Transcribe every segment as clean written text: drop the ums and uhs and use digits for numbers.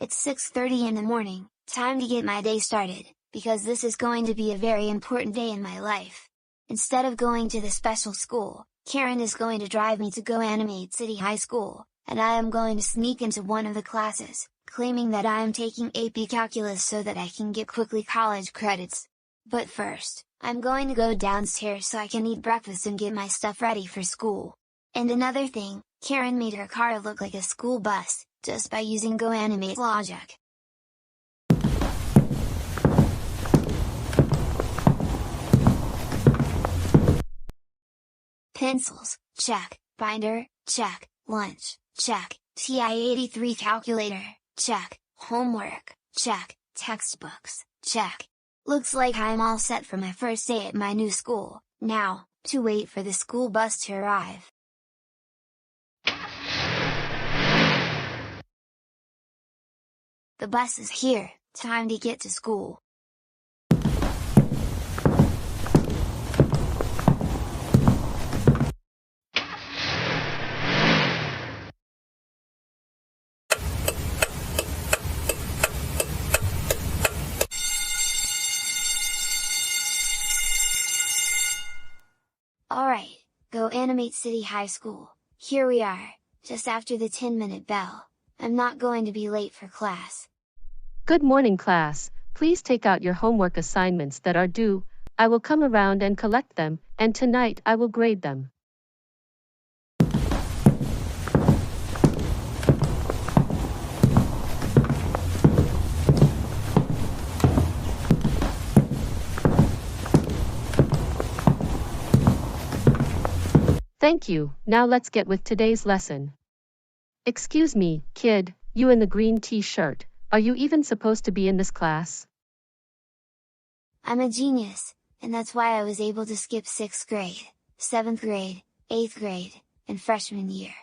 It's 6:30 in the morning, time to get my day started, because this is going to be a very important day in my life. Instead of going to the special school, Karen is going to drive me to Goanimate City High School, and I am going to sneak into one of the classes, claiming that I am taking AP Calculus so that I can get quickly college credits. But first, I'm going to go downstairs so I can eat breakfast and get my stuff ready for school. And another thing, Karen made her car look like a school bus, just by using Goanimate logic. Pencils, check. Binder, check. Lunch, check. TI-83 calculator, check. Homework, check. Textbooks, check. Looks like I'm all set for my first day at my new school. Now, to wait for the school bus to arrive. The bus is here, time to get to school. Alright, Goanimate City High School, here we are, just after the 10-minute bell. I'm not going to be late for class. Good morning, class. Please take out your homework assignments that are due. I will come around and collect them, and tonight I will grade them. Thank you, now let's get with today's lesson. Excuse me, kid, you in the green t-shirt, are you even supposed to be in this class? I'm a genius, and that's why I was able to skip 6th grade, 7th grade, 8th grade, and freshman year.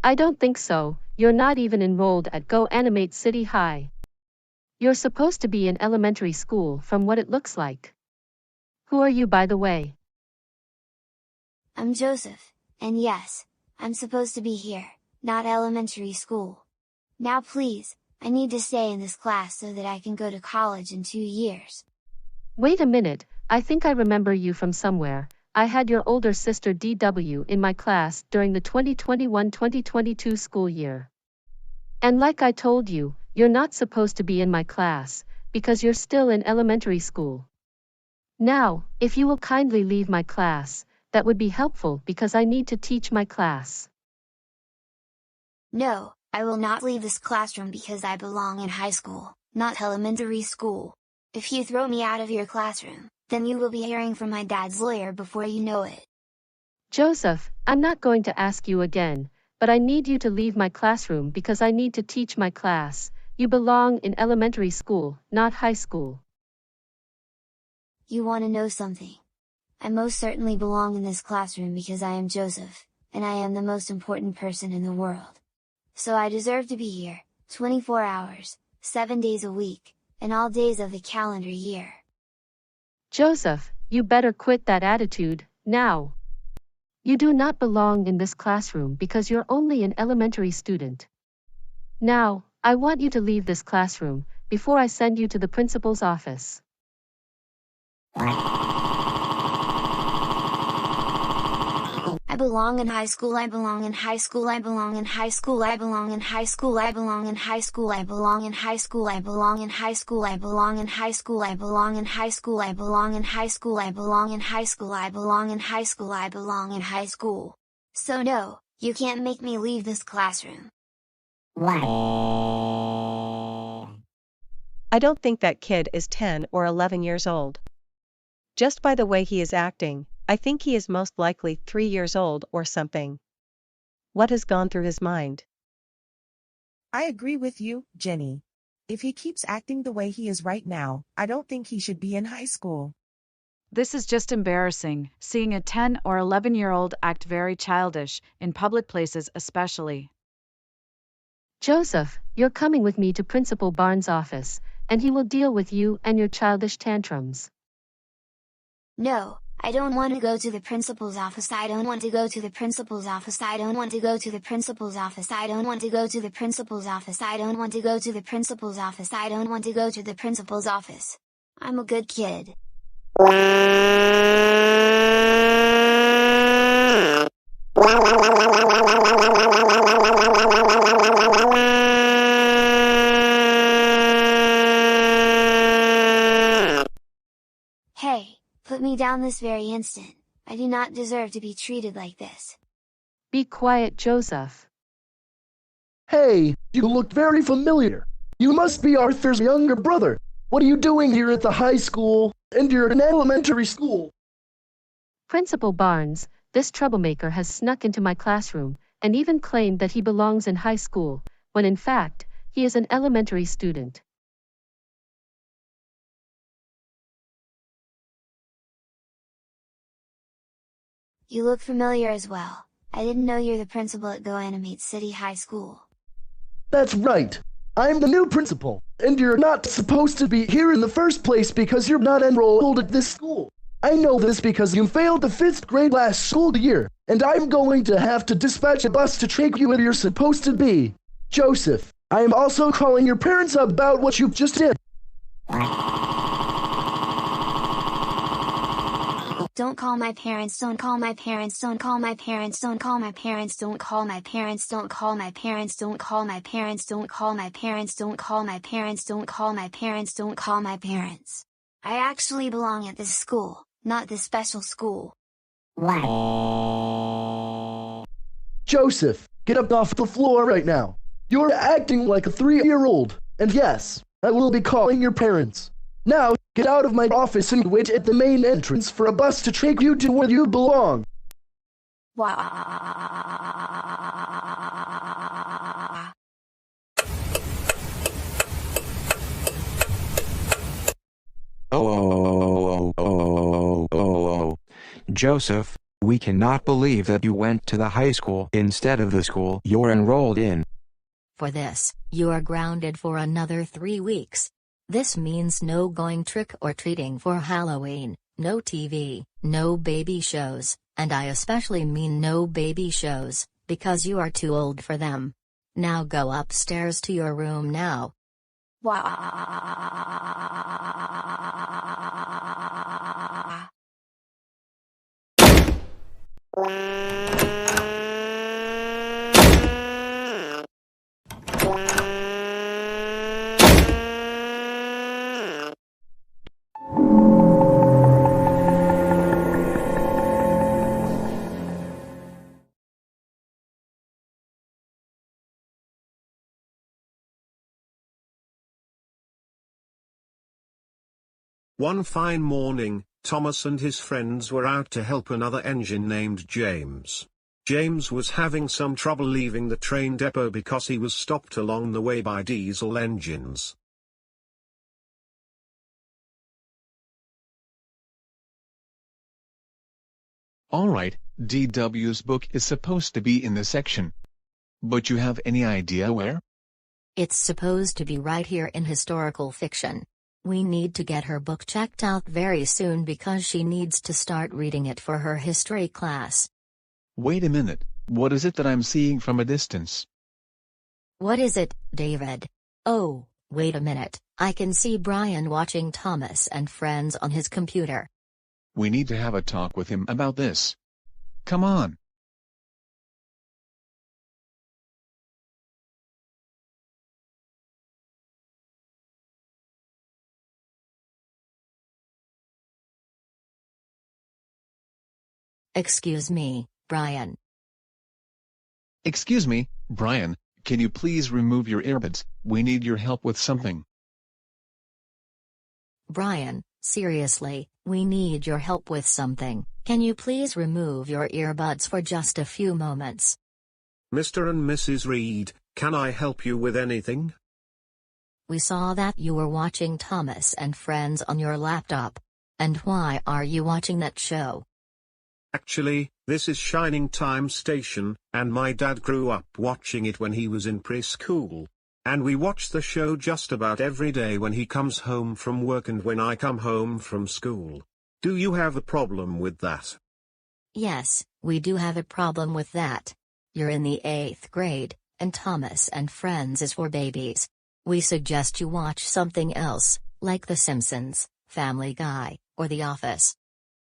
I don't think so, you're not even enrolled at Goanimate City High. You're supposed to be in elementary school from what it looks like. Who are you, by the way? I'm Joseph, and yes, I'm supposed to be here, not elementary school. Now please, I need to stay in this class so that I can go to college in 2 years. Wait a minute, I think I remember you from somewhere. I had your older sister DW in my class during the 2021-2022 school year. And like I told you, you're not supposed to be in my class, because you're still in elementary school. Now, if you will kindly leave my class, that would be helpful because I need to teach my class. No, I will not leave this classroom because I belong in high school, not elementary school. If you throw me out of your classroom, then you will be hearing from my dad's lawyer before you know it. Joseph, I'm not going to ask you again, but I need you to leave my classroom because I need to teach my class. You belong in elementary school, not high school. You want to know something? I most certainly belong in this classroom because I am Joseph, and I am the most important person in the world. So I deserve to be here, 24 hours, 7 days a week, and all days of the calendar year. Joseph, you better quit that attitude, now. You do not belong in this classroom because you're only an elementary student. Now, I want you to leave this classroom, before I send you to the principal's office. I belong in high school, I belong in high school, I belong in high school, I belong in high school, I belong in high school, I belong in high school, I belong in high school, I belong in high school, I belong in high school, I belong in high school, I belong in high school, I belong in high school, I belong in high school. So no, you can't make me leave this classroom. I don't think that kid is 10 or 11 years old. Just by the way he is acting, I think he is most likely 3 years old or something. What has gone through his mind? I agree with you, Jenny. If he keeps acting the way he is right now, I don't think he should be in high school. This is just embarrassing, seeing a 10 or 11-year-old act very childish, in public places especially. Joseph, you're coming with me to Principal Barnes' office, and he will deal with you and your childish tantrums. No, I don't want to go to the principal's office. I don't want to go to the principal's office. I don't want to go to the principal's office. I don't want to go to the principal's office. I don't want to go to the principal's office. I don't want to go to the principal's office. I'm a good kid. Hey, put me down this very instant. I do not deserve to be treated like this. Be quiet, Joseph. Hey, you look very familiar. You must be Arthur's younger brother. What are you doing here at the high school, and you're in elementary school? Principal Barnes, this troublemaker has snuck into my classroom, and even claimed that he belongs in high school, when in fact, he is an elementary student. You look familiar as well. I didn't know you're the principal at Goanimate City High School. That's right. I'm the new principal, and you're not supposed to be here in the first place because you're not enrolled at this school. I know this because you failed the 5th grade last school year, and I'm going to have to dispatch a bus to take you where you're supposed to be. Joseph, I am also calling your parents about what you just did. Don't call my parents, don't call my parents, don't call my parents, don't call my parents, don't call my parents, don't call my parents, don't call my parents, don't call my parents, don't call my parents, don't call my parents, don't call my parents. I actually belong at this school, not this special school. Joseph, get up off the floor right now. You're acting like a 3-year-old, and yes, I will be calling your parents. Now, get out of my office and wait at the main entrance for a bus to take you to where you belong. Oh. Joseph, we cannot believe that you went to the high school instead of the school you're enrolled in. For this, you are grounded for another 3 weeks. This means no going trick-or-treating for Halloween, no TV, no baby shows, and I especially mean no baby shows, because you are too old for them. Now go upstairs to your room now. One fine morning, Thomas and his friends were out to help another engine named James. James was having some trouble leaving the train depot because he was stopped along the way by diesel engines. Alright, DW's book is supposed to be in this section. But you have any idea where? It's supposed to be right here in historical fiction. We need to get her book checked out very soon because she needs to start reading it for her history class. Wait a minute, what is it that I'm seeing from a distance? What is it, David? Oh, wait a minute, I can see Brian watching Thomas and Friends on his computer. We need to have a talk with him about this. Come on. Excuse me, Brian. Excuse me, Brian, can you please remove your earbuds? We need your help with something. Brian, seriously, we need your help with something. Can you please remove your earbuds for just a few moments? Mr. and Mrs. Reed, can I help you with anything? We saw that you were watching Thomas and Friends on your laptop. And why are you watching that show? Actually, this is Shining Time Station, and my dad grew up watching it when he was in preschool. And we watch the show just about every day when he comes home from work and when I come home from school. Do you have a problem with that? Yes, we do have a problem with that. You're in the 8th grade, and Thomas and Friends is for babies. We suggest you watch something else, like The Simpsons, Family Guy, or The Office.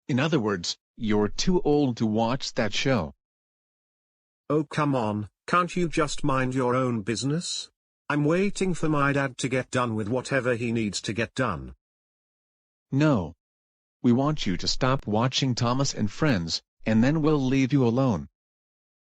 In other words, you're too old to watch that show. Oh come on, can't you just mind your own business? I'm waiting for my dad to get done with whatever he needs to get done. No. We want you to stop watching Thomas and Friends, and then we'll leave you alone.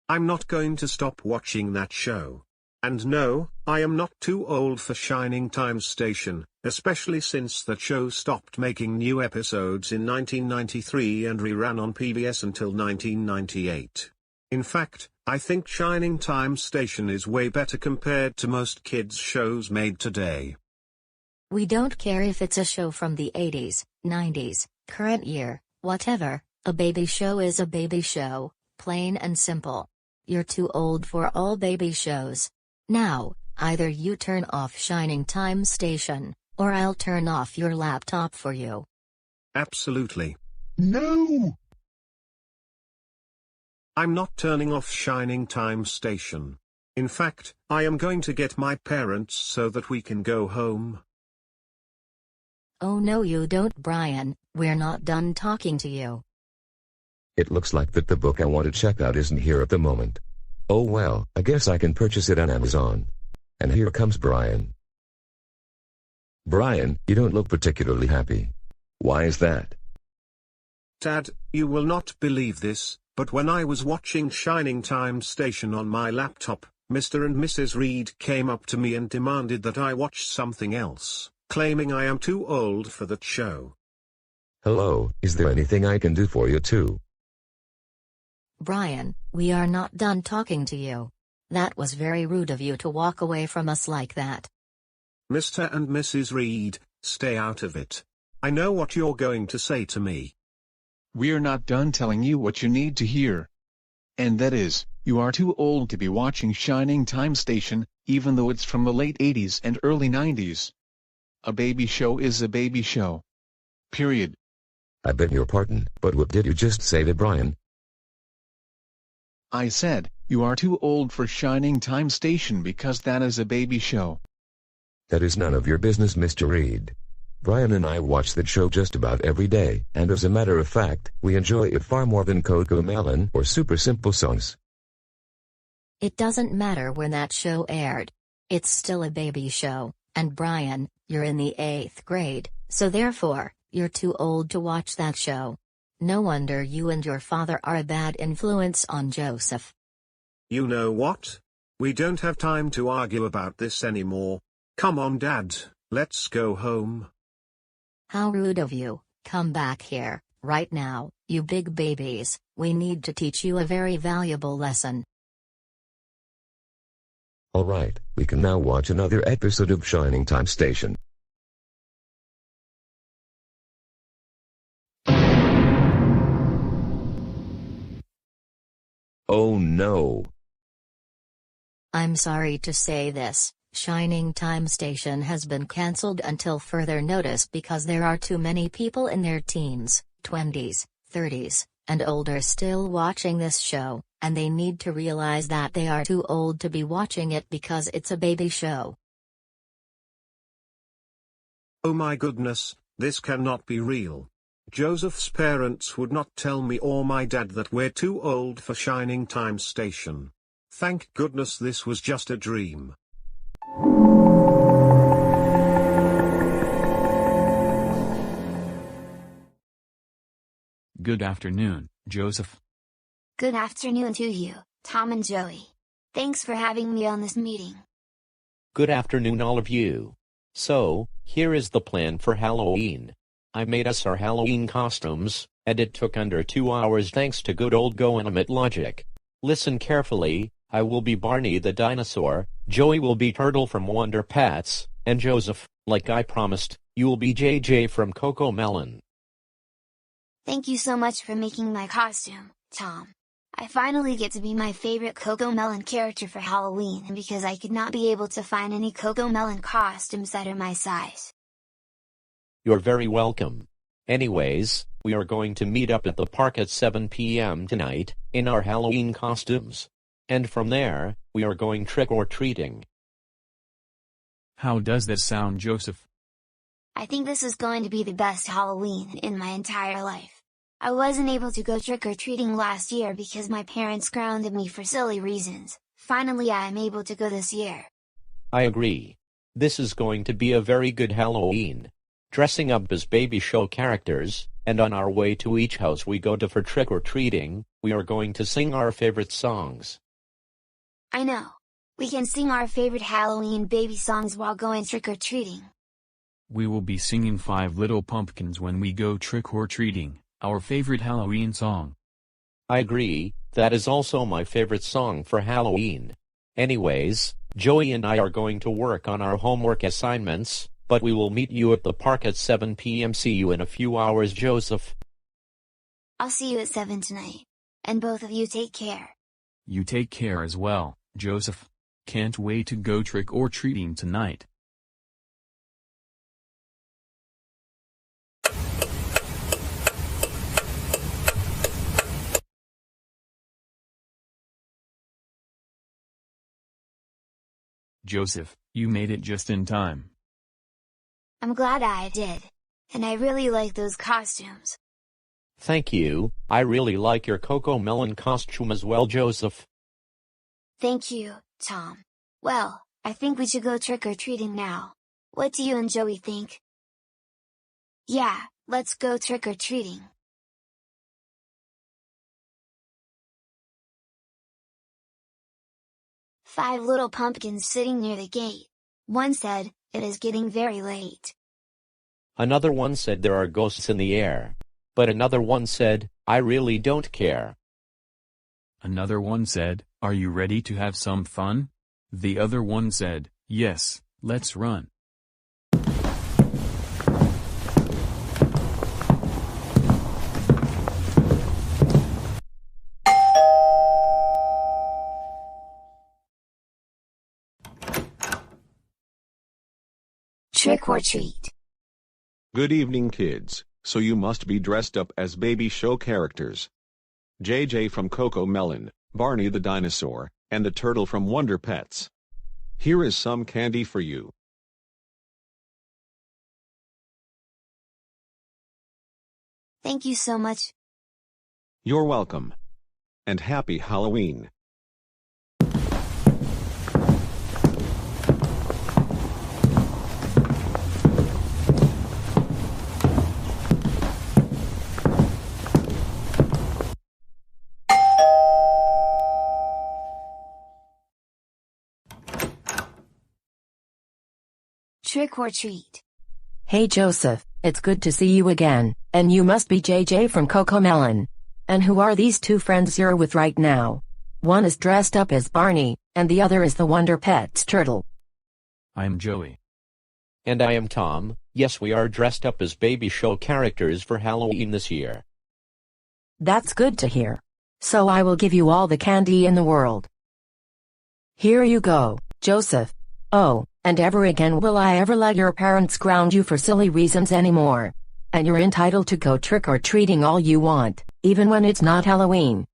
I'm not going to stop watching that show. And no, I am not too old for Shining Time Station, especially since that show stopped making new episodes in 1993 and reran on PBS until 1998. In fact, I think Shining Time Station is way better compared to most kids' shows made today. We don't care if it's a show from the 80s, 90s, current year, whatever, a baby show is a baby show, plain and simple. You're too old for all baby shows. Now, either you turn off Shining Time Station, or I'll turn off your laptop for you. Absolutely. No! I'm not turning off Shining Time Station. In fact, I am going to get my parents so that we can go home. Oh no you don't, Brian, we're not done talking to you. It looks like that the book I want to check out isn't here at the moment. Oh well, I guess I can purchase it on Amazon. And here comes Brian. Brian, you don't look particularly happy. Why is that? Dad, you will not believe this, but when I was watching Shining Time Station on my laptop, Mr. and Mrs. Reed came up to me and demanded that I watch something else, claiming I am too old for that show. Hello, is there anything I can do for you too? Brian, we are not done talking to you. That was very rude of you to walk away from us like that. Mr. and Mrs. Reed, stay out of it. I know what you're going to say to me. We're not done telling you what you need to hear. And that is, you are too old to be watching Shining Time Station, even though it's from the late 80s and early 90s. A baby show is a baby show. Period. I beg your pardon, but what did you just say to Brian? I said, you are too old for Shining Time Station because that is a baby show. That is none of your business, Mr. Reed. Brian and I watch that show just about every day, and as a matter of fact, we enjoy it far more than CoComelon or Super Simple Songs. It doesn't matter when that show aired. It's still a baby show, and Brian, you're in the 8th grade, so therefore, you're too old to watch that show. No wonder you and your father are a bad influence on Joseph. You know what? We don't have time to argue about this anymore. Come on, Dad, let's go home. How rude of you. Come back here, right now, you big babies. We need to teach you a very valuable lesson. Alright, we can now watch another episode of Shining Time Station. Oh no. I'm sorry to say this, Shining Time Station has been cancelled until further notice because there are too many people in their teens, 20s, 30s, and older still watching this show, and they need to realize that they are too old to be watching it because it's a baby show. Oh my goodness, this cannot be real. Joseph's parents would not tell me or my dad that we're too old for Shining Time Station. Thank goodness this was just a dream. Good afternoon, Joseph. Good afternoon to you, Tom and Joey. Thanks for having me on this meeting. Good afternoon all of you. So, here is the plan for Halloween. I made us our Halloween costumes, and it took under 2 hours thanks to good old Goanimator logic. Listen carefully, I will be Barney the dinosaur, Joey will be Turtle from Wonder Pats, and Joseph, like I promised, you will be JJ from CoComelon. Thank you so much for making my costume, Tom. I finally get to be my favorite CoComelon character for Halloween and because I could not be able to find any CoComelon costumes that are my size. You're very welcome. Anyways, we are going to meet up at the park at 7 p.m. tonight, in our Halloween costumes. And from there, we are going trick-or-treating. How does that sound, Joseph? I think this is going to be the best Halloween in my entire life. I wasn't able to go trick-or-treating last year because my parents grounded me for silly reasons. Finally I am able to go this year. I agree. This is going to be a very good Halloween. Dressing up as baby show characters, and on our way to each house we go to for trick-or-treating, we are going to sing our favorite songs. I know. We can sing our favorite Halloween baby songs while going trick-or-treating. We will be singing 5 Little Pumpkins when we go trick-or-treating, our favorite Halloween song. I agree, that is also my favorite song for Halloween. Anyways, Joey and I are going to work on our homework assignments, but we will meet you at the park at 7 p.m. See you in a few hours, Joseph. I'll see you at 7 tonight. And both of you take care. You take care as well, Joseph. Can't wait to go trick-or-treating tonight. Joseph, you made it just in time. I'm glad I did. And I really like those costumes. Thank you, I really like your Coco Melon costume as well, Joseph. Thank you, Tom. Well, I think we should go trick-or-treating now. What do you and Joey think? Yeah, let's go trick-or-treating. Five little pumpkins sitting near the gate. One said, "It is getting very late." Another one said there are ghosts in the air. But another one said, "I really don't care." Another one said, "Are you ready to have some fun?" The other one said, "Yes, let's run." Trick or treat. Good evening, kids. So you must be dressed up as baby show characters. JJ from Coco Melon, Barney the dinosaur, and the turtle from Wonder Pets. Here is some candy for you. Thank you so much. You're welcome. And happy Halloween. Trick or treat. Hey Joseph, it's good to see you again, and you must be JJ from Coco Melon. And who are these two friends you're with right now? One is dressed up as Barney, and the other is the Wonder Pets turtle. I'm Joey. And I am Tom. Yes, we are dressed up as baby show characters for Halloween this year. That's good to hear. So I will give you all the candy in the world. Here you go, Joseph. Oh, and ever again will I ever let your parents ground you for silly reasons anymore. And you're entitled to go trick-or-treating all you want, even when it's not Halloween.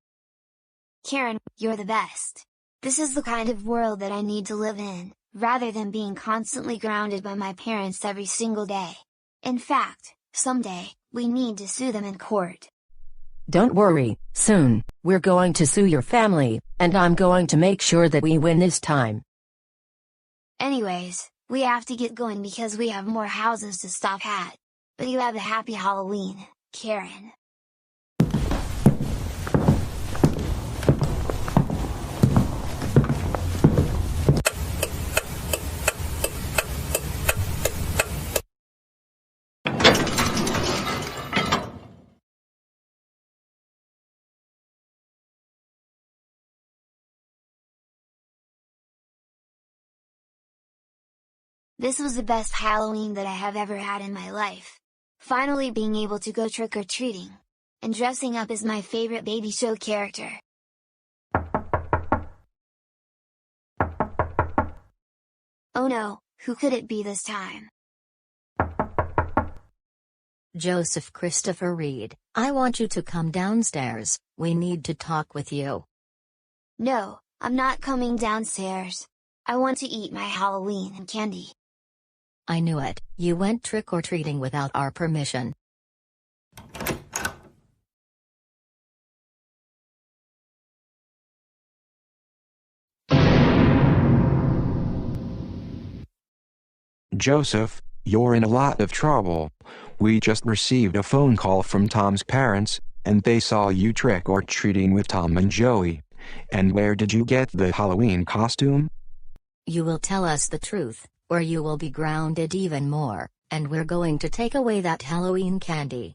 Karen, you're the best. This is the kind of world that I need to live in, rather than being constantly grounded by my parents every single day. In fact, someday, we need to sue them in court. Don't worry, soon, we're going to sue your family, and I'm going to make sure that we win this time. Anyways, we have to get going because we have more houses to stop at. But you have a happy Halloween, Karen. This was the best Halloween that I have ever had in my life. Finally being able to go trick-or-treating. And dressing up as my favorite baby show character. Oh no, who could it be this time? Joseph Christopher Reed, I want you to come downstairs, we need to talk with you. No, I'm not coming downstairs. I want to eat my Halloween candy. I knew it, you went trick-or-treating without our permission. Joseph, you're in a lot of trouble. We just received a phone call from Tom's parents, and they saw you trick-or-treating with Tom and Joey. And where did you get the Halloween costume? You will tell us the truth, or you will be grounded even more, and we're going to take away that Halloween candy.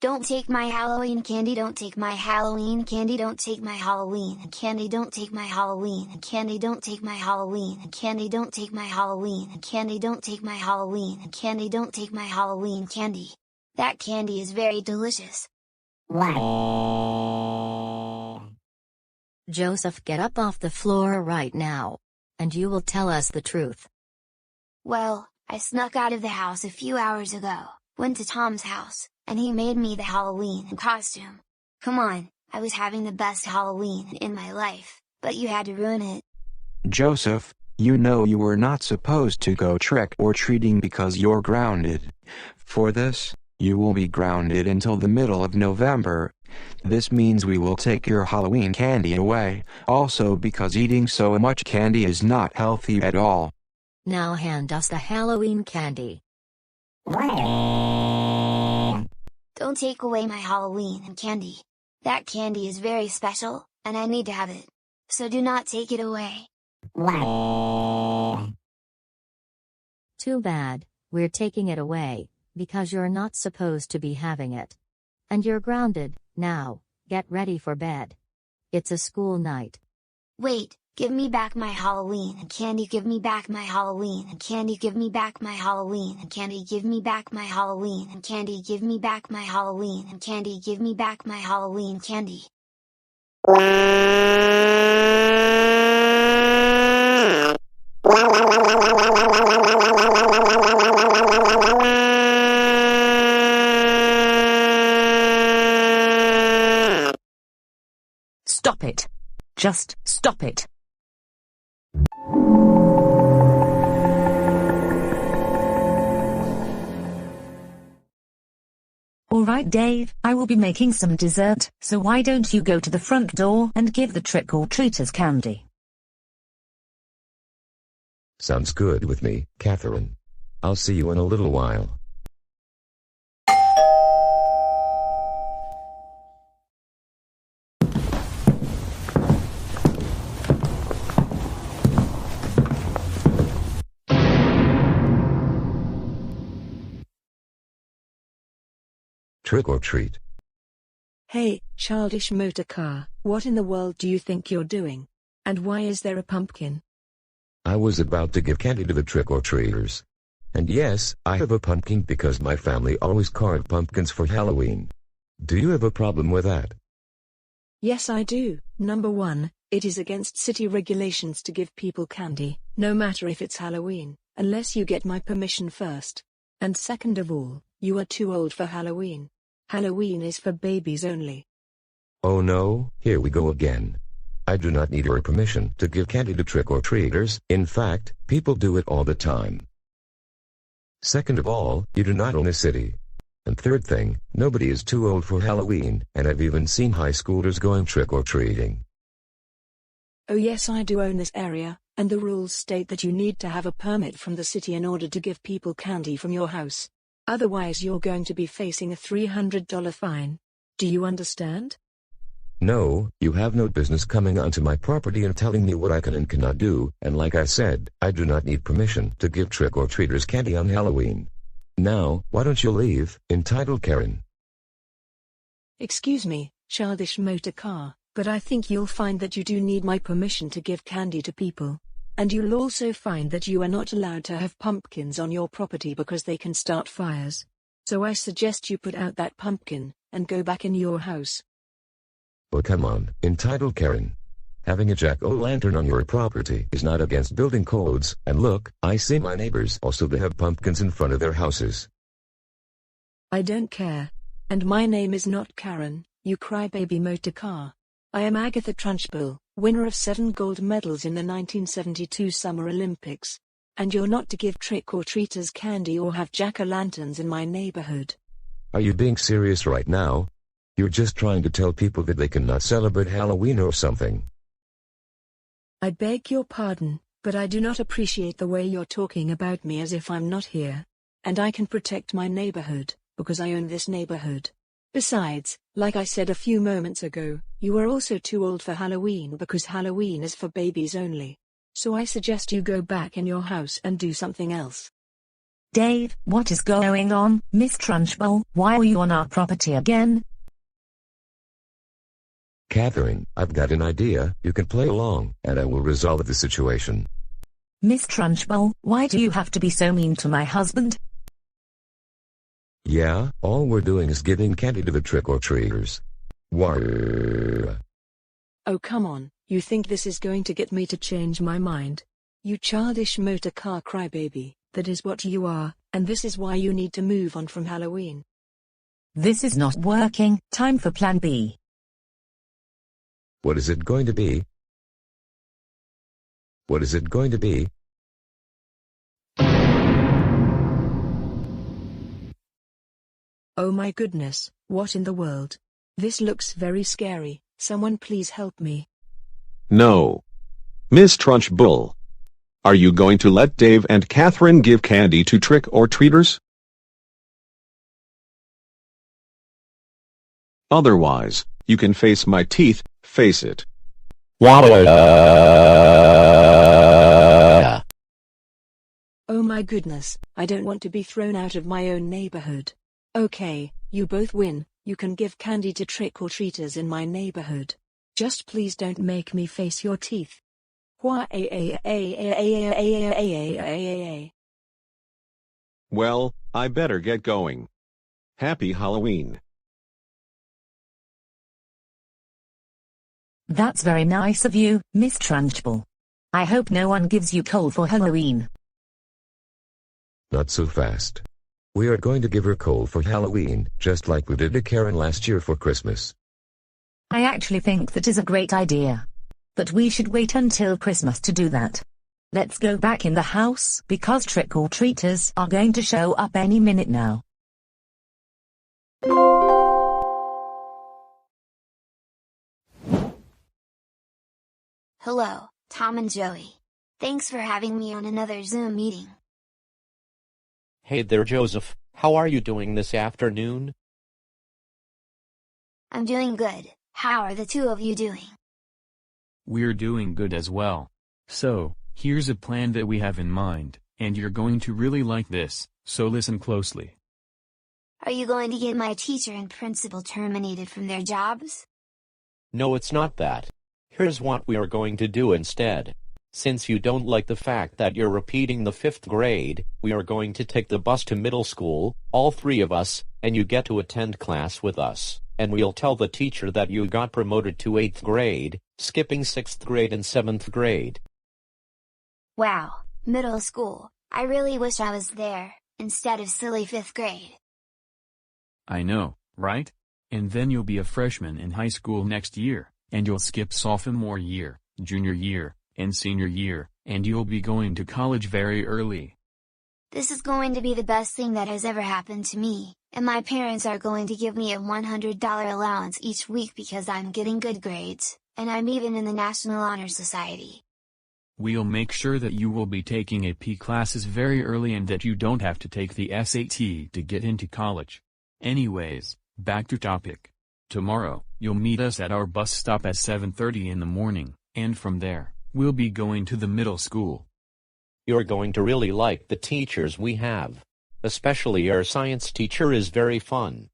Don't take my Halloween candy, don't take my Halloween candy, don't take my Halloween candy, don't take my Halloween candy, don't take my Halloween candy, don't take my Halloween candy, don't take my Halloween candy, don't take my Halloween candy. That candy is very delicious. Joseph, get up off the floor right now. And you will tell us the truth. Well, I snuck out of the house a few hours ago, went to Tom's house, and he made me the Halloween costume. Come on, I was having the best Halloween in my life, but you had to ruin it. Joseph, you know you were not supposed to go trick-or-treating because you're grounded. For this, you will be grounded until the middle of November. This means we will take your Halloween candy away, also because eating so much candy is not healthy at all. Now hand us the Halloween candy. Don't take away my Halloween candy. That candy is very special, and I need to have it. So do not take it away. Too bad, we're taking it away, because you're not supposed to be having it. And you're grounded. Now, get ready for bed. It's a school night. Wait, give me back my Halloween candy, give me back my Halloween candy, give me back my Halloween candy, give me back my Halloween candy, give me back my Halloween candy, give me back my Halloween candy. Stop it. Just stop it. All right, Dave, I will be making some dessert, so why don't you go to the front door and give the trick-or-treaters candy? Sounds good with me, Catherine. I'll see you in a little while. Trick or treat. Hey, childish motor car, what in the world do you think you're doing? And why is there a pumpkin? I was about to give candy to the trick-or-treaters. And yes, I have a pumpkin because my family always carved pumpkins for Halloween. Do you have a problem with that? Yes, I do. Number 1, it is against city regulations to give people candy, no matter if it's Halloween, unless you get my permission first. And second of all, you are too old for Halloween. Halloween is for babies only. Oh no, here we go again. I do not need your permission to give candy to trick-or-treaters. In fact, people do it all the time. Second of all, you do not own a city. And third thing, nobody is too old for Halloween, and I've even seen high schoolers going trick-or-treating. Oh yes, I do own this area, and the rules state that you need to have a permit from the city in order to give people candy from your house. Otherwise you're going to be facing a $300 fine. Do you understand? No, you have no business coming onto my property and telling me what I can and cannot do, and like I said, I do not need permission to give trick-or-treaters candy on Halloween. Now, why don't you leave, entitled Karen? Excuse me, childish motor car, but I think you'll find that you do need my permission to give candy to people. And you'll also find that you are not allowed to have pumpkins on your property because they can start fires. So I suggest you put out that pumpkin, and go back in your house. Oh come on, entitled Karen. Having a jack-o'-lantern on your property is not against building codes, and look, I see my neighbors also they have pumpkins in front of their houses. I don't care. And my name is not Karen, you crybaby motor car. I am Agatha Trunchbull, winner of 7 gold medals in the 1972 Summer Olympics. And you're not to give trick-or-treaters candy or have jack-o'-lanterns in my neighborhood. Are you being serious right now? You're just trying to tell people that they cannot celebrate Halloween or something. I beg your pardon, but I do not appreciate the way you're talking about me as if I'm not here. And I can protect my neighborhood, because I own this neighborhood. Besides, like I said a few moments ago, you are also too old for Halloween because Halloween is for babies only. So I suggest you go back in your house and do something else. Dave, what is going on, Miss Trunchbull? Why are you on our property again? Catherine, I've got an idea. You can play along, and I will resolve the situation. Miss Trunchbull, why do you have to be so mean to my husband? Yeah, all we're doing is giving candy to the trick-or-treaters. Warr. Oh come on, you think this is going to get me to change my mind? You childish motor car crybaby, that is what you are, and this is why you need to move on from Halloween. This is not working, time for plan B. What is it going to be? What is it going to be? Oh my goodness, what in the world? This looks very scary, someone please help me. No. Miss Trunchbull. Are you going to let Dave and Catherine give candy to trick-or-treaters? Otherwise, you can face my teeth, face it. Oh my goodness, I don't want to be thrown out of my own neighborhood. Okay, you both win, you can give candy to trick-or-treaters in my neighborhood. Just please don't make me face your teeth. Well, I better get going. Happy Halloween. That's very nice of you, Miss Trunchbull. I hope no one gives you coal for Halloween. Not so fast. We are going to give her coal for Halloween, just like we did to Karen last year for Christmas. I actually think that is a great idea. But we should wait until Christmas to do that. Let's go back in the house because trick-or-treaters are going to show up any minute now. Hello, Tom and Joey. Thanks for having me on another Zoom meeting. Hey there, Joseph. How are you doing this afternoon? I'm doing good. How are the two of you doing? We're doing good as well. So, here's a plan that we have in mind, and you're going to really like this, so listen closely. Are you going to get my teacher and principal terminated from their jobs? No, it's not that. Here's what we are going to do instead. Since you don't like the fact that you're repeating the 5th grade, we are going to take the bus to middle school, all 3 of us, and you get to attend class with us, and we'll tell the teacher that you got promoted to 8th grade, skipping 6th grade and 7th grade. Wow, middle school. I really wish I was there, instead of silly 5th grade. I know, right? And then you'll be a freshman in high school next year, and you'll skip sophomore year, junior year, and senior year, and you'll be going to college very early. This is going to be the best thing that has ever happened to me, and my parents are going to give me a $100 allowance each week because I'm getting good grades, and I'm even in the National Honor Society. We'll make sure that you will be taking AP classes very early and that you don't have to take the SAT to get into college. Anyways, back to topic. Tomorrow, you'll meet us at our bus stop at 7:30 in the morning, and from there, we'll be going to the middle school. You're going to really like the teachers we have. Especially our science teacher is very fun.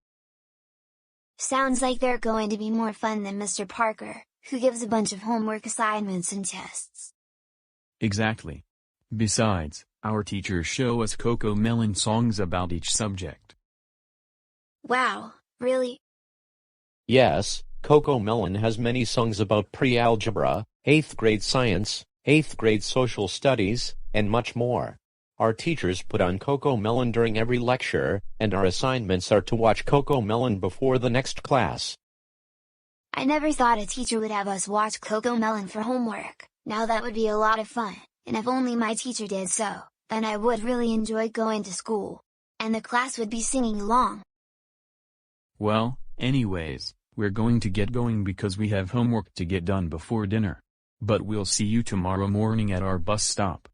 Sounds like they're going to be more fun than Mr. Parker, who gives a bunch of homework assignments and tests. Exactly. Besides, our teachers show us CoComelon songs about each subject. Wow, really? Yes, CoComelon has many songs about pre-algebra, 8th grade science, 8th grade social studies, and much more. Our teachers put on CoComelon during every lecture, and our assignments are to watch CoComelon before the next class. I never thought a teacher would have us watch CoComelon for homework. Now that would be a lot of fun, and if only my teacher did so, then I would really enjoy going to school. And the class would be singing along. Well, anyways, we're going to get going because we have homework to get done before dinner. But we'll see you tomorrow morning at our bus stop.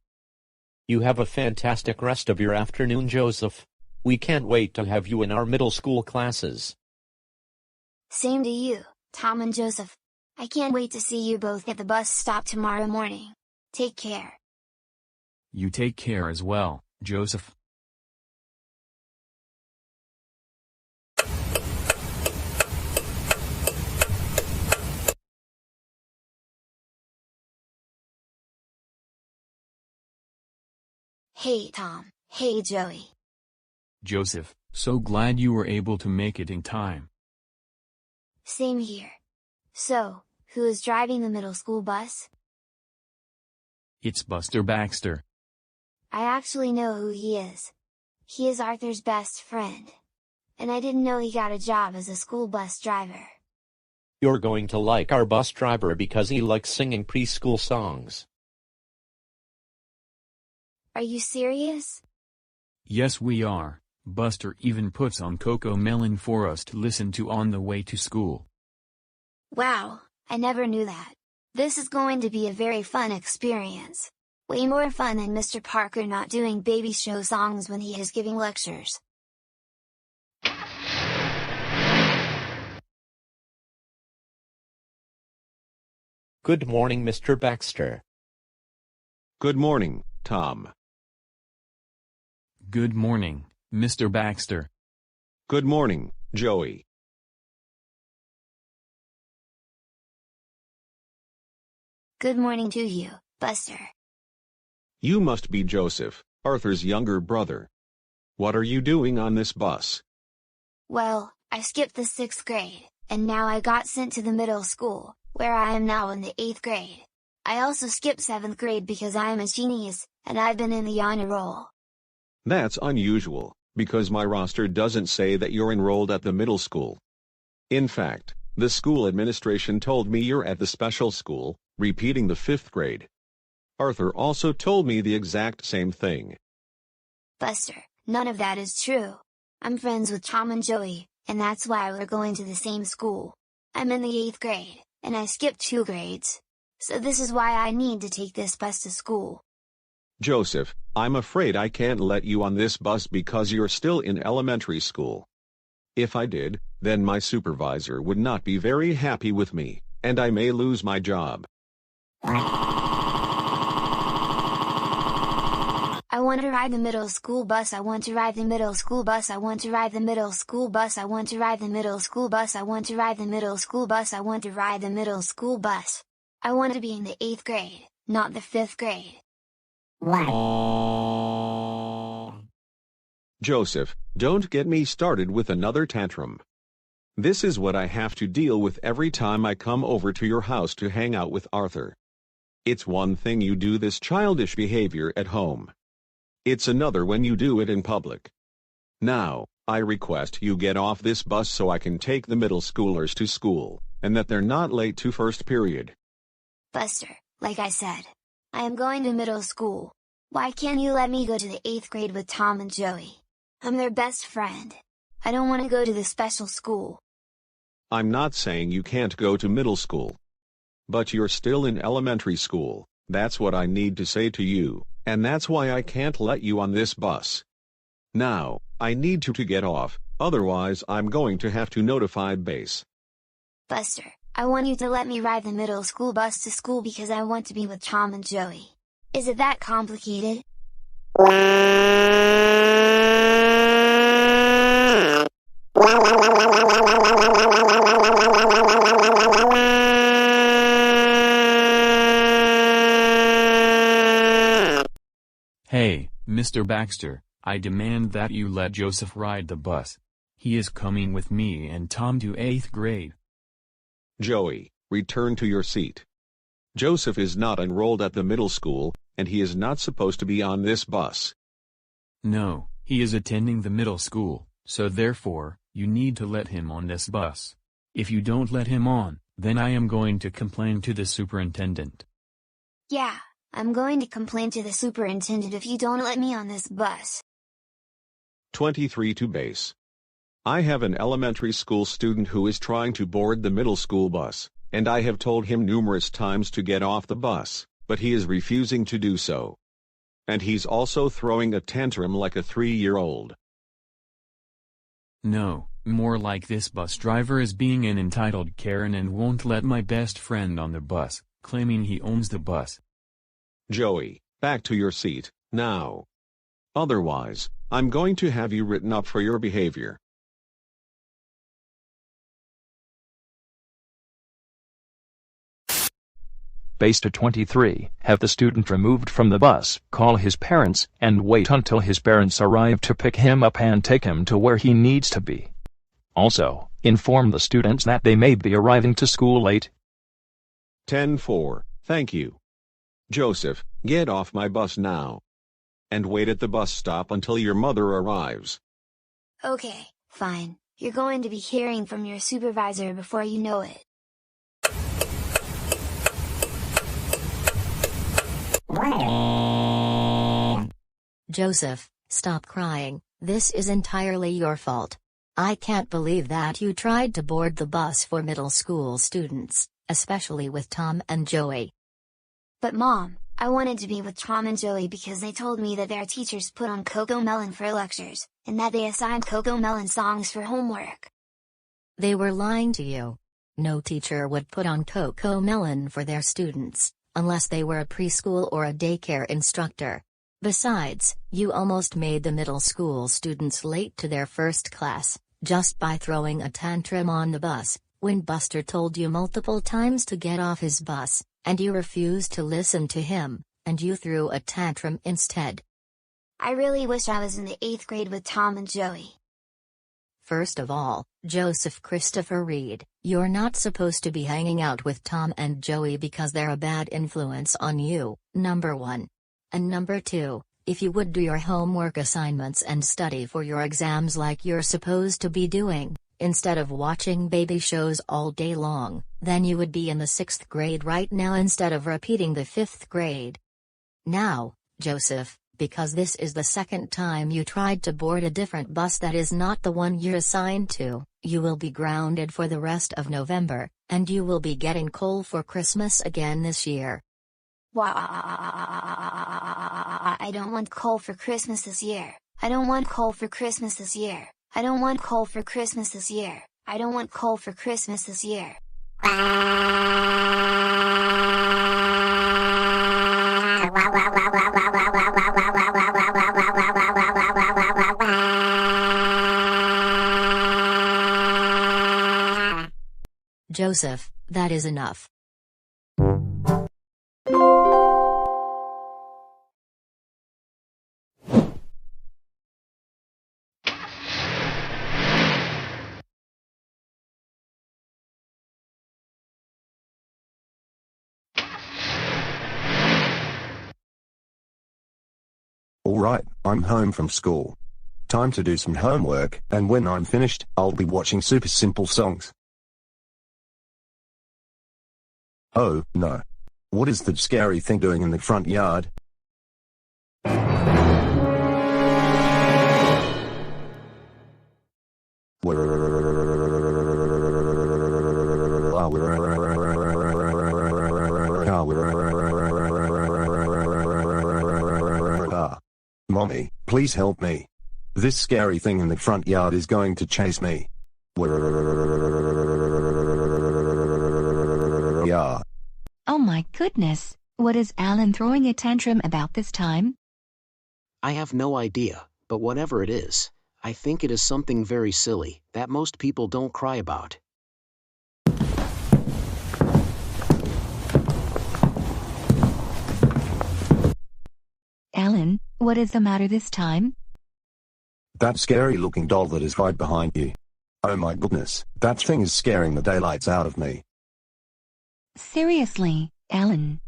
You have a fantastic rest of your afternoon, Joseph. We can't wait to have you in our middle school classes. Same to you, Tom and Joseph. I can't wait to see you both at the bus stop tomorrow morning. Take care. You take care as well, Joseph. Hey Tom, hey Joey. Joseph, so glad you were able to make it in time. Same here. So, who is driving the middle school bus? It's Buster Baxter. I actually know who he is. He is Arthur's best friend. And I didn't know he got a job as a school bus driver. You're going to like our bus driver because he likes singing preschool songs. Are you serious? Yes, we are. Buster even puts on CoComelon for us to listen to on the way to school. Wow, I never knew that. This is going to be a very fun experience. Way more fun than Mr. Parker not doing baby show songs when he is giving lectures. Good morning, Mr. Baxter. Good morning, Tom. Good morning, Mr. Baxter. Good morning, Joey. Good morning to you, Buster. You must be Joseph, Arthur's younger brother. What are you doing on this bus? Well, I skipped the 6th grade, and now I got sent to the middle school, where I am now in the 8th grade. I also skipped 7th grade because I am a genius, and I've been in the honor roll. That's unusual, because my roster doesn't say that you're enrolled at the middle school. In fact, the school administration told me you're at the special school, repeating the 5th grade. Arthur also told me the exact same thing. Buster, none of that is true. I'm friends with Tom and Joey, and that's why we're going to the same school. I'm in the 8th grade, and I skipped 2 grades. So this is why I need to take this bus to school. Joseph, I'm afraid I can't let you on this bus because you're still in elementary school. If I did, then my supervisor would not be very happy with me, and I may lose my job. I want to ride the middle school bus. I want to ride the middle school bus. I want to ride the middle school bus. I want to ride the middle school bus. I want to ride the middle school bus. I want to ride the middle school bus. I want to be in the 8th grade, not the 5th grade. Joseph, don't get me started with another tantrum. This is what I have to deal with every time I come over to your house to hang out with Arthur. It's one thing you do this childish behavior at home. It's another when you do it in public. Now, I request you get off this bus so I can take the middle schoolers to school, and that they're not late to first period. Buster, like I said, I am going to middle school. Why can't you let me go to the 8th grade with Tom and Joey? I'm their best friend. I don't want to go to the special school. I'm not saying you can't go to middle school. But you're still in elementary school, that's what I need to say to you, and that's why I can't let you on this bus. Now, I need you to get off, otherwise I'm going to have to notify base. Buster, I want you to let me ride the middle school bus to school because I want to be with Tom and Joey. Is it that complicated? Hey, Mr. Baxter, I demand that you let Joseph ride the bus. He is coming with me and Tom to 8th grade. Joey, return to your seat. Joseph is not enrolled at the middle school, and he is not supposed to be on this bus. No, he is attending the middle school, so therefore, you need to let him on this bus. If you don't let him on, then I am going to complain to the superintendent. Yeah, I'm going to complain to the superintendent if you don't let me on this bus. 23 to base. I have an elementary school student who is trying to board the middle school bus, and I have told him numerous times to get off the bus, but he is refusing to do so. And he's also throwing a tantrum like a 3-year-old. No, more like this bus driver is being an entitled Karen and won't let my best friend on the bus, claiming he owns the bus. Joey, back to your seat, now. Otherwise, I'm going to have you written up for your behavior. Base to 23, have the student removed from the bus, call his parents, and wait until his parents arrive to pick him up and take him to where he needs to be. Also, inform the students that they may be arriving to school late. 10-4, thank you. Joseph, get off my bus now. And wait at the bus stop until your mother arrives. Okay, fine. You're going to be hearing from your supervisor before you know it. Joseph, stop crying, this is entirely your fault. I can't believe that you tried to board the bus for middle school students, especially with Tom and Joey. But Mom, I wanted to be with Tom and Joey because they told me that their teachers put on CoComelon for lectures, and that they assigned CoComelon songs for homework. They were lying to you. No teacher would put on CoComelon for their students, unless they were a preschool or a daycare instructor. Besides, you almost made the middle school students late to their first class, just by throwing a tantrum on the bus, when Buster told you multiple times to get off his bus, and you refused to listen to him, and you threw a tantrum instead. I really wish I was in the 8th grade with Tom and Joey. First of all, Joseph Christopher Reed, you're not supposed to be hanging out with Tom and Joey because they're a bad influence on you, number 1. And number 2, if you would do your homework assignments and study for your exams like you're supposed to be doing, instead of watching baby shows all day long, then you would be in the 6th grade right now instead of repeating the 5th grade. Now, Joseph, because this is the second time you tried to board a different bus that is not the one you're assigned to, you will be grounded for the rest of November, and you will be getting coal for Christmas again this year. I don't want coal for Christmas this year. I don't want coal for Christmas this year. I don't want coal for Christmas this year. I don't want coal for Christmas this year. Joseph, that is enough. Alright, I'm home from school. Time to do some homework, and when I'm finished, I'll be watching super simple songs. Oh, no. What is that scary thing doing in the front yard? Mommy, please help me. This scary thing in the front yard is going to chase me. Yeah. Oh my goodness, what is Alan throwing a tantrum about this time? I have no idea, but whatever it is, I think it is something very silly that most people don't cry about. Alan, what is the matter this time? That scary looking doll that is right behind you. Oh my goodness, that thing is scaring the daylights out of me. Seriously, Alan.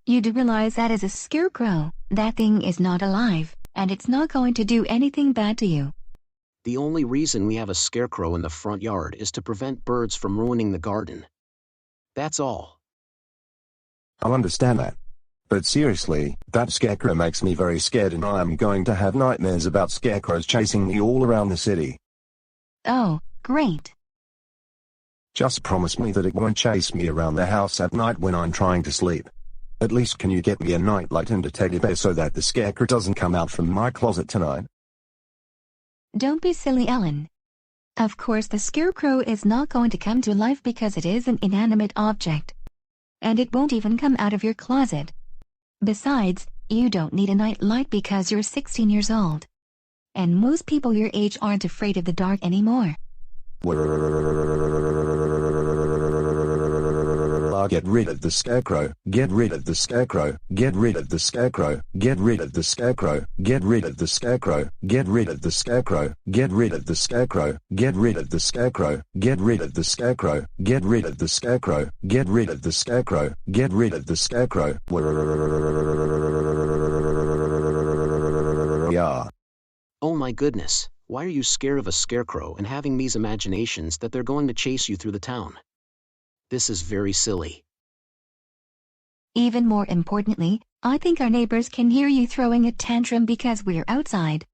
You do realize that is a scarecrow. That thing is not alive, and it's not going to do anything bad to you. The only reason we have a scarecrow in the front yard is to prevent birds from ruining the garden. That's all. I'll understand that. But seriously, that scarecrow makes me very scared and I am going to have nightmares about scarecrows chasing me all around the city. Oh, great. Just promise me that it won't chase me around the house at night when I'm trying to sleep. At least can you get me a nightlight and a teddy bear so that the scarecrow doesn't come out from my closet tonight? Don't be silly, Alan. Of course the scarecrow is not going to come to life because it is an inanimate object. And it won't even come out of your closet. Besides, you don't need a nightlight because you're 16 years old. And most people your age aren't afraid of the dark anymore. Get rid of the scarecrow, get rid of the scarecrow, get rid of the scarecrow, get rid of the scarecrow, get rid of the scarecrow, get rid of the scarecrow, get rid of the scarecrow, get rid of the scarecrow, get rid of the scarecrow, get rid of the scarecrow, get rid of the scarecrow, get rid of the scarecrow. Yeah. Oh my goodness, why are you scared of a scarecrow and having these imaginations that they're going to chase you through the town? This is very silly. Even more importantly, I think our neighbors can hear you throwing a tantrum because we're outside.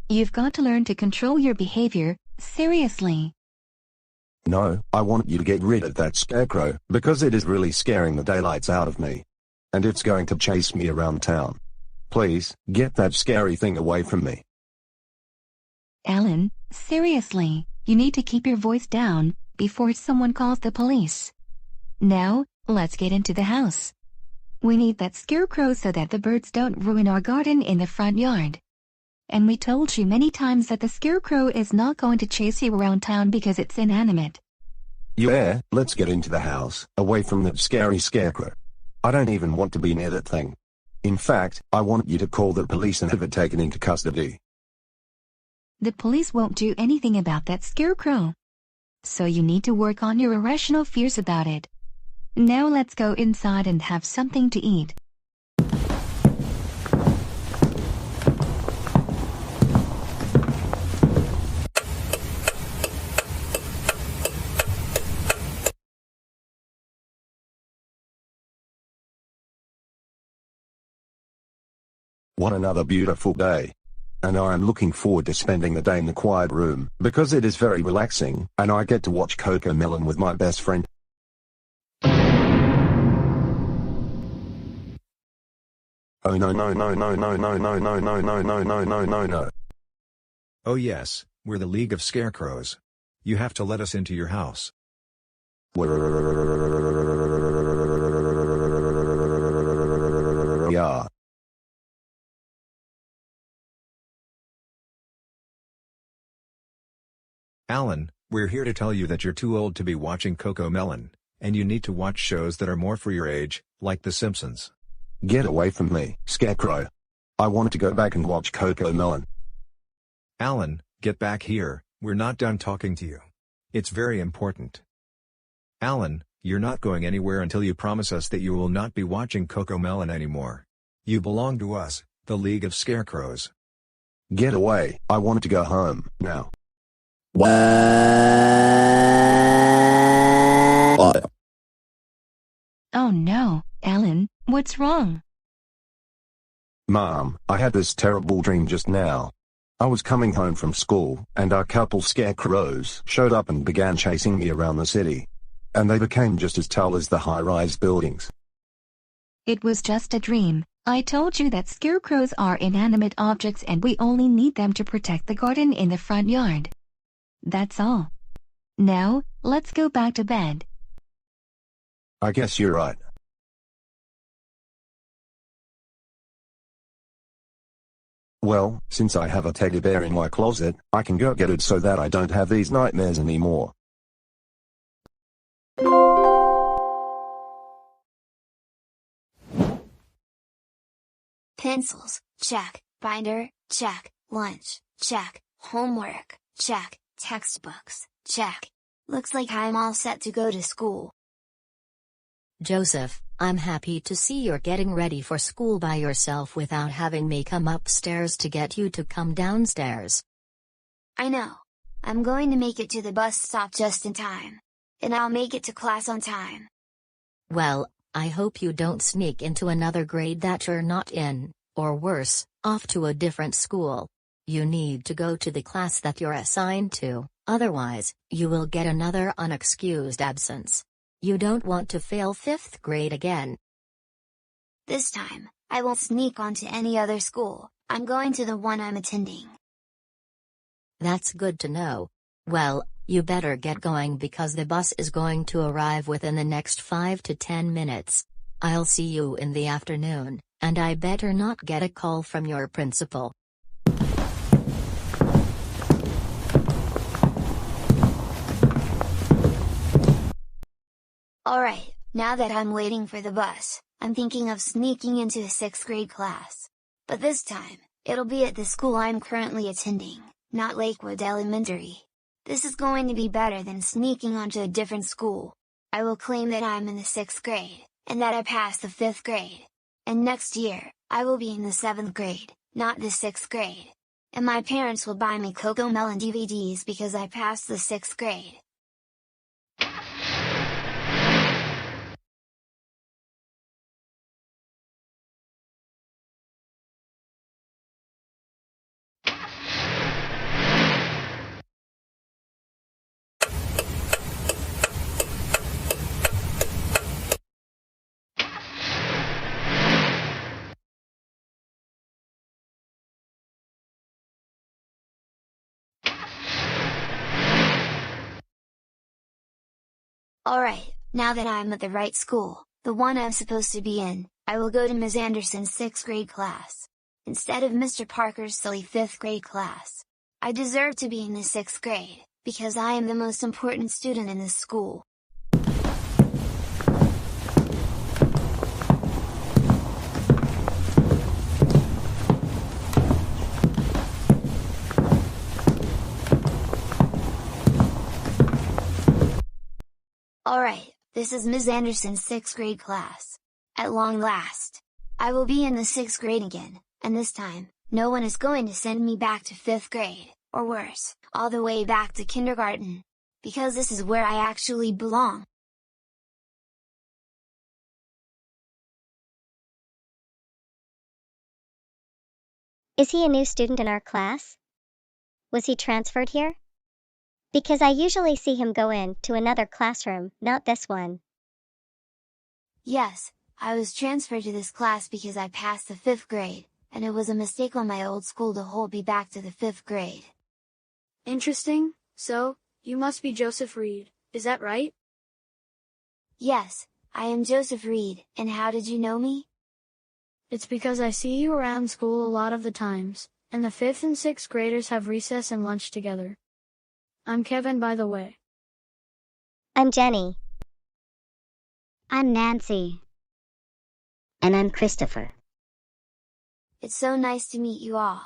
You've got to learn to control your behavior, seriously. No, I want you to get rid of that scarecrow, because it is really scaring the daylights out of me. And it's going to chase me around town. Please, get that scary thing away from me. Alan, seriously, you need to keep your voice down before someone calls the police. Now, let's get into the house. We need that scarecrow so that the birds don't ruin our garden in the front yard. And we told you many times that the scarecrow is not going to chase you around town because it's inanimate. Yeah, let's get into the house, away from that scary scarecrow. I don't even want to be near that thing. In fact, I want you to call the police and have it taken into custody. The police won't do anything about that scarecrow. So you need to work on your irrational fears about it. Now let's go inside and have something to eat. What another beautiful day. And I am looking forward to spending the day in the quiet room, because it is very relaxing, and I get to watch CoComelon with my best friend. Oh no no no no no no no no no no no no no no no. Oh yes, we're the League of Scarecrows. You have to let us into your house. Yeah. Alan, we're here to tell you that you're too old to be watching CoComelon, and you need to watch shows that are more for your age, like The Simpsons. Get away from me, Scarecrow. I want to go back and watch CoComelon. Alan, get back here, we're not done talking to you. It's very important. Alan, you're not going anywhere until you promise us that you will not be watching CoComelon anymore. You belong to us, the League of Scarecrows. Get away, I want to go home, now. Oh no, Alan, what's wrong? Mom, I had this terrible dream just now. I was coming home from school, and a couple scarecrows showed up and began chasing me around the city. And they became just as tall as the high-rise buildings. It was just a dream. I told you that scarecrows are inanimate objects and we only need them to protect the garden in the front yard. That's all. Now, let's go back to bed. I guess you're right. Well, since I have a teddy bear in my closet, I can go get it so that I don't have these nightmares anymore. Pencils, check. Binder, check. Lunch, check. Homework, check. Textbooks, check. Looks like I'm all set to go to school. Joseph, I'm happy to see you're getting ready for school by yourself without having me come upstairs to get you to come downstairs. I know. I'm going to make it to the bus stop just in time. And I'll make it to class on time. Well, I hope you don't sneak into another grade that you're not in, or worse, off to a different school. You need to go to the class that you're assigned to, otherwise, you will get another unexcused absence. You don't want to fail 5th grade again. This time, I won't sneak onto any other school. I'm going to the one I'm attending. That's good to know. Well, you better get going because the bus is going to arrive within the next 5 to 10 minutes. I'll see you in the afternoon, and I better not get a call from your principal. Alright, now that I'm waiting for the bus, I'm thinking of sneaking into a 6th grade class. But this time, it'll be at the school I'm currently attending, not Lakewood Elementary. This is going to be better than sneaking onto a different school. I will claim that I'm in the 6th grade, and that I passed the 5th grade. And next year, I will be in the 7th grade, not the 6th grade. And my parents will buy me CoComelon DVDs because I passed the 6th grade. Alright, now that I'm at the right school, the one I'm supposed to be in, I will go to Ms. Anderson's 6th grade class, instead of Mr. Parker's silly 5th grade class. I deserve to be in the 6th grade, because I am the most important student in this school. Alright, this is Ms. Anderson's 6th grade class. At long last. I will be in the 6th grade again, and this time, no one is going to send me back to 5th grade, or worse, all the way back to kindergarten. Because this is where I actually belong. Is he a new student in our class? Was he transferred here? Because I usually see him go in to another classroom, not this one. Yes, I was transferred to this class because I passed the 5th grade, and it was a mistake on my old school to hold me back to the 5th grade. Interesting. So, you must be Joseph Reed, is that right? Yes, I am Joseph Reed, and how did you know me? It's because I see you around school a lot of the times, and the 5th and 6th graders have recess and lunch together. I'm Kevin, by the way. I'm Jenny. I'm Nancy. And I'm Christopher. It's so nice to meet you all.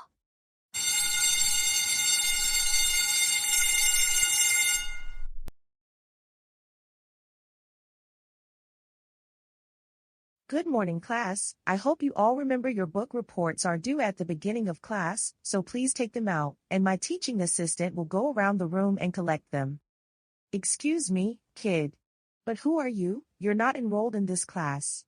Good morning, class. I hope you all remember your book reports are due at the beginning of class, so please take them out, and my teaching assistant will go around the room and collect them. Excuse me, kid. But who are you? You're not enrolled in this class.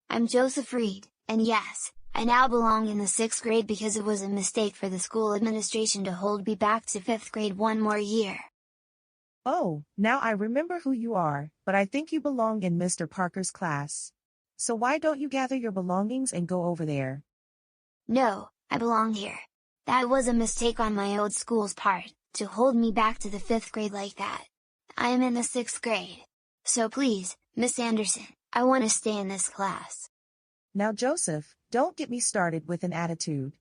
I'm Joseph Reed, and yes, I now belong in the 6th grade because it was a mistake for the school administration to hold me back to 5th grade one more year. Oh, now I remember who you are, but I think you belong in Mr. Parker's class. So why don't you gather your belongings and go over there? No, I belong here. That was a mistake on my old school's part, to hold me back to the 5th grade like that. I am in the 6th grade. So please, Miss Anderson, I want to stay in this class. Now Joseph, don't get me started with an attitude.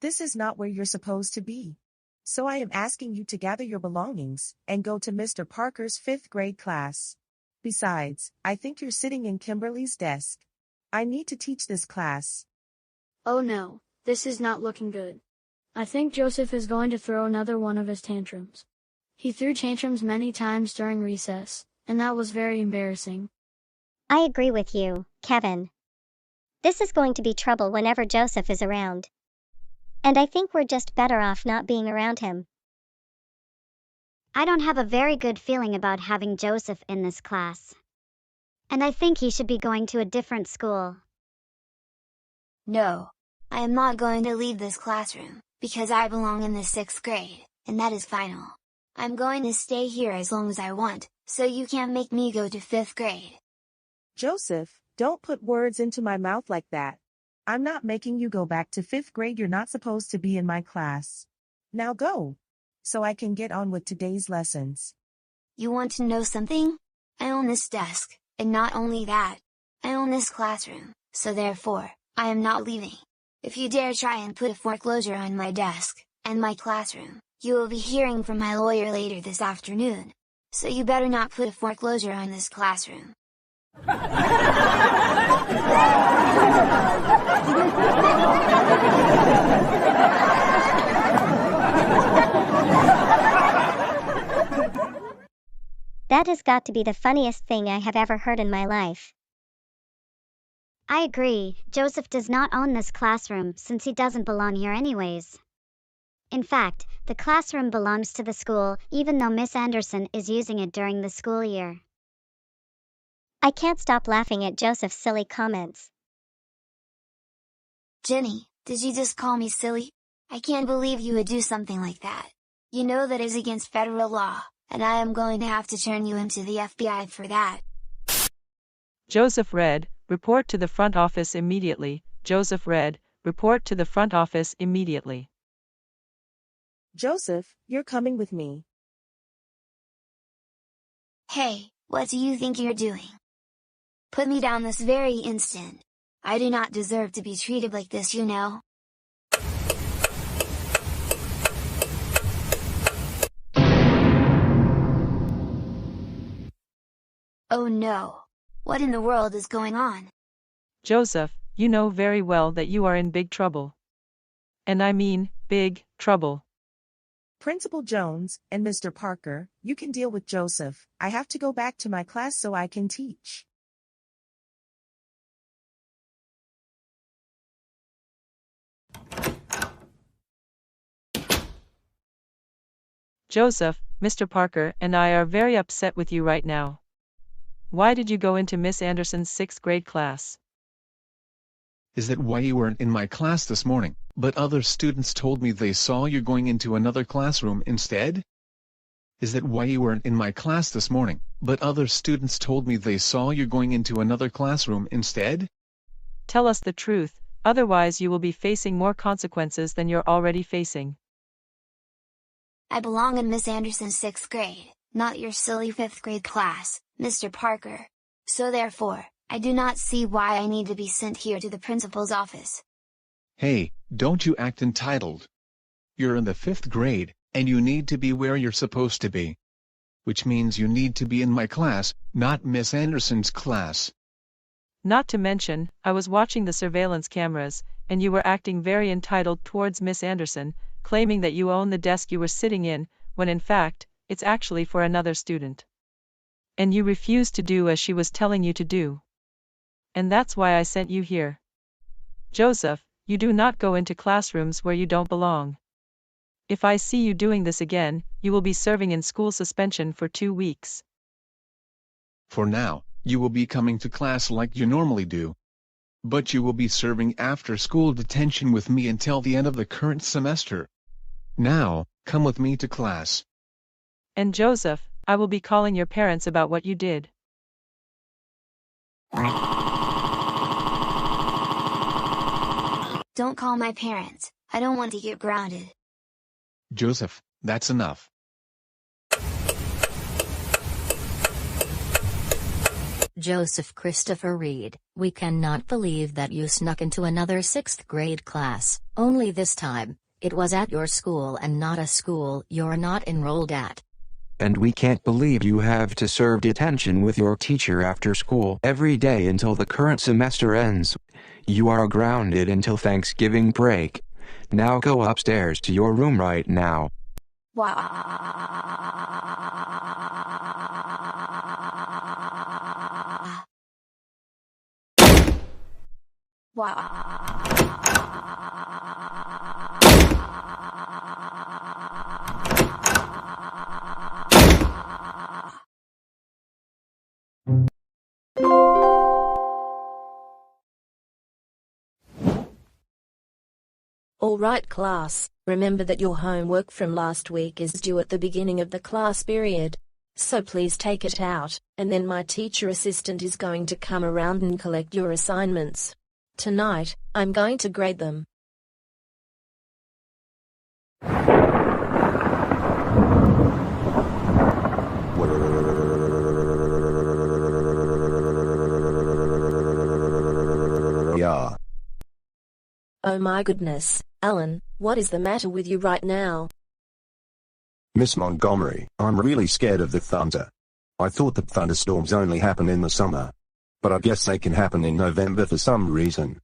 This is not where you're supposed to be. So I am asking you to gather your belongings, and go to Mr. Parker's 5th grade class. Besides, I think you're sitting in Kimberly's desk. I need to teach this class. Oh no, this is not looking good. I think Joseph is going to throw another one of his tantrums. He threw tantrums many times during recess, and that was very embarrassing. I agree with you, Kevin. This is going to be trouble whenever Joseph is around. And I think we're just better off not being around him. I don't have a very good feeling about having Joseph in this class. And I think he should be going to a different school. No. I am not going to leave this classroom, because I belong in the 6th grade, and that is final. I'm going to stay here as long as I want, so you can't make me go to 5th grade. Joseph, don't put words into my mouth like that. I'm not making you go back to 5th grade. You're not supposed to be in my class. Now go, so I can get on with today's lessons. You want to know something? I own this desk, and not only that, I own this classroom, so therefore, I am not leaving. If you dare try and put a foreclosure on my desk, and my classroom, you will be hearing from my lawyer later this afternoon. So you better not put a foreclosure on this classroom. That has got to be the funniest thing I have ever heard in my life. I agree, Joseph does not own this classroom since he doesn't belong here anyways. In fact, the classroom belongs to the school, even though Miss Anderson is using it during the school year. I can't stop laughing at Joseph's silly comments. Jenny, did you just call me silly? I can't believe you would do something like that. You know that is against federal law, and I am going to have to turn you into the FBI for that. Joseph read, "Report to the front office immediately." Joseph read, "Report to the front office immediately." Joseph, you're coming with me. Hey, what do you think you're doing? Put me down this very instant. I do not deserve to be treated like this, you know? Oh no! What in the world is going on? Joseph, you know very well that you are in big trouble. And I mean, big trouble. Principal Jones and Mr. Parker, you can deal with Joseph. I have to go back to my class so I can teach. Joseph, Mr. Parker and I are very upset with you right now. Why did you go into Miss Anderson's 6th grade class? Is that why you weren't in my class this morning, but other students told me they saw you going into another classroom instead? Is that why you weren't in my class this morning, but other students told me they saw you going into another classroom instead? Tell us the truth, otherwise you will be facing more consequences than you're already facing. I belong in Miss Anderson's 6th grade, not your silly 5th grade class, Mr. Parker. So therefore, I do not see why I need to be sent here to the principal's office. Hey, don't you act entitled. You're in the 5th grade, and you need to be where you're supposed to be. Which means you need to be in my class, not Miss Anderson's class. Not to mention, I was watching the surveillance cameras, and you were acting very entitled towards Miss Anderson, claiming that you own the desk you were sitting in, when in fact, it's actually for another student. And you refused to do as she was telling you to do. And that's why I sent you here. Joseph, you do not go into classrooms where you don't belong. If I see you doing this again, you will be serving in school suspension for 2 weeks. For now, you will be coming to class like you normally do. But you will be serving after-school detention with me until the end of the current semester. Now, come with me to class. And Joseph, I will be calling your parents about what you did. Don't call my parents, I don't want to get grounded. Joseph, that's enough. Joseph Christopher Reed, we cannot believe that you snuck into another 6th grade class, only this time, it was at your school and not a school you're not enrolled at. And we can't believe you have to serve detention with your teacher after school every day until the current semester ends. You are grounded until Thanksgiving break. Now go upstairs to your room right now. All right, class, remember that your homework from last week is due at the beginning of the class period. So please take it out, and then my teacher assistant is going to come around and collect your assignments. Tonight, I'm going to grade them. Yeah. Oh my goodness, Alan, what is the matter with you right now? Miss Montgomery, I'm really scared of the thunder. I thought that thunderstorms only happen in the summer. But I guess they can happen in November for some reason.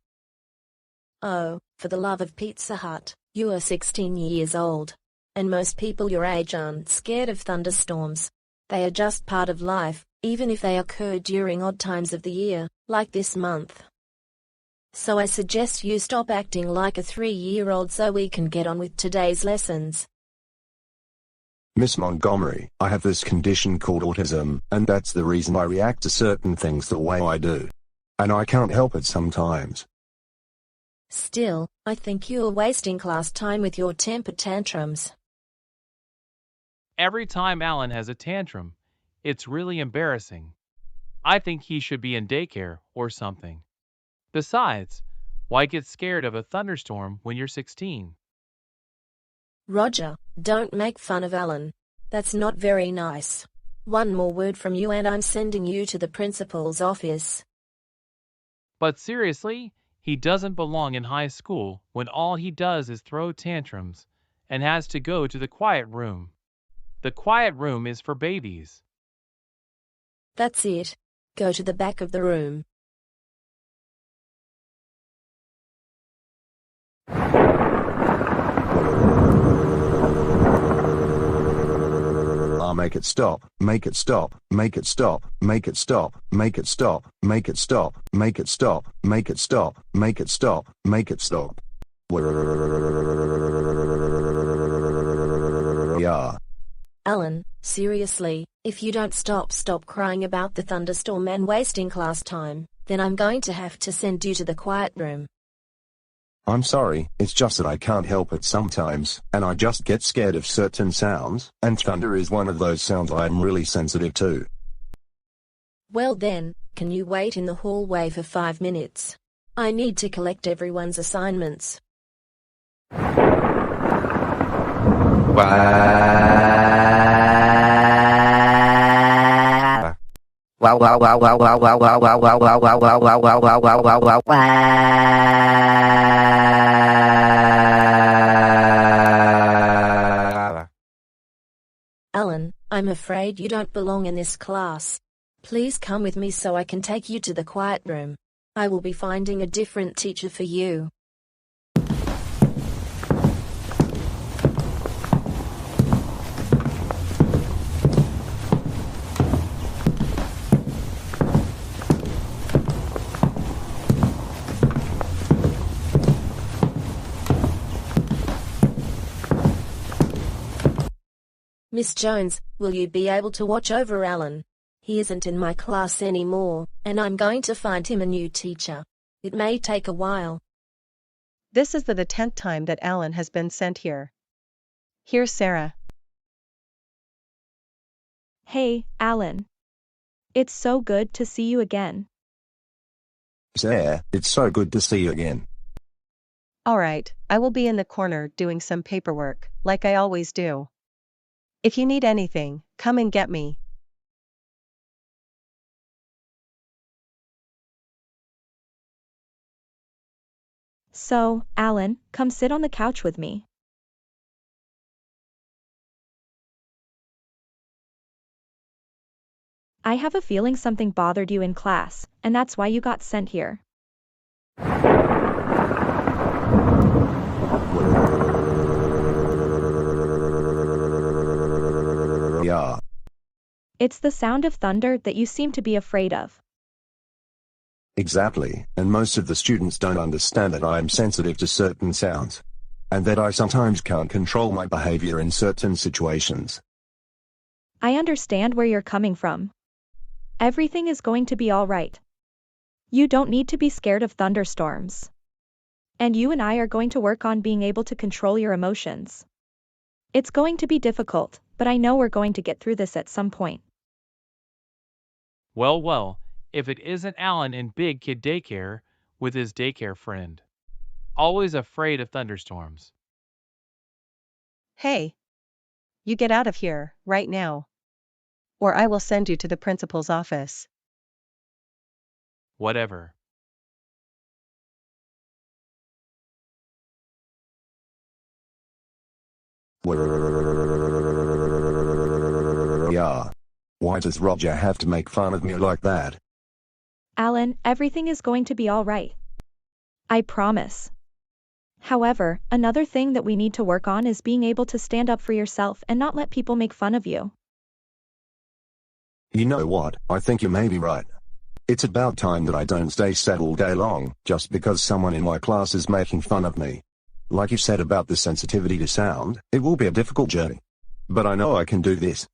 Oh, for the love of Pizza Hut, you are 16 years old. And most people your age aren't scared of thunderstorms. They are just part of life, even if they occur during odd times of the year, like this month. So I suggest you stop acting like a 3-year-old so we can get on with today's lessons. Miss Montgomery, I have this condition called autism, and that's the reason I react to certain things the way I do. And I can't help it sometimes. Still, I think you're wasting class time with your temper tantrums. Every time Alan has a tantrum, it's really embarrassing. I think he should be in daycare or something. Besides, why get scared of a thunderstorm when you're 16? Roger, don't make fun of Alan. That's not very nice. One more word from you and I'm sending you to the principal's office. But seriously, he doesn't belong in high school when all he does is throw tantrums and has to go to the quiet room. The quiet room is for babies. That's it. Go to the back of the room. I'll make it stop, make it stop, make it stop, make it stop, make it stop, make it stop, make it stop, make it stop, make it stop, make it stop. Yeah. Alan, seriously, if you don't stop crying about the thunderstorm and wasting class time, then I'm going to have to send you to the quiet room. I'm sorry, it's just that I can't help it sometimes, and I just get scared of certain sounds, and thunder is one of those sounds I'm really sensitive to. Well then, can you wait in the hallway for 5 minutes? I need to collect everyone's assignments. Alan, I'm afraid you don't belong in this class. Please come with me so I can take you to the quiet room. I will be finding a different teacher for you. Miss Jones, will you be able to watch over Alan? He isn't in my class anymore, and I'm going to find him a new teacher. It may take a while. This is the 10th time that Alan has been sent here. Here's Sarah. Hey, Alan. It's so good to see you again. Sarah, it's so good to see you again. Alright, I will be in the corner doing some paperwork, like I always do. If you need anything, come and get me. So, Alan, come sit on the couch with me. I have a feeling something bothered you in class, and that's why you got sent here. Yeah. It's the sound of thunder that you seem to be afraid of. Exactly, and most of the students don't understand that I am sensitive to certain sounds. And that I sometimes can't control my behavior in certain situations. I understand where you're coming from. Everything is going to be all right. You don't need to be scared of thunderstorms. And you and I are going to work on being able to control your emotions. It's going to be difficult, but I know we're going to get through this at some point. Well, well, if it isn't Alan in Big Kid Daycare with his daycare friend. Always afraid of thunderstorms. Hey. You get out of here, right now. Or I will send you to the principal's office. Whatever. Yeah. Why does Roger have to make fun of me like that? Alan, everything is going to be all right. I promise. However, another thing that we need to work on is being able to stand up for yourself and not let people make fun of you. You know what, I think you may be right. It's about time that I don't stay sad all day long, just because someone in my class is making fun of me. Like you said about the sensitivity to sound, it will be a difficult journey. But I know I can do this.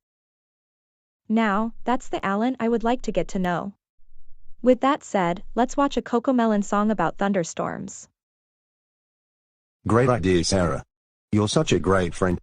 Now, that's the Alan I would like to get to know. With that said, let's watch a Cocomelon song about thunderstorms. Great idea, Sarah. You're such a great friend.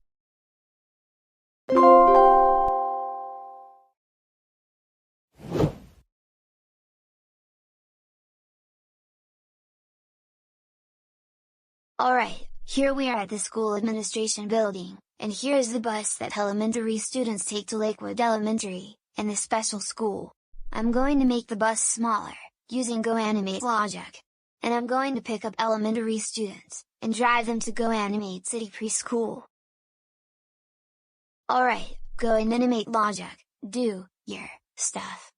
Alright, here we are at the school administration building, and here is the bus that elementary students take to Lakewood Elementary, and the special school. I'm going to make the bus smaller, using Goanimate logic. And I'm going to pick up elementary students, and drive them to Goanimate City Preschool. Alright, Goanimate logic, do your stuff.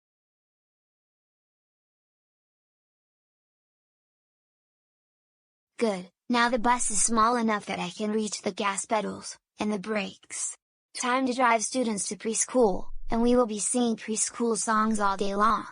Good, now the bus is small enough that I can reach the gas pedals, and the brakes. Time to drive students to preschool, and we will be singing preschool songs all day long.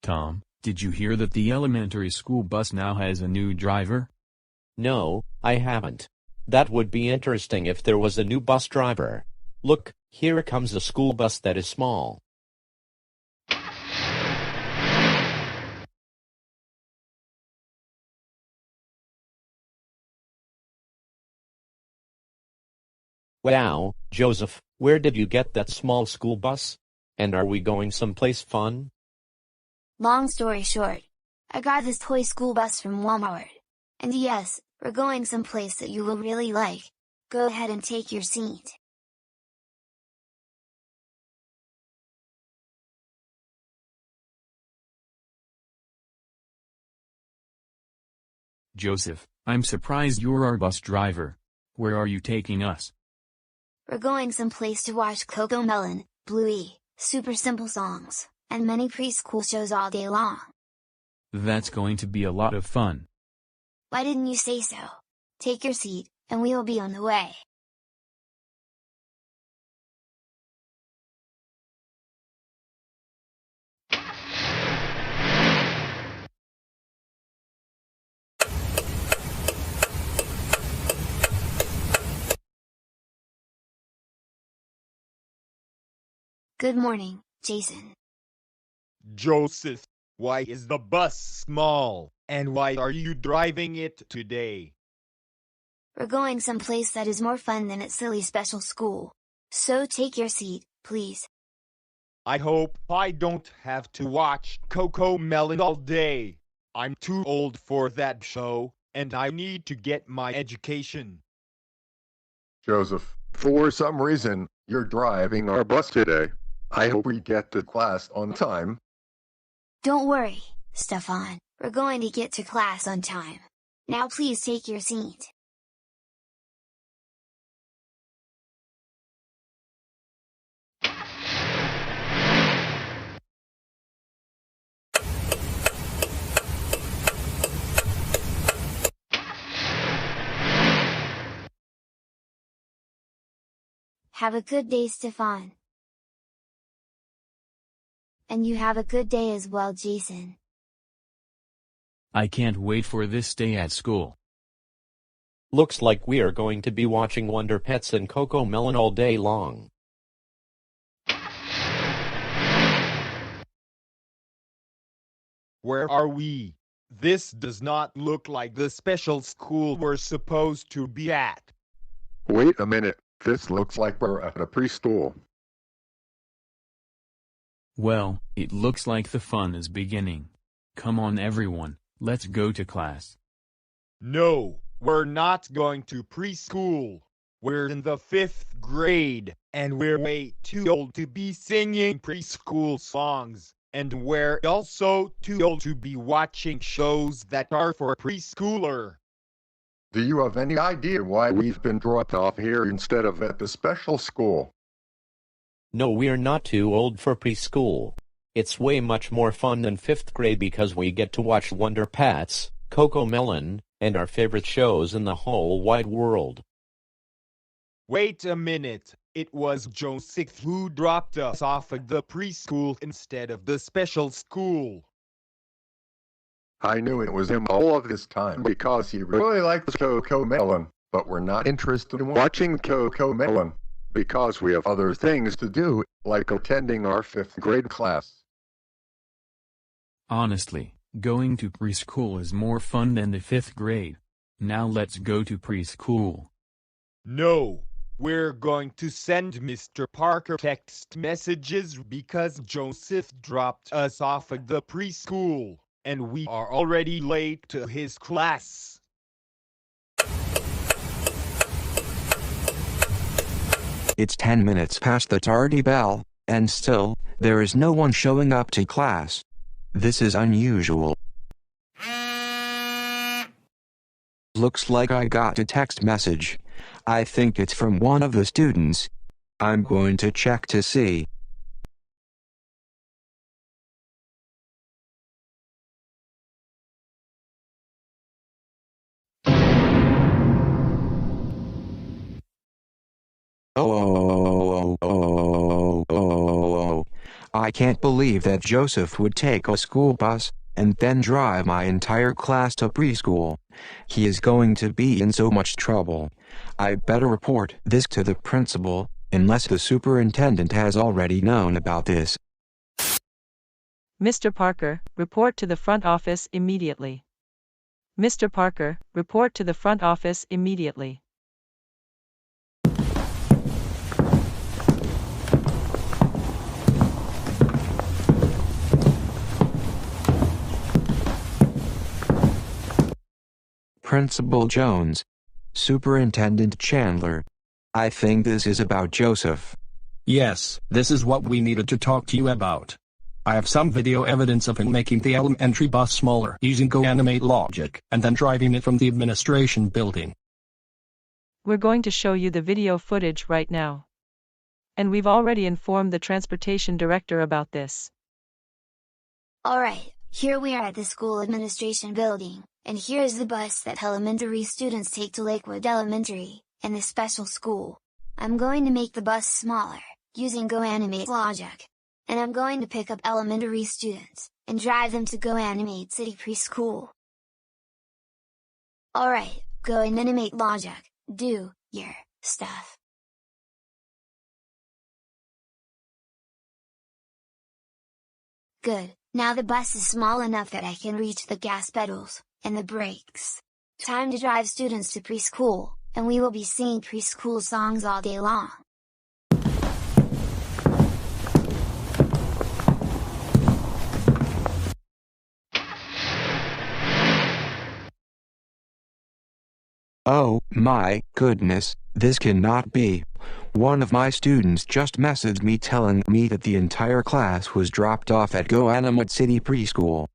Tom, did you hear that the elementary school bus now has a new driver? No, I haven't. That would be interesting if there was a new bus driver. Look, here comes a school bus that is small. Wow, Joseph, where did you get that small school bus? And are we going someplace fun? Long story short, I got this toy school bus from Walmart. And yes, we're going someplace that you will really like. Go ahead and take your seat. Joseph, I'm surprised you're our bus driver. Where are you taking us? We're going someplace to watch Cocomelon, Bluey, super simple songs, and many preschool shows all day long. That's going to be a lot of fun. Why didn't you say so? Take your seat, and we will be on the way. Good morning, Jason. Joseph, why is the bus small? And why are you driving it today? We're going someplace that is more fun than at silly special school. So take your seat, please. I hope I don't have to watch Cocomelon all day. I'm too old for that show, and I need to get my education. Joseph, for some reason, you're driving our bus today. I hope we get to class on time. Don't worry, Stefan. We're going to get to class on time. Now please take your seat. Have a good day, Stefan. And you have a good day as well, Jason. I can't wait for this day at school. Looks like we are going to be watching Wonder Pets and Coco Melon all day long. Where are we? This does not look like the special school we're supposed to be at. Wait a minute, this looks like we're at a preschool. Well, it looks like the fun is beginning. Come on everyone, let's go to class. No, we're not going to preschool. We're in the 5th grade, and we're way too old to be singing preschool songs. And we're also too old to be watching shows that are for preschooler. Do you have any idea why we've been dropped off here instead of at the special school? No, we're not too old for preschool. It's way much more fun than 5th grade because we get to watch Wonder Pets, Coco Melon, and our favorite shows in the whole wide world. Wait a minute, it was Joseph who dropped us off at the preschool instead of the special school. I knew it was him all of this time because he really likes Coco Melon, but we're not interested in watching Coco Melon because we have other things to do, like attending our 5th grade class. Honestly, going to preschool is more fun than the 5th grade. Now let's go to preschool. No, we're going to send Mr. Parker text messages because Joseph dropped us off at the preschool, and we are already late to his class. It's 10 minutes past the tardy bell, and still, there is no one showing up to class. This is unusual. Looks like I got a text message. I think it's from one of the students. I'm going to check to see. Oh, I can't believe that Joseph would take a school bus and then drive my entire class to preschool. He is going to be in so much trouble. I better report this to the principal, unless the superintendent has already known about this. Mr. Parker, report to the front office immediately. Mr. Parker, report to the front office immediately. Principal Jones. Superintendent Chandler. I think this is about Joseph. Yes, this is what we needed to talk to you about. I have some video evidence of him making the elementary bus smaller using Goanimate logic, and then driving it from the administration building. We're going to show you the video footage right now. And we've already informed the transportation director about this. Alright, here we are at the school administration building, and here's the bus that elementary students take to Lakewood Elementary, and the special school. I'm going to make the bus smaller, using Goanimate logic. And I'm going to pick up elementary students, and drive them to Goanimate City Preschool. Alright, Goanimate logic, do your stuff. Good, now the bus is small enough that I can reach the gas pedals, and the brakes. Time to drive students to preschool, and we will be singing preschool songs all day long. Oh my goodness, this cannot be. One of my students just messaged me telling me that the entire class was dropped off at Goanimate City Preschool.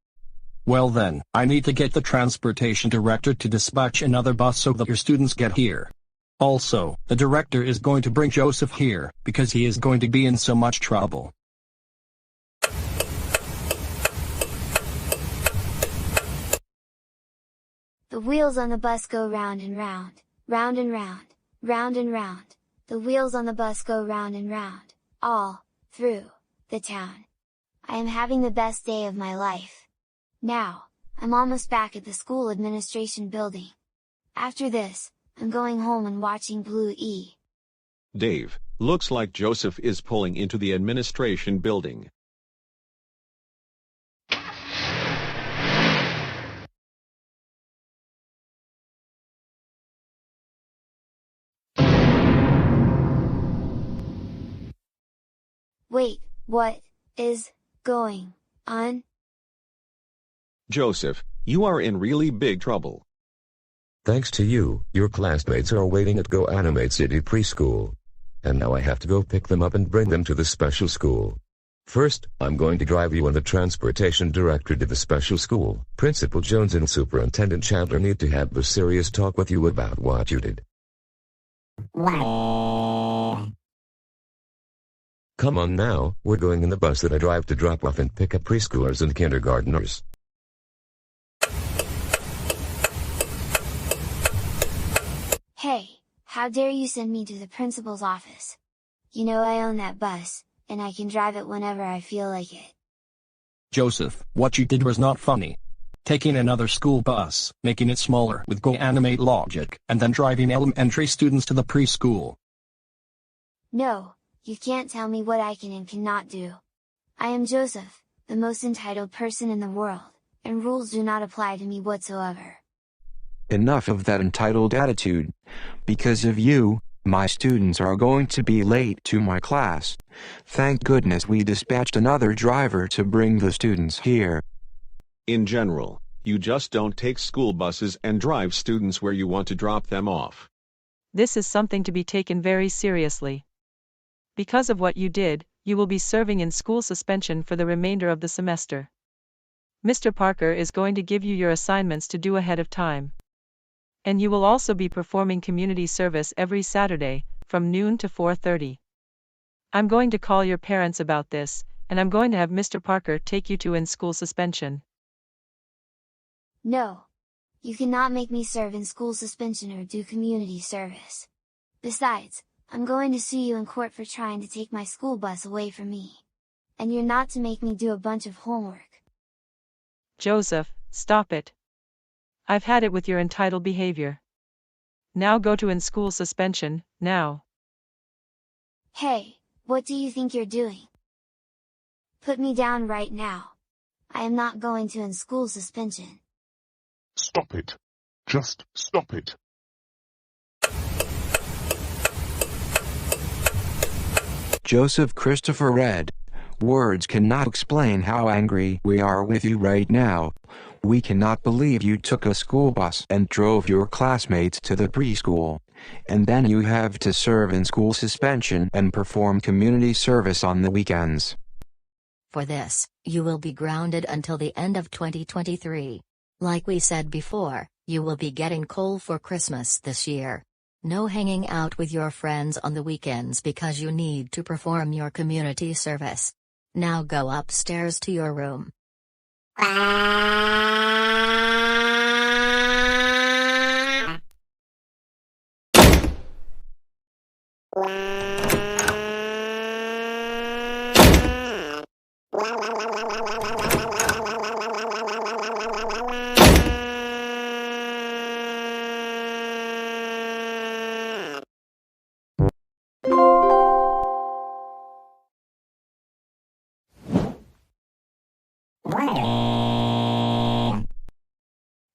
Well then, I need to get the transportation director to dispatch another bus so that your students get here. Also, the director is going to bring Joseph here, because he is going to be in so much trouble. The wheels on the bus go round and round, round and round, round and round, The wheels on the bus go round and round, all through the town. I am having the best day of my life. Now, I'm almost back at the school administration building. After this, I'm going home and watching Blue E. Dave, looks like Joseph is pulling into the administration building. Wait, what is going on? Joseph, you are in really big trouble. Thanks to you, your classmates are waiting at Goanimate City Preschool. And now I have to go pick them up and bring them to the special school. First, I'm going to drive you and the transportation director to the special school. Principal Jones and Superintendent Chandler need to have a serious talk with you about what you did. Come on now, we're going in the bus that I drive to drop off and pick up preschoolers and kindergarteners. Hey, how dare you send me to the principal's office? You know I own that bus, and I can drive it whenever I feel like it. Joseph, what you did was not funny. Taking another school bus, making it smaller with Goanimate logic, and then driving elementary students to the preschool. No, you can't tell me what I can and cannot do. I am Joseph, the most entitled person in the world, and rules do not apply to me whatsoever. Enough of that entitled attitude. Because of you, my students are going to be late to my class. Thank goodness we dispatched another driver to bring the students here. In general, you just don't take school buses and drive students where you want to drop them off. This is something to be taken very seriously. Because of what you did, you will be serving in school suspension for the remainder of the semester. Mr. Parker is going to give you your assignments to do ahead of time. And you will also be performing community service every Saturday, from noon to 4:30. I'm going to call your parents about this, and I'm going to have Mr. Parker take you to in-school suspension. No. You cannot make me serve in school suspension or do community service. Besides, I'm going to sue you in court for trying to take my school bus away from me. And you're not to make me do a bunch of homework. Joseph, stop it. I've had it with your entitled behavior. Now go to in-school suspension, now. Hey, what do you think you're doing? Put me down right now. I am not going to in-school suspension. Stop it. Just stop it. Joseph Christopher Red. Words cannot explain how angry we are with you right now. We cannot believe you took a school bus and drove your classmates to the preschool. And then you have to serve in school suspension and perform community service on the weekends. For this, you will be grounded until the end of 2023. Like we said before, you will be getting coal for Christmas this year. No hanging out with your friends on the weekends because you need to perform your community service. Now go upstairs to your room.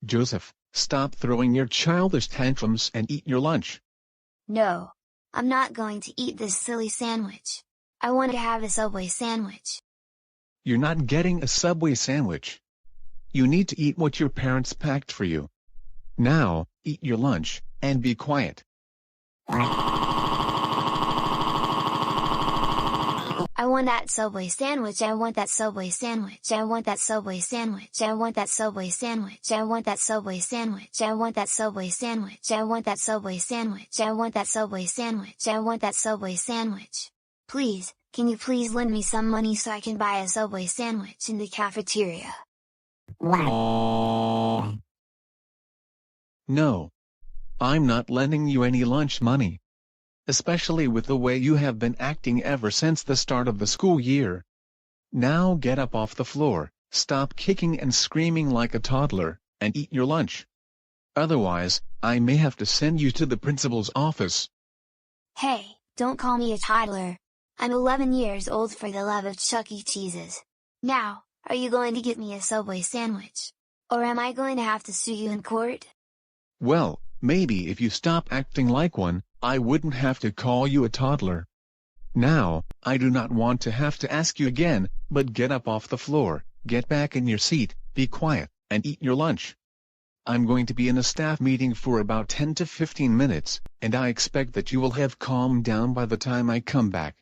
Joseph, stop throwing your childish tantrums and eat your lunch. No. I'm not going to eat this silly sandwich. I want to have a Subway sandwich. You're not getting a Subway sandwich. You need to eat what your parents packed for you. Now, eat your lunch, and be quiet. I want that Subway sandwich. I want that Subway sandwich. I want that Subway sandwich. I want that Subway sandwich. I want that Subway sandwich. I want that Subway sandwich. I want that Subway sandwich. I want that Subway sandwich. I want that Subway sandwich. Please, can you please lend me some money so I can buy a Subway sandwich in the cafeteria? No. I'm not lending you any lunch money. especially with the way you have been acting ever since the start of the school year. Now get up off the floor, stop kicking and screaming like a toddler, and eat your lunch. Otherwise, I may have to send you to the principal's office. Hey, don't call me a toddler. I'm 11 years old, for the love of Chuck E. Cheese's. Now, are you going to get me a Subway sandwich? Or am I going to have to sue you in court? Well, maybe if you stop acting like one, I wouldn't have to call you a toddler. Now, I do not want to have to ask you again, but get up off the floor, get back in your seat, be quiet, and eat your lunch. I'm going to be in a staff meeting for about 10 to 15 minutes, and I expect that you will have calmed down by the time I come back.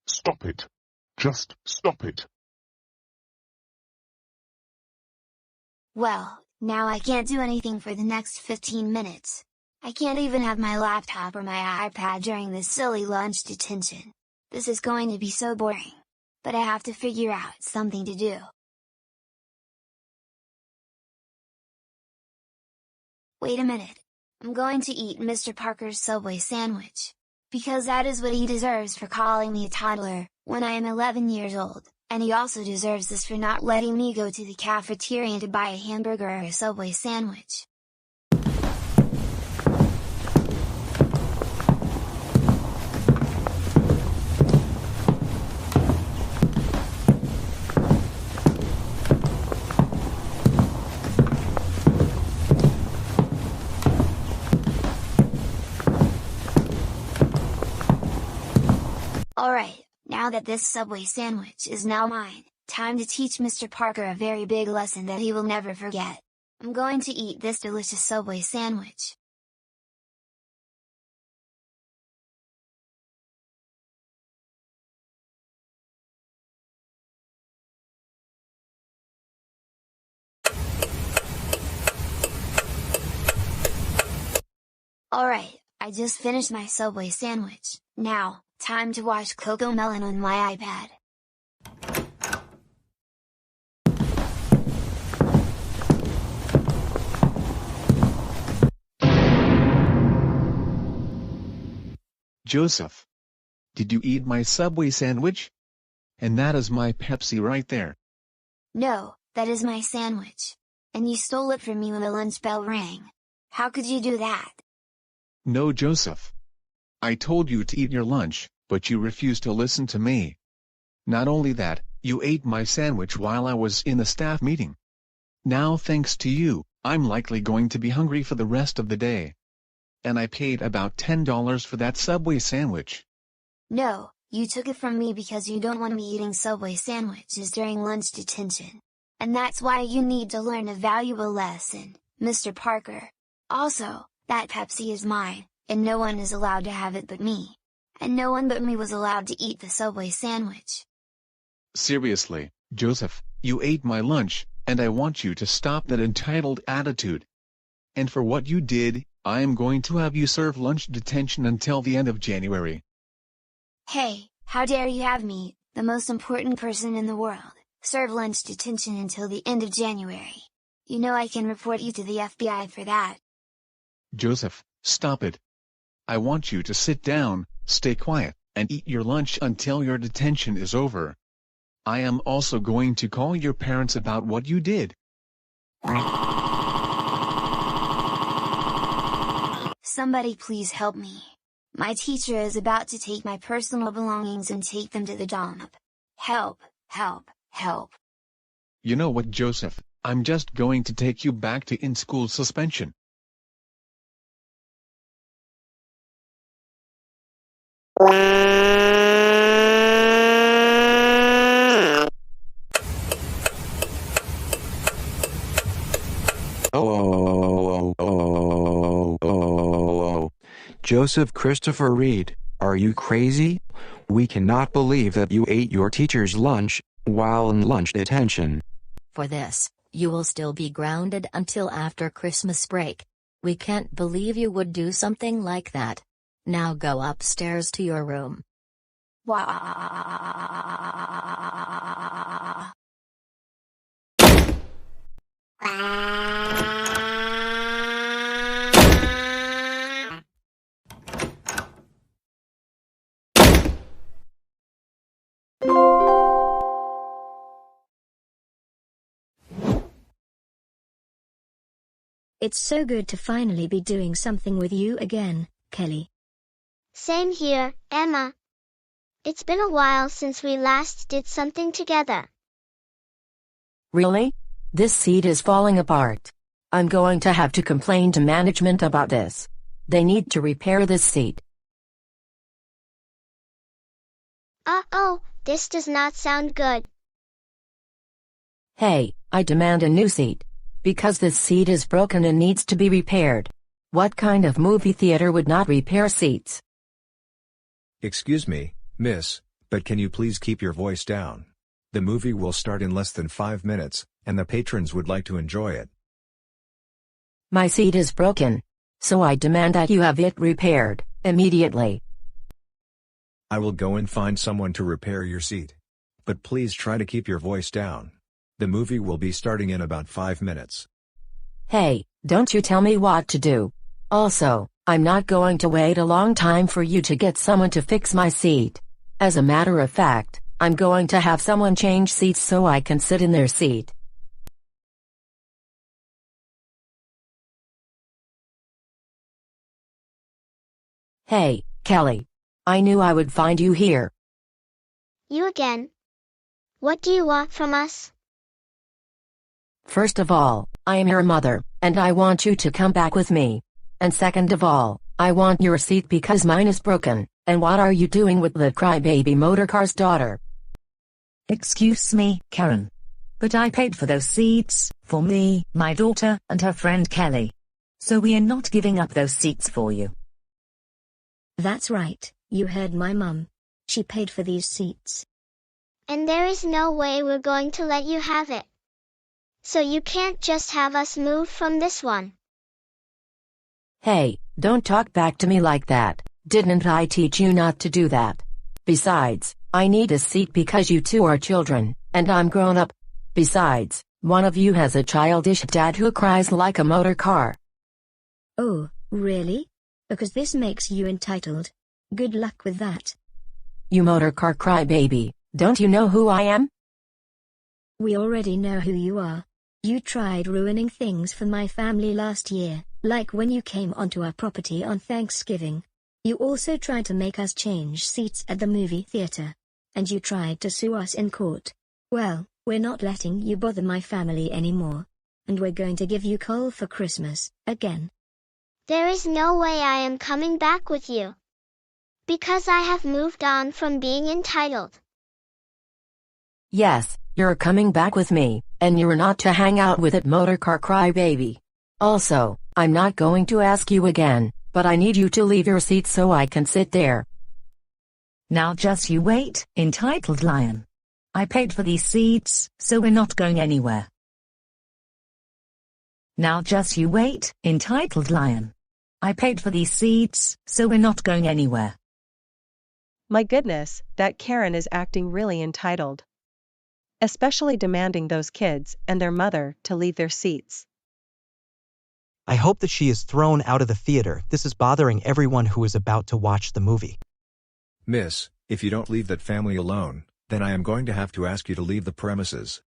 Stop it. Just stop it. Well, now I can't do anything for the next 15 minutes. I can't even have my laptop or my iPad during this silly lunch detention. This is going to be so boring. But I have to figure out something to do. Wait a minute. I'm going to eat Mr. Parker's Subway sandwich. Because that is what he deserves for calling me a toddler, when I am 11 years old, and he also deserves this for not letting me go to the cafeteria to buy a hamburger or a Subway sandwich. Alright, now that this Subway sandwich is now mine, time to teach Mr. Parker a very big lesson that he will never forget. I'm going to eat this delicious Subway sandwich. Alright, I just finished my Subway sandwich. Now, time to watch CoComelon on my iPad. Joseph, did you eat my Subway sandwich? And that is my Pepsi right there. No, that is my sandwich. And you stole it from me when the lunch bell rang. How could you do that? No, Joseph. I told you to eat your lunch, but you refused to listen to me. Not only that, you ate my sandwich while I was in the staff meeting. Now thanks to you, I'm likely going to be hungry for the rest of the day. And I paid about $10 for that Subway sandwich. No, you took it from me because you don't want me eating Subway sandwiches during lunch detention. And that's why you need to learn a valuable lesson, Mr. Parker. Also, that Pepsi is mine, and no one is allowed to have it but me. And no one but me was allowed to eat the Subway sandwich. Seriously, Joseph, you ate my lunch, and I want you to stop that entitled attitude. And for what you did, I am going to have you serve lunch detention until the end of January. Hey, how dare you have me, the most important person in the world, serve lunch detention until the end of January. You know I can report you to the FBI for that. Joseph, stop it. I want you to sit down, stay quiet, and eat your lunch until your detention is over. I am also going to call your parents about what you did. Somebody please help me. My teacher is about to take my personal belongings and take them to the dump. Help, help, help. You know what, Joseph, I'm just going to take you back to in-school suspension. Joseph Christopher Reed, are you crazy? We cannot believe that you ate your teacher's lunch while in lunch detention. For this, you will still be grounded until after Christmas break. We can't believe you would do something like that. Now go upstairs to your room. Wah. It's so good to finally be doing something with you again, Kelly. Same here, Emma. It's been a while since we last did something together. Really? This seat is falling apart. I'm going to have to complain to management about this. They need to repair this seat. Uh-oh, this does not sound good. Hey, I demand a new seat. Because this seat is broken and needs to be repaired. What kind of movie theater would not repair seats? Excuse me, miss, but can you please keep your voice down? The movie will start in less than 5 minutes, and the patrons would like to enjoy it. My seat is broken. So I demand that you have it repaired, immediately. I will go and find someone to repair your seat. But please try to keep your voice down. The movie will be starting in about 5 minutes. Hey, don't you tell me what to do. Also, I'm not going to wait a long time for you to get someone to fix my seat. As a matter of fact, I'm going to have someone change seats so I can sit in their seat. Hey, Kelly. I knew I would find you here. You again? What do you want from us? First of all, I am your mother, and I want you to come back with me. And second of all, I want your seat because mine is broken. And what are you doing with the crybaby motorcar's daughter? Excuse me, Karen. But I paid for those seats, for me, my daughter, and her friend Kelly. So we are not giving up those seats for you. That's right, you heard my mum. She paid for these seats. And there is no way we're going to let you have it. So you can't just have us move from this one. Hey, don't talk back to me like that. Didn't I teach you not to do that? Besides, I need a seat because you two are children, and I'm grown up. Besides, one of you has a childish dad who cries like a motor car. Oh, really? Because this makes you entitled. Good luck with that. You motor car crybaby, don't you know who I am? We already know who you are. You tried ruining things for my family last year, like when you came onto our property on Thanksgiving. You also tried to make us change seats at the movie theater. And you tried to sue us in court. Well, we're not letting you bother my family anymore. And we're going to give you coal for Christmas, again. There is no way I am coming back with you. Because I have moved on from being entitled. Yes, you're coming back with me, and you're not to hang out with that motorcar crybaby. Also, I'm not going to ask you again, but I need you to leave your seat so I can sit there. Now just you wait, entitled lion. I paid for these seats, so we're not going anywhere. Now just you wait, entitled lion. I paid for these seats, so we're not going anywhere. My goodness, that Karen is acting really entitled. Especially demanding those kids and their mother to leave their seats. I hope that she is thrown out of the theater. This is bothering everyone who is about to watch the movie. Miss, if you don't leave that family alone, then I am going to have to ask you to leave the premises.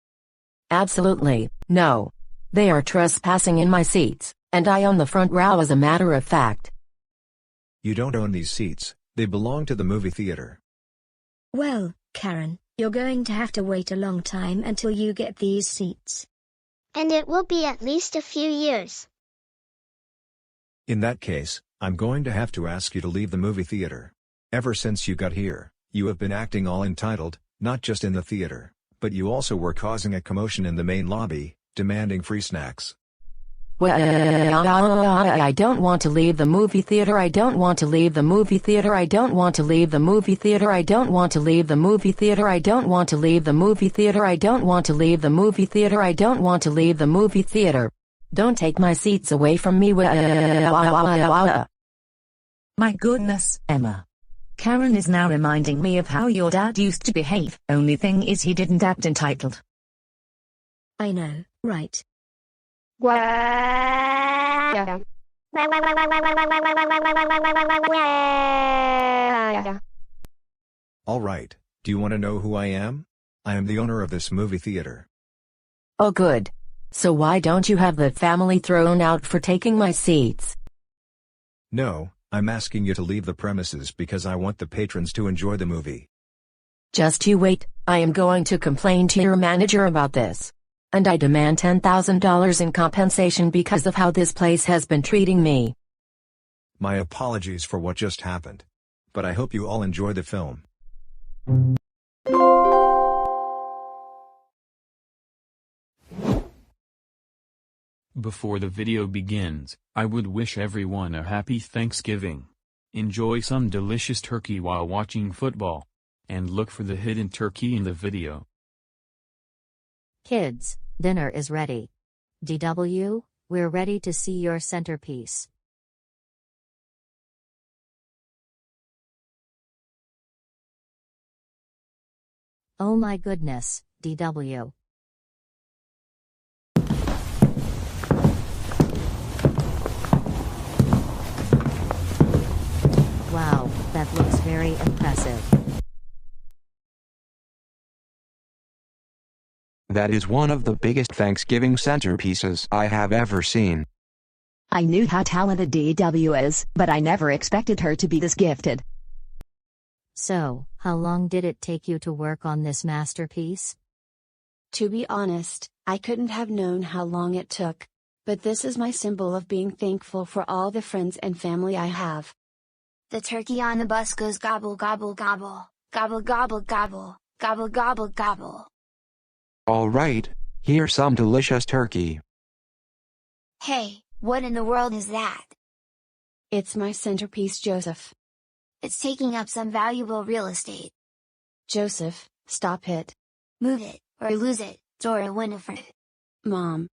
Absolutely, no. They are trespassing in my seats, and I own the front row as a matter of fact. You don't own these seats, they belong to the movie theater. Well, Karen, you're going to have to wait a long time until you get these seats. And it will be at least a few years. In that case, I'm going to have to ask you to leave the movie theater. Ever since you got here, you have been acting all entitled, not just in the theater, but you also were causing a commotion in the main lobby, demanding free snacks. Well, I don't want to leave the movie theater. I don't want to leave the movie theater. I don't want to leave the movie theater. I don't want to leave the movie theater. I don't want to leave the movie theater. I don't want to leave the movie theater. I don't want to leave the movie theater. Don't take my seats away from me. My goodness, Emma. Karen is now reminding me of how your dad used to behave. Only thing is he didn't act entitled. I know, right? All right, do you want to know who I am? I am the owner of this movie theater. Oh good. So why don't you have the family thrown out for taking my seats? No, I'm asking you to leave the premises because I want the patrons to enjoy the movie. Just you wait, I am going to complain to your manager about this. And I demand $10,000 in compensation because of how this place has been treating me. My apologies for what just happened. But I hope you all enjoy the film. Before the video begins, I would wish everyone a happy Thanksgiving. Enjoy some delicious turkey while watching football. And look for the hidden turkey in the video. Kids, dinner is ready. DW, we're ready to see your centerpiece. Oh my goodness, DW. Wow, that looks very impressive. That is one of the biggest Thanksgiving centerpieces I have ever seen. I knew how talented DW is, but I never expected her to be this gifted. So, how long did it take you to work on this masterpiece? To be honest, I couldn't have known how long it took. But this is my symbol of being thankful for all the friends and family I have. The turkey on the bus goes gobble gobble gobble, gobble gobble gobble, gobble gobble gobble. All right, here's some delicious turkey. Hey, what in the world is that? It's my centerpiece, Joseph. It's taking up some valuable real estate. Joseph, stop it. Move it, or lose it, Dora Winifred. Mom.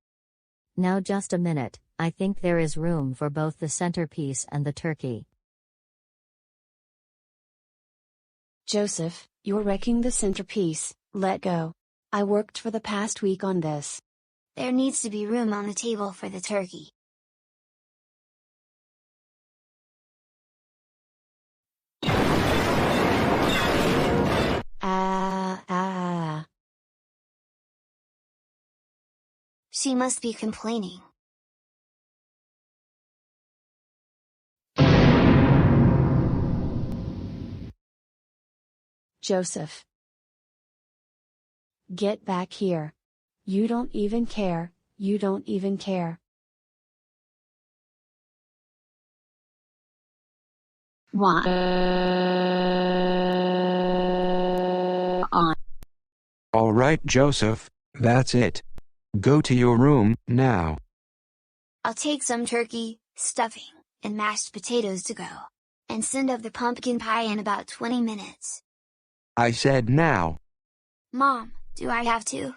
Now just a minute, I think there is room for both the centerpiece and the turkey. Joseph, you're wrecking the centerpiece, let go. I worked for the past week on this. There needs to be room on the table for the turkey. She must be complaining. Joseph. Get back here. You don't even care, you don't even care. Why? All right, Joseph, that's it. Go to your room, now. I'll take some turkey, stuffing, and mashed potatoes to go. And send up the pumpkin pie in about 20 minutes. I said now. Mom, do I have to?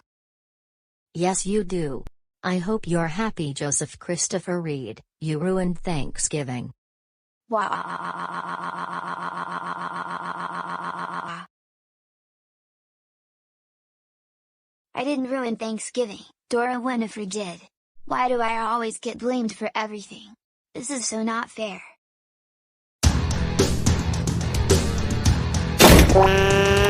Yes you do. I hope you're happy, Joseph Christopher Reed. You ruined Thanksgiving. Wah. I didn't ruin Thanksgiving, Dora Winifred did. Why do I always get blamed for everything? This is so not fair. Why?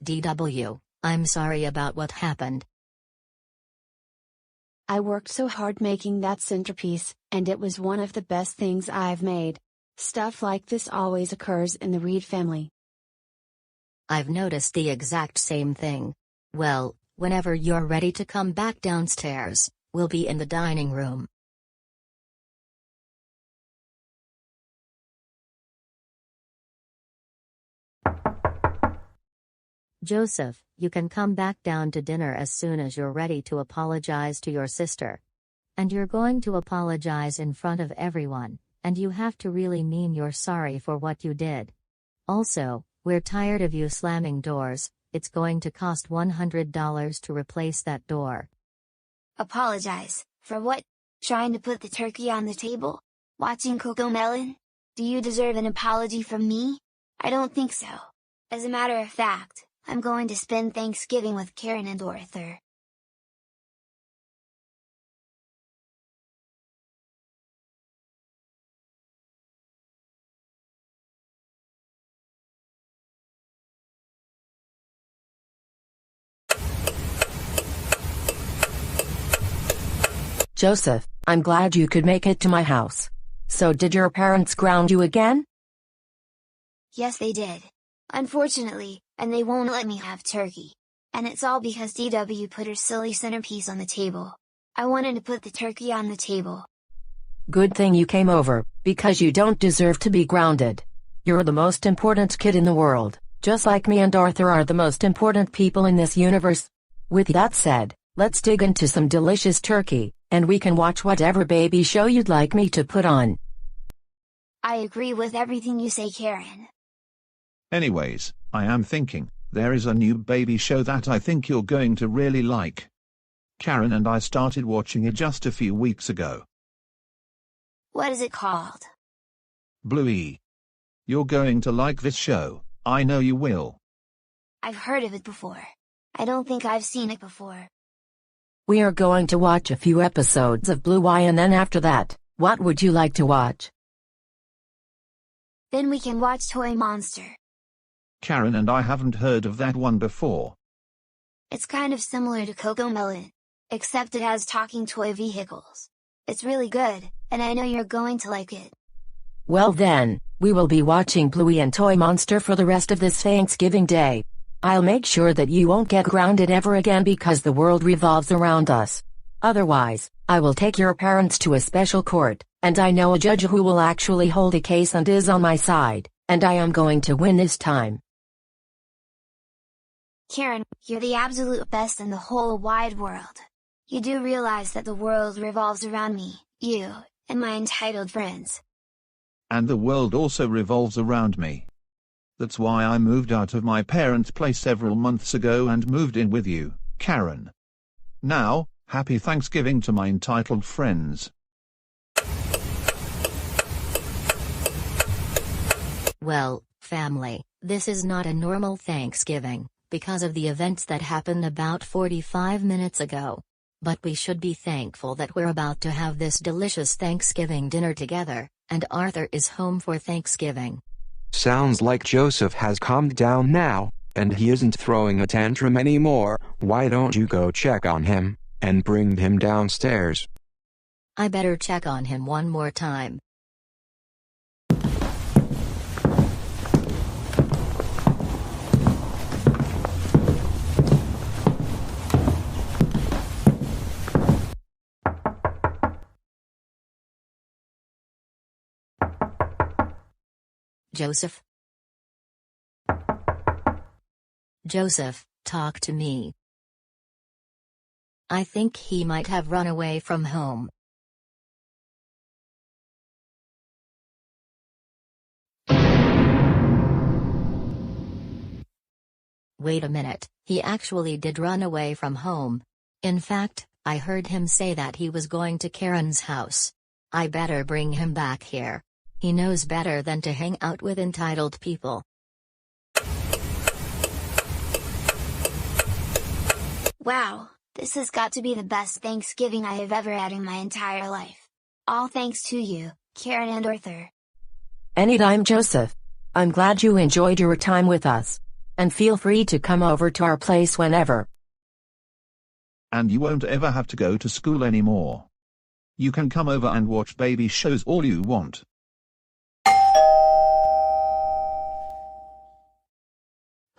DW, I'm sorry about what happened. I worked so hard making that centerpiece, and it was one of the best things I've made. Stuff like this always occurs in the Reed family. I've noticed the exact same thing. Well, whenever you're ready to come back downstairs, We'll be in the dining room. Joseph, you can come back down to dinner as soon as you're ready to apologize to your sister. And you're going to apologize in front of everyone, and you have to really mean you're sorry for what you did. Also, we're tired of you slamming doors. It's going to cost $100 to replace that door. Apologize? For what? Trying to put the turkey on the table? Watching CoComelon? Do you deserve an apology from me? I don't think so. As a matter of fact, I'm going to spend Thanksgiving with Karen and Arthur. Joseph, I'm glad you could make it to my house. So did your parents ground you again? Yes, they did. Unfortunately, and they won't let me have turkey. And it's all because DW put her silly centerpiece on the table. I wanted to put the turkey on the table. Good thing you came over, because you don't deserve to be grounded. You're the most important kid in the world, just like me and Arthur are the most important people in this universe. With that said, let's dig into some delicious turkey, and we can watch whatever baby show you'd like me to put on. I agree with everything you say, Karen. Anyways, I am thinking, there is a new baby show that I think you're going to really like. Karen and I started watching it just a few weeks ago. What is it called? Bluey. You're going to like this show, I know you will. I've heard of it before. I don't think I've seen it before. We are going to watch a few episodes of Bluey, and then after that, what would you like to watch? Then we can watch Toy Monster. Karen and I haven't heard of that one before. It's kind of similar to CoComelon, except it has talking toy vehicles. It's really good, and I know you're going to like it. Well then, we will be watching Bluey and Toy Monster for the rest of this Thanksgiving Day. I'll make sure that you won't get grounded ever again because the world revolves around us. Otherwise, I will take your parents to a special court, and I know a judge who will actually hold a case and is on my side, and I am going to win this time. Karen, you're the absolute best in the whole wide world. You do realize that the world revolves around me, you, and my entitled friends. And the world also revolves around me. That's why I moved out of my parents' place several months ago and moved in with you, Karen. Now, happy Thanksgiving to my entitled friends. Well, family, this is not a normal Thanksgiving, because of the events that happened about 45 minutes ago. But we should be thankful that we're about to have this delicious Thanksgiving dinner together, and Arthur is home for Thanksgiving. Sounds like Joseph has calmed down now, and he isn't throwing a tantrum anymore. Why don't you go check on him, and bring him downstairs? I better check on him one more time. Joseph? Joseph, talk to me. I think he might have run away from home. Wait a minute, he actually did run away from home. In fact, I heard him say that he was going to Karen's house. I better bring him back here. He knows better than to hang out with entitled people. Wow, this has got to be the best Thanksgiving I have ever had in my entire life. All thanks to you, Karen and Arthur. Anytime, Joseph. I'm glad you enjoyed your time with us. And feel free to come over to our place whenever. And you won't ever have to go to school anymore. You can come over and watch baby shows all you want.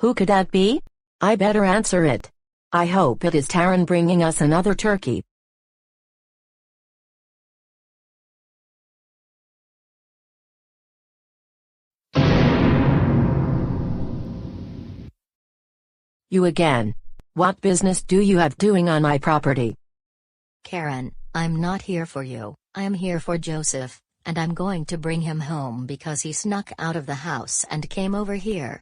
Who could that be? I better answer it. I hope it is Taryn bringing us another turkey. You again. What business do you have doing on my property? Karen, I'm not here for you, I am here for Joseph, and I'm going to bring him home because he snuck out of the house and came over here.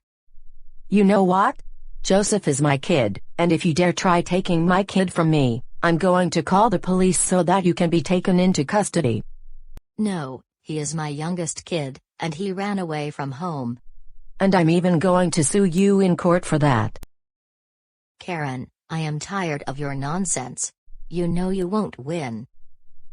You know what? Joseph is my kid, and if you dare try taking my kid from me, I'm going to call the police so that you can be taken into custody. No, he is my youngest kid, and he ran away from home. And I'm even going to sue you in court for that. Karen, I am tired of your nonsense. You know you won't win.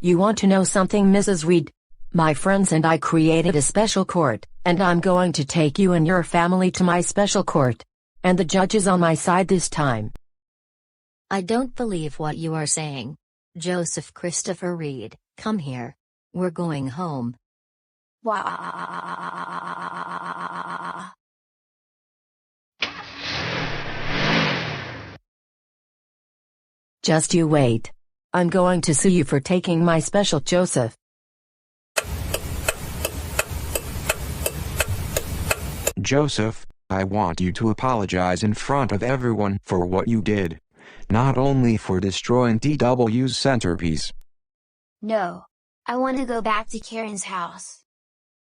You want to know something, Mrs. Reed? My friends and I created a special court, and I'm going to take you and your family to my special court. And the judge is on my side this time. I don't believe what you are saying. Joseph Christopher Reed, come here. We're going home. Wah. Just you wait. I'm going to sue you for taking my special Joseph. Joseph, I want you to apologize in front of everyone for what you did. Not only for destroying DW's centerpiece. No. I want to go back to Karen's house.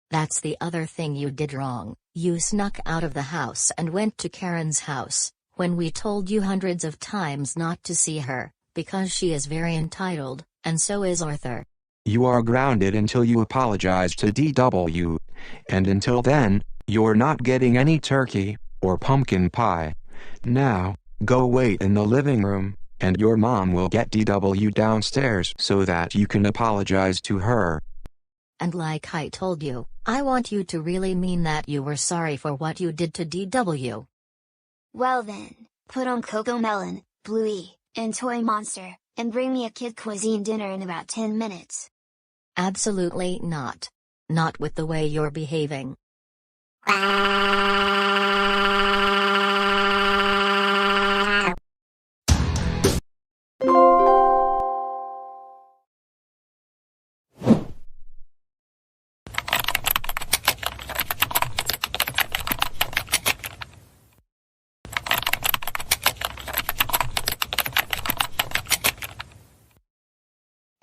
That's the other thing you did wrong. You snuck out of the house and went to Karen's house, when we told you hundreds of times not to see her, because she is very entitled, and so is Arthur. You are grounded until you apologize to DW. And until then, you're not getting any turkey, or pumpkin pie. Now, go wait in the living room, and your mom will get DW downstairs so that you can apologize to her. And like I told you, I want you to really mean that you were sorry for what you did to DW. Well then, put on Cocomelon, Bluey, and Toy Monster, and bring me a kid cuisine dinner in about 10 minutes. Absolutely not. Not with the way you're behaving.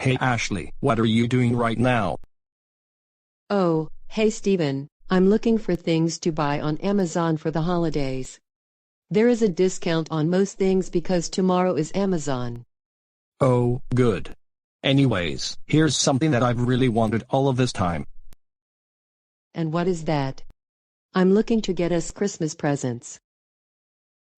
Hey Ashley, what are you doing right now? Oh, hey Steven, I'm looking for things to buy on Amazon for the holidays. There is a discount on most things because tomorrow is Amazon. Oh, good. Anyways, here's something that I've really wanted all of this time. And what is that? I'm looking to get us Christmas presents.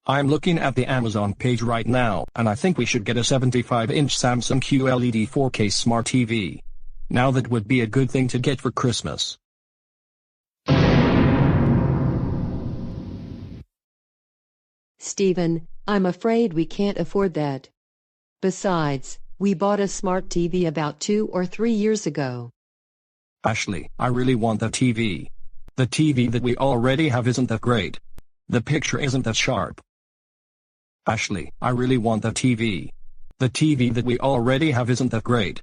I'm looking at the Amazon page right now, and I think we should get a 75-inch Samsung QLED 4K Smart TV. Now that would be a good thing to get for Christmas. Steven, I'm afraid we can't afford that. Besides, we bought a smart TV about 2 or 3 years ago. Ashley, I really want the TV. The TV that we already have isn't that great. The picture isn't that sharp. Ashley, I really want the TV. The TV that we already have isn't that great.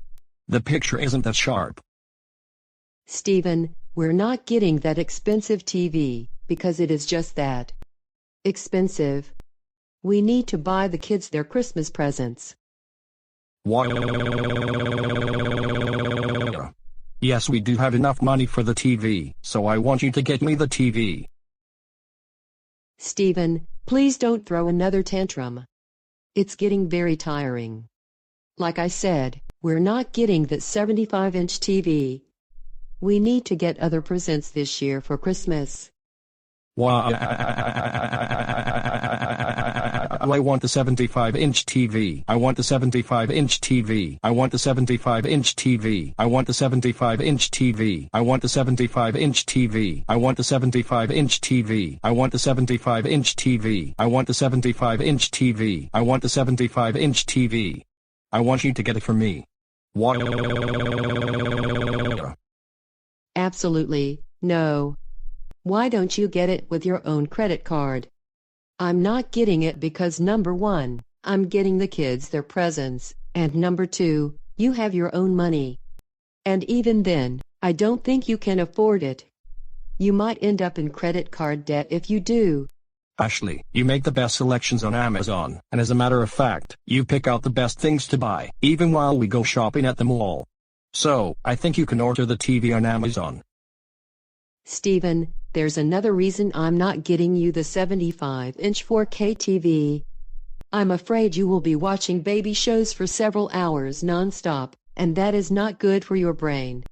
The picture isn't that sharp. Steven, we're not getting that expensive TV, because it is just that. Expensive. We need to buy the kids their Christmas presents. Yes, we do have enough money for the TV, so I want you to get me the TV. Steven, please don't throw another tantrum. It's getting very tiring. Like I said, we're not getting that 75-inch TV. We need to get other presents this year for Christmas. I want the 75-inch TV. I want the 75-inch TV. I want the 75-inch TV. I want the 75-inch TV. I want the 75-inch TV. I want the 75-inch TV. I want the 75-inch TV. I want the 75-inch TV. I want the 75-inch TV. I want you to get it for me. Absolutely, no. Why don't you get it with your own credit card? I'm not getting it because number 1, I'm getting the kids their presents, and number 2, you have your own money. And even then, I don't think you can afford it. You might end up in credit card debt if you do. Ashley, you make the best selections on Amazon, and as a matter of fact, you pick out the best things to buy, even while we go shopping at the mall. So, I think you can order the TV on Amazon. Steven, there's another reason I'm not getting you the 75-inch 4K TV. I'm afraid you will be watching baby shows for several hours non-stop, and that is not good for your brain.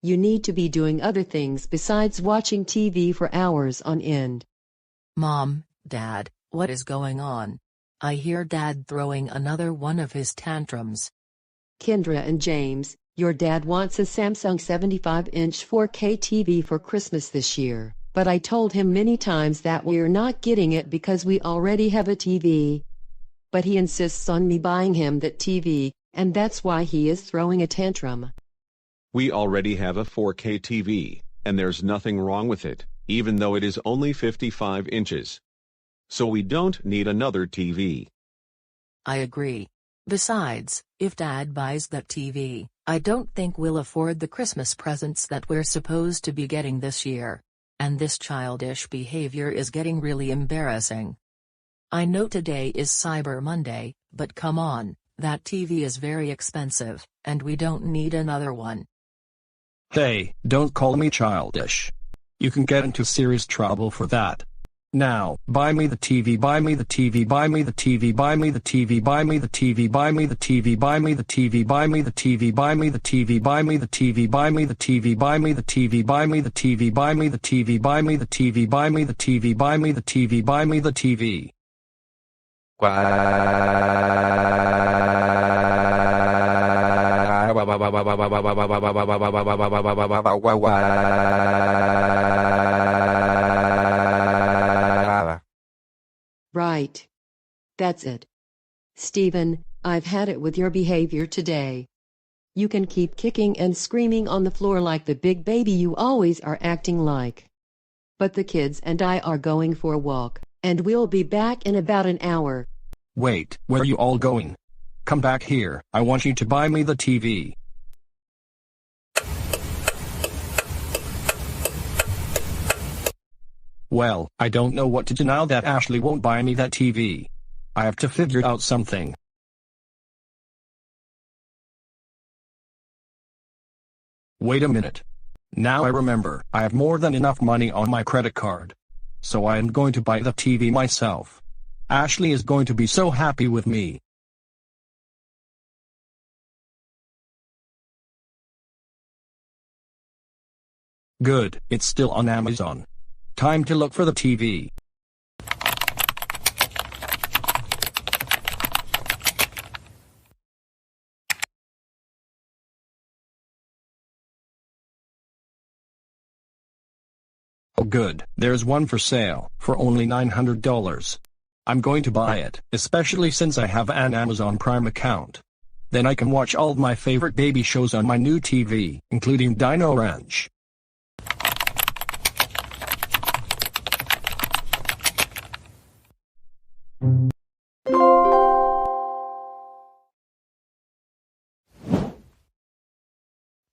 You need to be doing other things besides watching TV for hours on end. Mom, Dad, what is going on? I hear Dad throwing another one of his tantrums. Kendra and James, your dad wants a Samsung 75-inch 4K TV for Christmas this year, but I told him many times that we're not getting it because we already have a TV. But he insists on me buying him that TV, and that's why he is throwing a tantrum. We already have a 4K TV, and there's nothing wrong with it, even though it is only 55 inches. So we don't need another TV. I agree. Besides, if Dad buys that TV, I don't think we'll afford the Christmas presents that we're supposed to be getting this year. And this childish behavior is getting really embarrassing. I know today is Cyber Monday, but come on, that TV is very expensive, and we don't need another one. Hey, don't call me childish. You can get into serious trouble for that. Now, buy me the TV, buy me the TV, buy me the TV, buy me the TV, buy me the TV, buy me the TV, buy me the TV, buy me the TV, buy me the TV, buy me the TV, buy me the TV, buy me the TV, buy me the TV, buy me the TV, buy me the TV, buy me the TV, buy me the TV, buy me the TV. Right. That's it. Steven, I've had it with your behavior today. You can keep kicking and screaming on the floor like the big baby you always are acting like. But the kids and I are going for a walk, and we'll be back in about an hour. Wait, where are you all going? Come back here, I want you to buy me the TV. Well, I don't know what to do now that Ashley won't buy me that TV. I have to figure out something. Wait a minute. Now I remember, I have more than enough money on my credit card. So I am going to buy the TV myself. Ashley is going to be so happy with me. Good, it's still on Amazon. Time to look for the TV. Oh good, there's one for sale, for only $900. I'm going to buy it, especially since I have an Amazon Prime account. Then I can watch all of my favorite baby shows on my new TV, including Dino Ranch.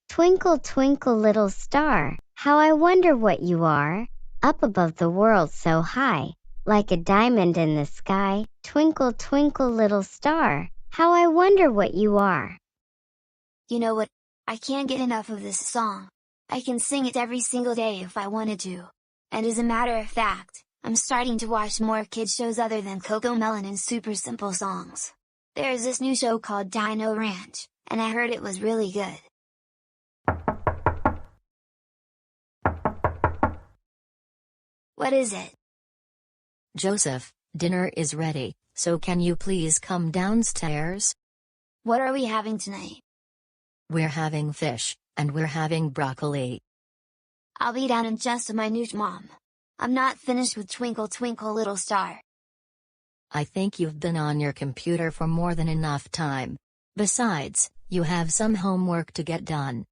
Twinkle, twinkle, little star, how I wonder what you are, up above the world so high, like a diamond in the sky. Twinkle, twinkle, little star, how I wonder what you are. You know what? I can't get enough of this song. I can sing it every single day if I wanted to. And as a matter of fact, I'm starting to watch more kids shows other than CoComelon and super simple songs. There's this new show called Dino Ranch, and I heard it was really good. What is it? Joseph, dinner is ready, so can you please come downstairs? What are we having tonight? We're having fish, and we're having broccoli. I'll be down in just a minute, Mom. I'm not finished with Twinkle Twinkle Little Star. I think you've been on your computer for more than enough time. Besides, you have some homework to get done.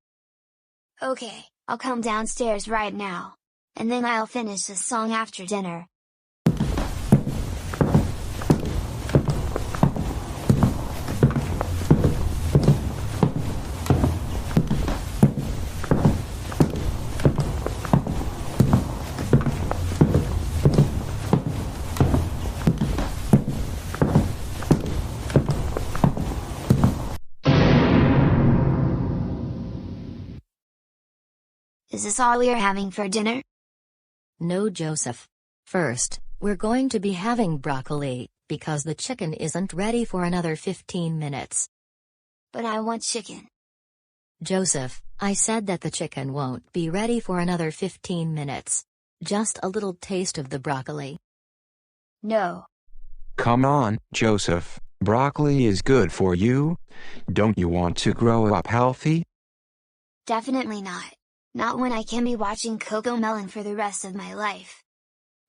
Okay, I'll come downstairs right now. And then I'll finish the song after dinner. Is this all we're having for dinner? No, Joseph. First, we're going to be having broccoli, because the chicken isn't ready for another 15 minutes. But I want chicken. Joseph, I said that the chicken won't be ready for another 15 minutes. Just a little taste of the broccoli. No. Come on, Joseph. Broccoli is good for you. Don't you want to grow up healthy? Definitely not. Not when I can be watching CoComelon for the rest of my life.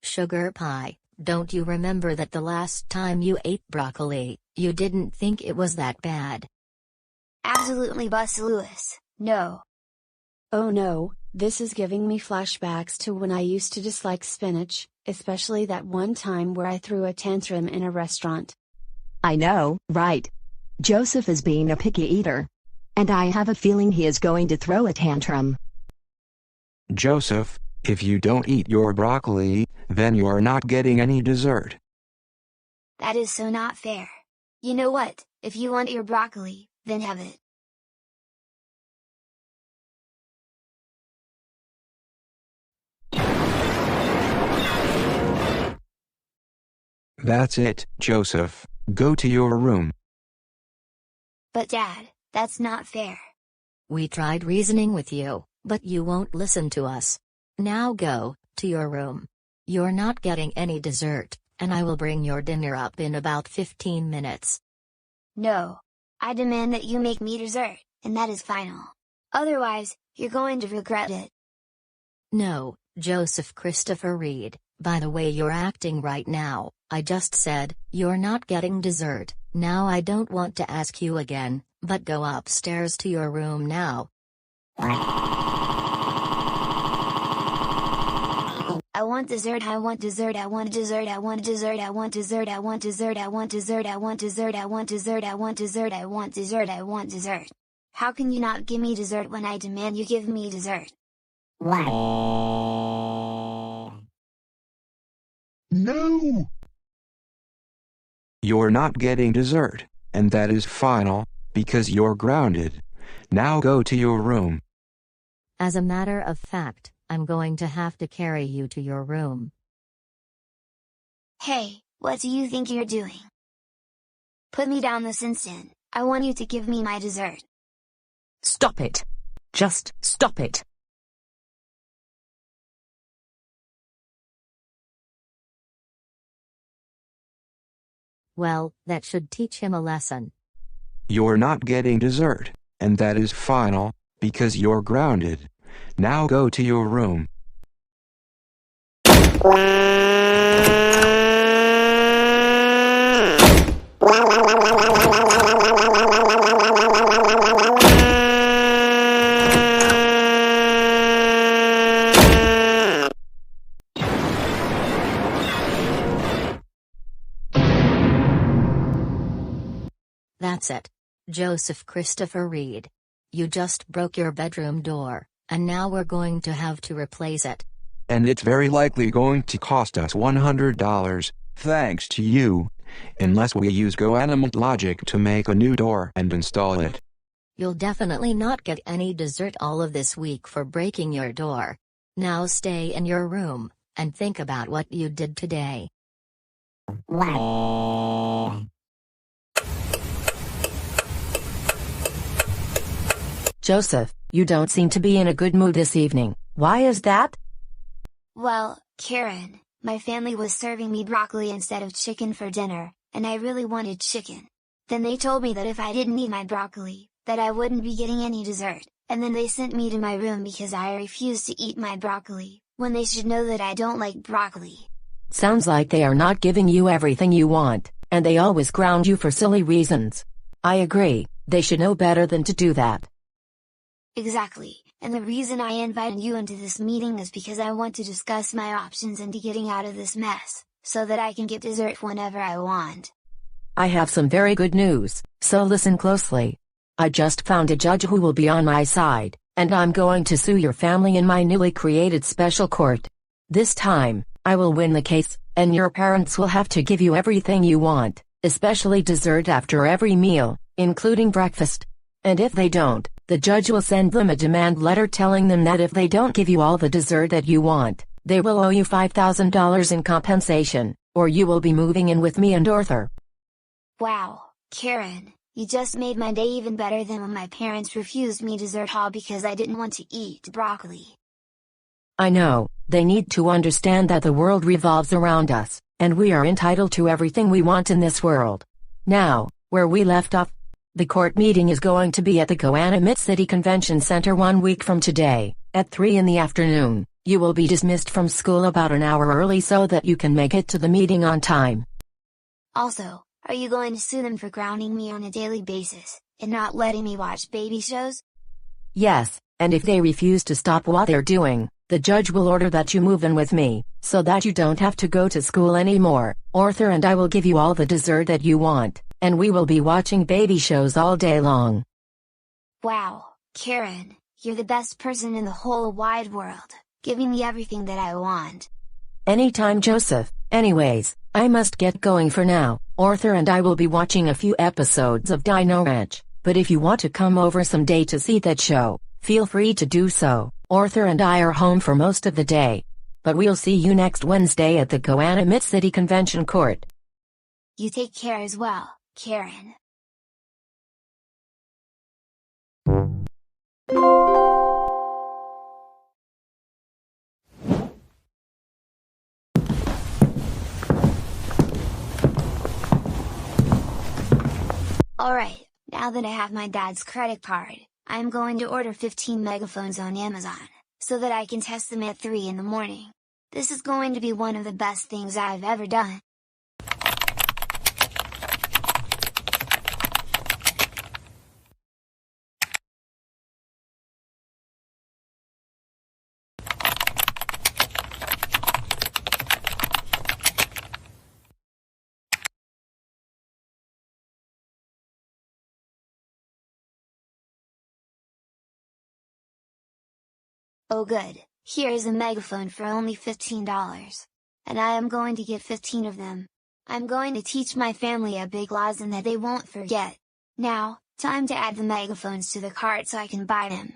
Sugar pie, don't you remember that the last time you ate broccoli, you didn't think it was that bad? Absolutely, Bus Lewis. No. Oh no, this is giving me flashbacks to when I used to dislike spinach, especially that one time where I threw a tantrum in a restaurant. I know, right? Joseph is being a picky eater. And I have a feeling he is going to throw a tantrum. Joseph, if you don't eat your broccoli, then you are not getting any dessert. That is so not fair. You know what, if you want your broccoli, then have it. That's it, Joseph. Go to your room. But Dad, that's not fair. We tried reasoning with you, but you won't listen to us. Now go to your room. You're not getting any dessert, and I will bring your dinner up in about 15 minutes. No. I demand that you make me dessert, and that is final. Otherwise, you're going to regret it. No, Joseph Christopher Reed, by the way you're acting right now, I just said, you're not getting dessert. Now I don't want to ask you again, but go upstairs to your room now. I want dessert, I want dessert, I want dessert, I want dessert, I want dessert, I want dessert, I want dessert, I want dessert, I want dessert, I want dessert, I want dessert, I want dessert. How can you not give me dessert when I demand you give me dessert? No! You're not getting dessert, and that is final, because you're grounded. Now go to your room. As a matter of fact, I'm going to have to carry you to your room. Hey, what do you think you're doing? Put me down this instant. I want you to give me my dessert. Stop it. Just stop it. Well, that should teach him a lesson. You're not getting dessert, and that is final, because you're grounded. Now go to your room. That's it. Joseph Christopher Reed. You just broke your bedroom door, and now we're going to have to replace it. And it's very likely going to cost us $100, thanks to you, unless we use Goanimator logic to make a new door and install it. You'll definitely not get any dessert all of this week for breaking your door. Now stay in your room, and think about what you did today. Joseph, you don't seem to be in a good mood this evening. Why is that? Well, Karen, my family was serving me broccoli instead of chicken for dinner, and I really wanted chicken. Then they told me that if I didn't eat my broccoli, that I wouldn't be getting any dessert, and then they sent me to my room because I refused to eat my broccoli, when they should know that I don't like broccoli. Sounds like they are not giving you everything you want, and they always ground you for silly reasons. I agree, they should know better than to do that. Exactly, and the reason I invited you into this meeting is because I want to discuss my options into getting out of this mess, so that I can get dessert whenever I want. I have some very good news, so listen closely. I just found a judge who will be on my side, and I'm going to sue your family in my newly created special court. This time, I will win the case, and your parents will have to give you everything you want, especially dessert after every meal, including breakfast. And if they don't, the judge will send them a demand letter telling them that if they don't give you all the dessert that you want, they will owe you $5,000 in compensation, or you will be moving in with me and Arthur. Wow, Karen, you just made my day even better than when my parents refused me dessert hall because I didn't want to eat broccoli. I know, they need to understand that the world revolves around us, and we are entitled to everything we want in this world. Now, where we left off, the court meeting is going to be at the Goanimator City Convention Center 1 week from today, at 3 in the afternoon. You will be dismissed from school about an hour early so that you can make it to the meeting on time. Also, are you going to sue them for grounding me on a daily basis, and not letting me watch baby shows? Yes, and if they refuse to stop what they're doing, the judge will order that you move in with me, so that you don't have to go to school anymore. Arthur and I will give you all the dessert that you want, and we will be watching baby shows all day long. Wow, Karen, you're the best person in the whole wide world, giving me everything that I want. Anytime, Joseph. Anyways, I must get going for now. Arthur and I will be watching a few episodes of Dino Ranch, but if you want to come over someday to see that show, feel free to do so. Arthur and I are home for most of the day. But we'll see you next Wednesday at the Goanimator City Convention Court. You take care as well, Karen. Alright, now that I have my dad's credit card, I'm going to order 15 megaphones on Amazon, so that I can test them at 3 in the morning. This is going to be one of the best things I've ever done. Oh good, here is a megaphone for only $15. And I am going to get 15 of them. I'm going to teach my family a big lesson that they won't forget. Now, time to add the megaphones to the cart so I can buy them.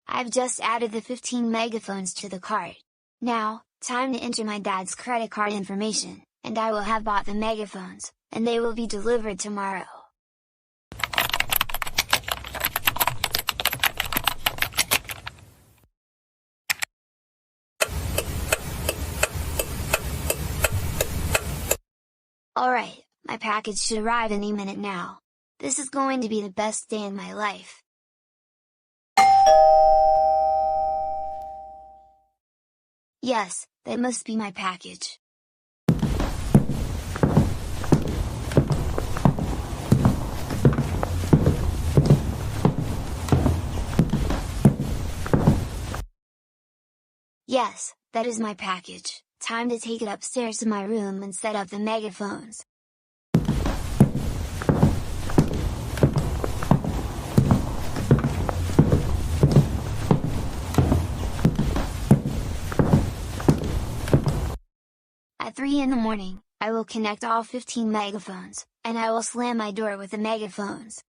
I've just added the 15 megaphones to the cart. Now, time to enter my dad's credit card information, and I will have bought the megaphones, and they will be delivered tomorrow. Alright, my package should arrive any minute now. This is going to be the best day in my life. Yes, that must be my package. Yes, that is my package. Time to take it upstairs to my room and set up the megaphones. At 3 in the morning, I will connect all 15 megaphones, and I will slam my door with the megaphones.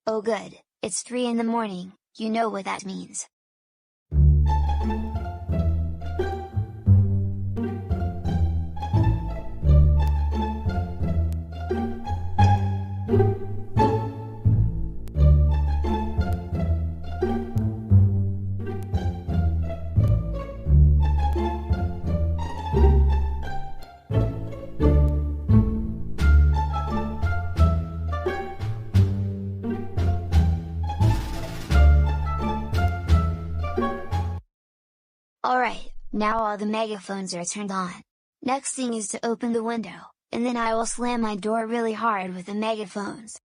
Oh good, it's 3 in the morning, you know what that means. Alright, now all the megaphones are turned on. Next thing is to open the window, and then I will slam my door really hard with the megaphones.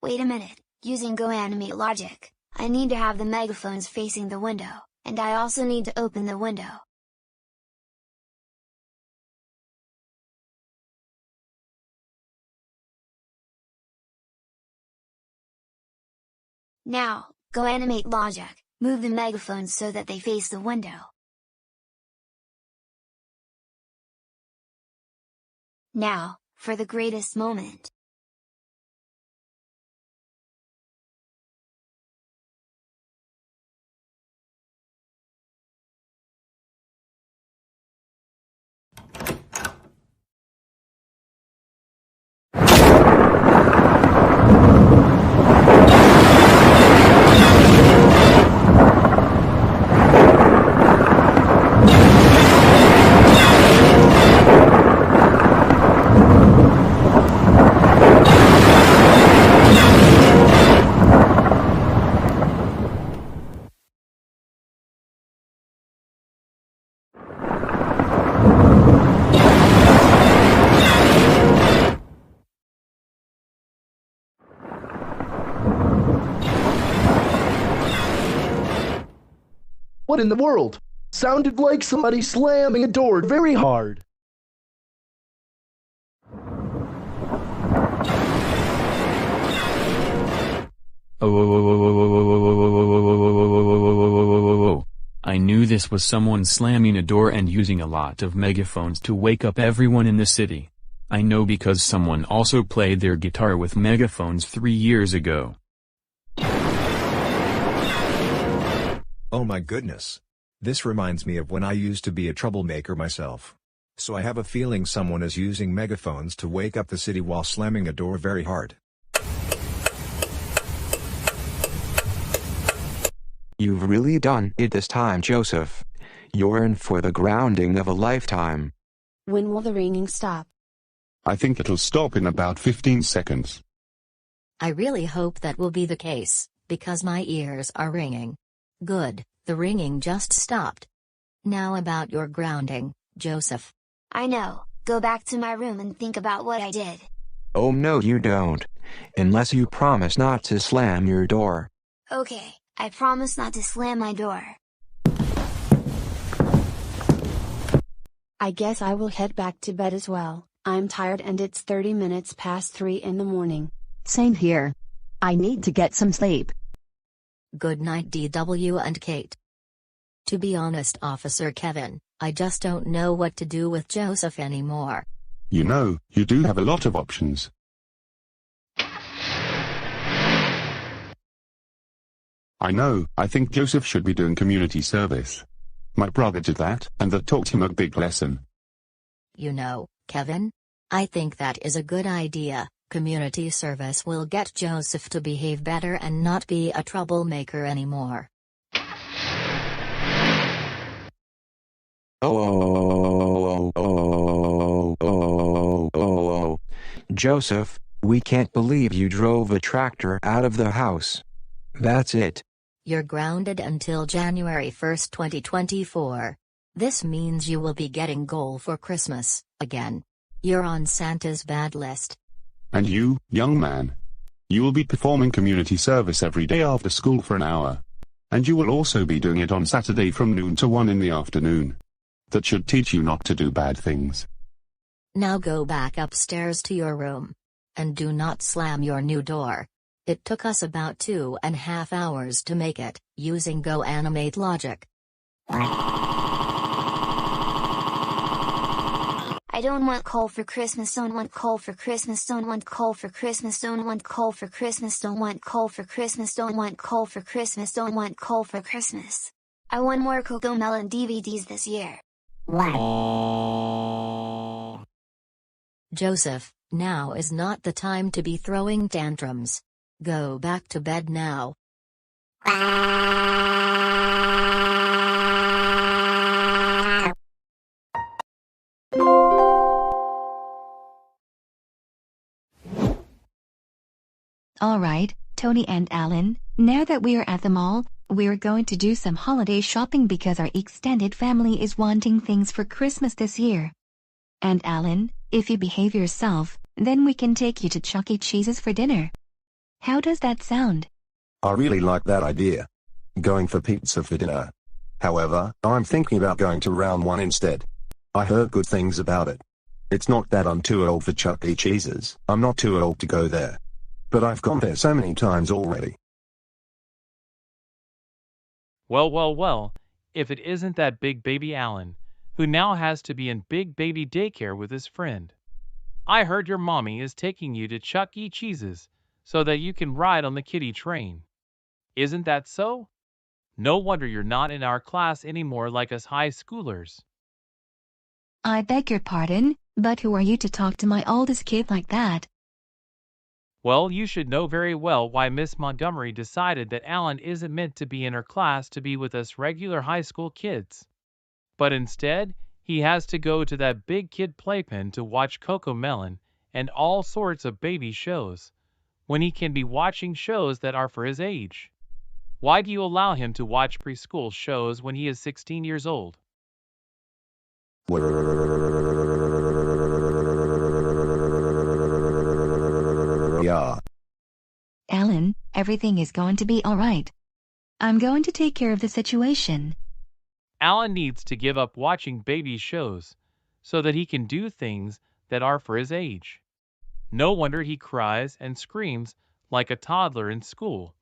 Wait a minute, using GoAnimate logic, I need to have the megaphones facing the window, and I also need to open the window. Now, GoAnimate logic, move the megaphones so that they face the window. Now, for the greatest moment. What in the world? Sounded like somebody slamming a door very hard. I knew this was someone slamming a door and using a lot of megaphones to wake up everyone in the city. I know because someone also played their guitar with megaphones 3 years ago. Oh my goodness. This reminds me of when I used to be a troublemaker myself. So I have a feeling someone is using megaphones to wake up the city while slamming a door very hard. You've really done it this time, Joseph. You're in for the grounding of a lifetime. When will the ringing stop? I think it'll stop in about 15 seconds. I really hope that will be the case, because my ears are ringing. Good, the ringing just stopped. Now about your grounding, Joseph. I know, go back to my room and think about what I did. Oh no you don't. Unless you promise not to slam your door. Okay, I promise not to slam my door. I guess I will head back to bed as well. I'm tired and it's 30 minutes past 3 in the morning. Same here. I need to get some sleep. Good night DW and Kate. To be honest, Officer Kevin, I just don't know what to do with Joseph anymore. You know, you do have a lot of options. I know, I think Joseph should be doing community service. My brother did that, and that taught him a big lesson. You know, Kevin? I think that is a good idea. Community service will get Joseph to behave better and not be a troublemaker anymore. Joseph, we can't believe you drove a tractor out of the house. That's it. You're grounded until January 1st, 2024. This means you will be getting goal for Christmas, again. You're on Santa's bad list. And you, young man. You will be performing community service every day after school for an hour. And you will also be doing it on Saturday from noon to 1 in the afternoon. That should teach you not to do bad things. Now go back upstairs to your room. And do not slam your new door. It took us about 2.5 hours to make it, using GoAnimate logic. I don't want coal for Christmas, don't want coal for Christmas, don't want coal for Christmas, don't want coal for Christmas, don't want coal for Christmas, don't want coal for Christmas, don't want coal for Christmas. I want more CoComelon DVDs this year. Joseph, now is not the time to be throwing tantrums. Go back to bed now. Alright, Tony and Alan, now that we are at the mall, we're going to do some holiday shopping because our extended family is wanting things for Christmas this year. And Alan, if you behave yourself, then we can take you to Chuck E. Cheese's for dinner. How does that sound? I really like that idea. Going for pizza for dinner. However, I'm thinking about going to round one instead. I heard good things about it. It's not that I'm too old for Chuck E. Cheese's, I'm not too old to go there. But I've gone there so many times already. Well, if it isn't that big baby Alan, who now has to be in big baby daycare with his friend. I heard your mommy is taking you to Chuck E. Cheese's so that you can ride on the kiddie train. Isn't that so? No wonder you're not in our class anymore like us high schoolers. I beg your pardon, but who are you to talk to my oldest kid like that? Well, you should know very well why Miss Montgomery decided that Alan isn't meant to be in her class to be with us regular high school kids. But instead, he has to go to that big kid playpen to watch CoComelon and all sorts of baby shows, when he can be watching shows that are for his age. Why do you allow him to watch preschool shows when he is 16 years old? Yeah. Alan, everything is going to be all right. I'm going to take care of the situation. Alan needs to give up watching baby shows so that he can do things that are for his age. No wonder he cries and screams like a toddler in school,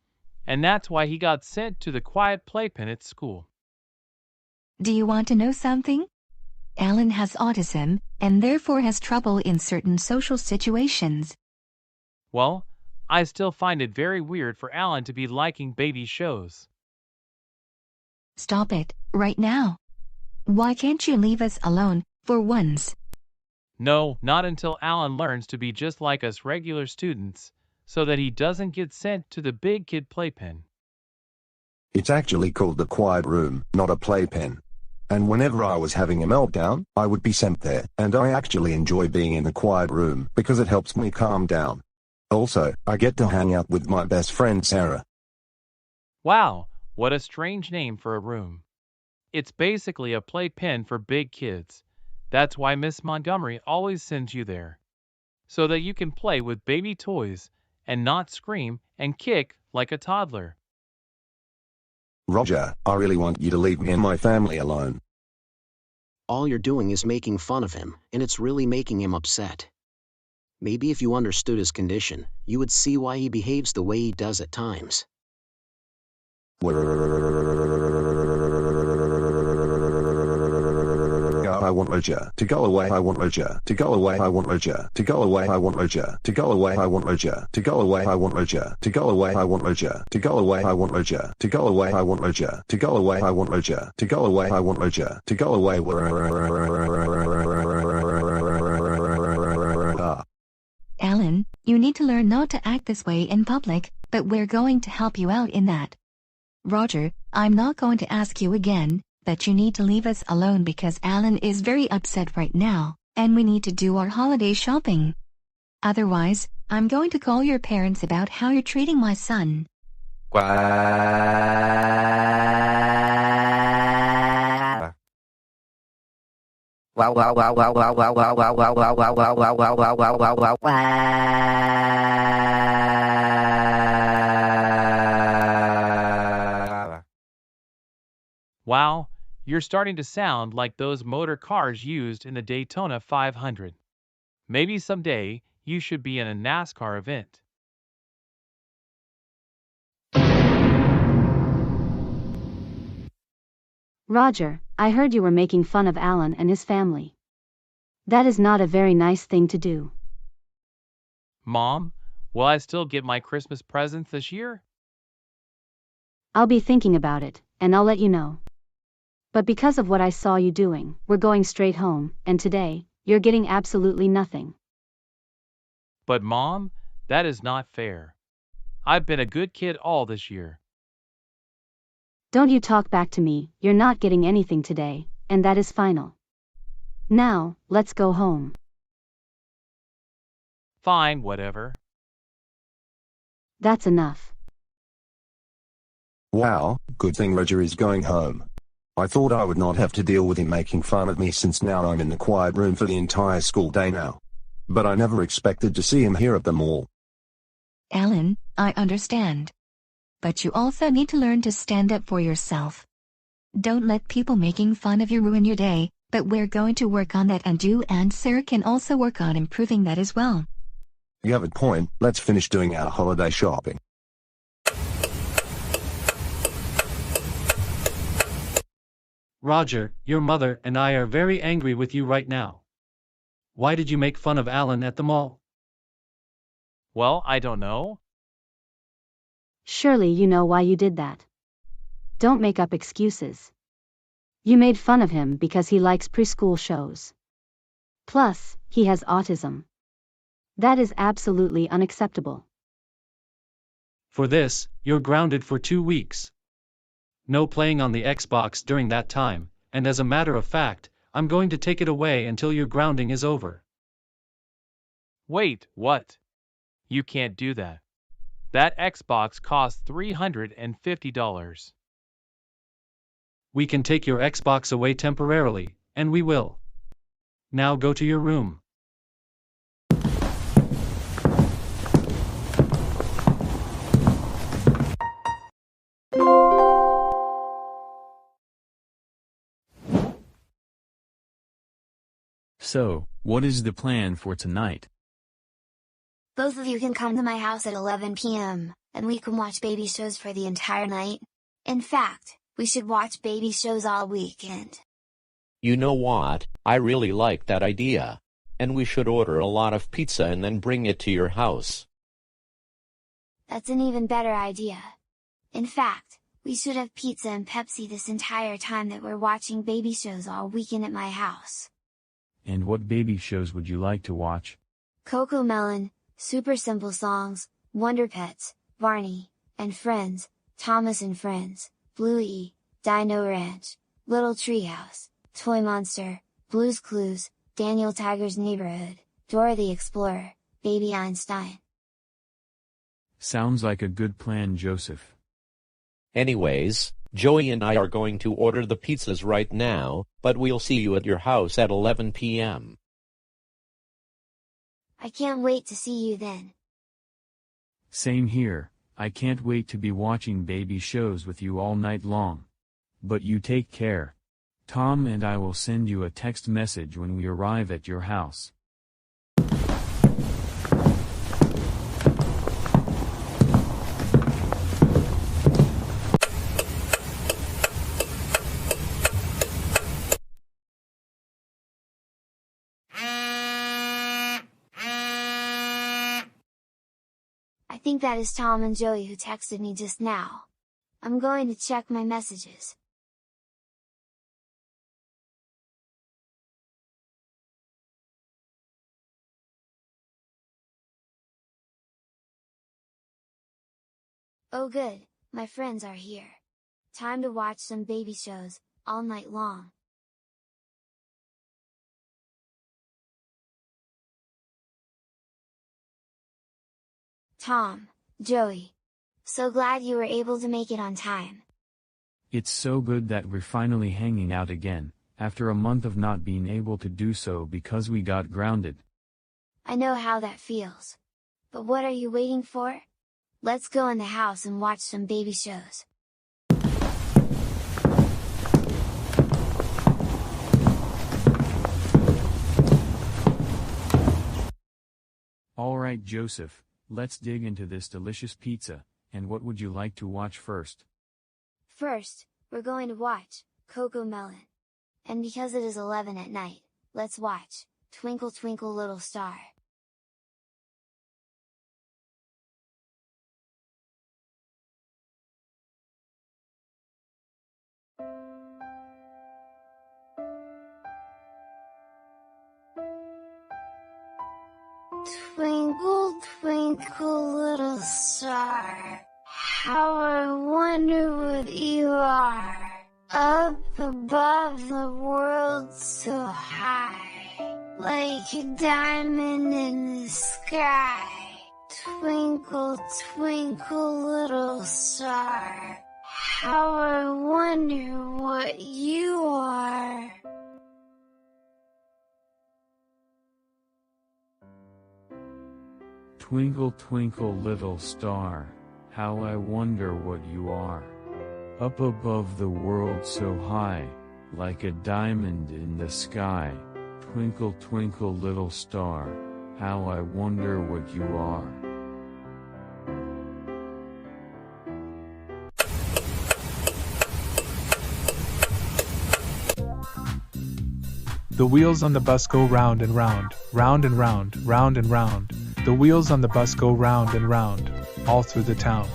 and that's why he got sent to the quiet playpen at school. Do you want to know something? Alan has autism and therefore has trouble in certain social situations. Well, I still find it very weird for Alan to be liking baby shows. Stop it, right now. Why can't you leave us alone, for once? No, not until Alan learns to be just like us regular students, so that he doesn't get sent to the big kid playpen. It's actually called the quiet room, not a playpen. And whenever I was having a meltdown, I would be sent there, and I actually enjoy being in the quiet room because it helps me calm down. Also, I get to hang out with my best friend Sarah. Wow, what a strange name for a room. It's basically a playpen for big kids. That's why Miss Montgomery always sends you there, so that you can play with baby toys and not scream and kick like a toddler. Roger, I really want you to leave me and my family alone. All you're doing is making fun of him, and it's really making him upset. Maybe if you understood his condition, you would see why he behaves the way he does at times. I want Roger to go away. I want Roger to go away. I want Roger to go away. I want Roger to go away. I want Roger to go away. I want Roger to go away. I want Roger to go away. I want Roger to go away. I want Roger to go away. I want Roger to go away. I want Roger to go away. Alan, you need to learn not to act this way in public, but we're going to help you out in that. Roger, I'm not going to ask you again, but you need to leave us alone because Alan is very upset right now, and we need to do our holiday shopping. Otherwise, I'm going to call your parents about how you're treating my son. Wow, you're starting to sound like those motor cars used in the Daytona 500. Maybe someday you should be in a NASCAR event. Roger, I heard you were making fun of Alan and his family. That is not a very nice thing to do. Mom, will I still get my Christmas presents this year? I'll be thinking about it, and I'll let you know. But because of what I saw you doing, we're going straight home, and today, you're getting absolutely nothing. But Mom, that is not fair. I've been a good kid all this year. Don't you talk back to me, you're not getting anything today, and that is final. Now, let's go home. Fine, whatever. That's enough. Wow, good thing Roger is going home. I thought I would not have to deal with him making fun of me since now I'm in the quiet room for the entire school day now. But I never expected to see him here at the mall. Alan, I understand. But you also need to learn to stand up for yourself. Don't let people making fun of you ruin your day, but we're going to work on that, and you and Sarah can also work on improving that as well. You have a point. Let's finish doing our holiday shopping. Roger, your mother and I are very angry with you right now. Why did you make fun of Alan at the mall? Well, I don't know. Surely you know why you did that. Don't make up excuses. You made fun of him because he likes preschool shows. Plus, he has autism. That is absolutely unacceptable. For this, you're grounded for 2 weeks. No playing on the Xbox during that time, and as a matter of fact, I'm going to take it away until your grounding is over. Wait, what? You can't do that. That Xbox costs $350. We can take your Xbox away temporarily, and we will. Now go to your room. So, what is the plan for tonight? Both of you can come to my house at 11 p.m., and we can watch baby shows for the entire night. In fact, we should watch baby shows all weekend. You know what, I really like that idea. And we should order a lot of pizza and then bring it to your house. That's an even better idea. In fact, we should have pizza and Pepsi this entire time that we're watching baby shows all weekend at my house. And what baby shows would you like to watch? CoComelon, Super Simple Songs, Wonder Pets, Barney, and Friends, Thomas and Friends, Bluey, Dino Ranch, Little Treehouse, Toy Monster, Blue's Clues, Daniel Tiger's Neighborhood, Dora the Explorer, Baby Einstein. Sounds like a good plan, Joseph. Anyways, Joey and I are going to order the pizzas right now, but we'll see you at your house at 11 p.m. I can't wait to see you then. Same here, I can't wait to be watching baby shows with you all night long. But you take care. Tom and I will send you a text message when we arrive at your house. I think that is Tom and Joey who texted me just now. I'm going to check my messages. Oh good, my friends are here. Time to watch some baby shows, all night long. Tom, Joey. So glad you were able to make it on time. It's so good that we're finally hanging out again, after a month of not being able to do so because we got grounded. I know how that feels. But what are you waiting for? Let's go in the house and watch some baby shows. Alright Joseph, let's dig into this delicious pizza, and what would you like to watch first? First, we're going to watch CoComelon. And because it is 11 at night, let's watch Twinkle Twinkle Little Star. Twinkle, twinkle, little star, how I wonder what you are, up above the world so high, like a diamond in the sky. Twinkle, twinkle, little star, how I wonder what you are. Twinkle twinkle little star, how I wonder what you are. Up above the world so high, like a diamond in the sky. Twinkle twinkle little star, how I wonder what you are. The wheels on the bus go round and round, round and round, round and round. The wheels on the bus go round and round, all through the town.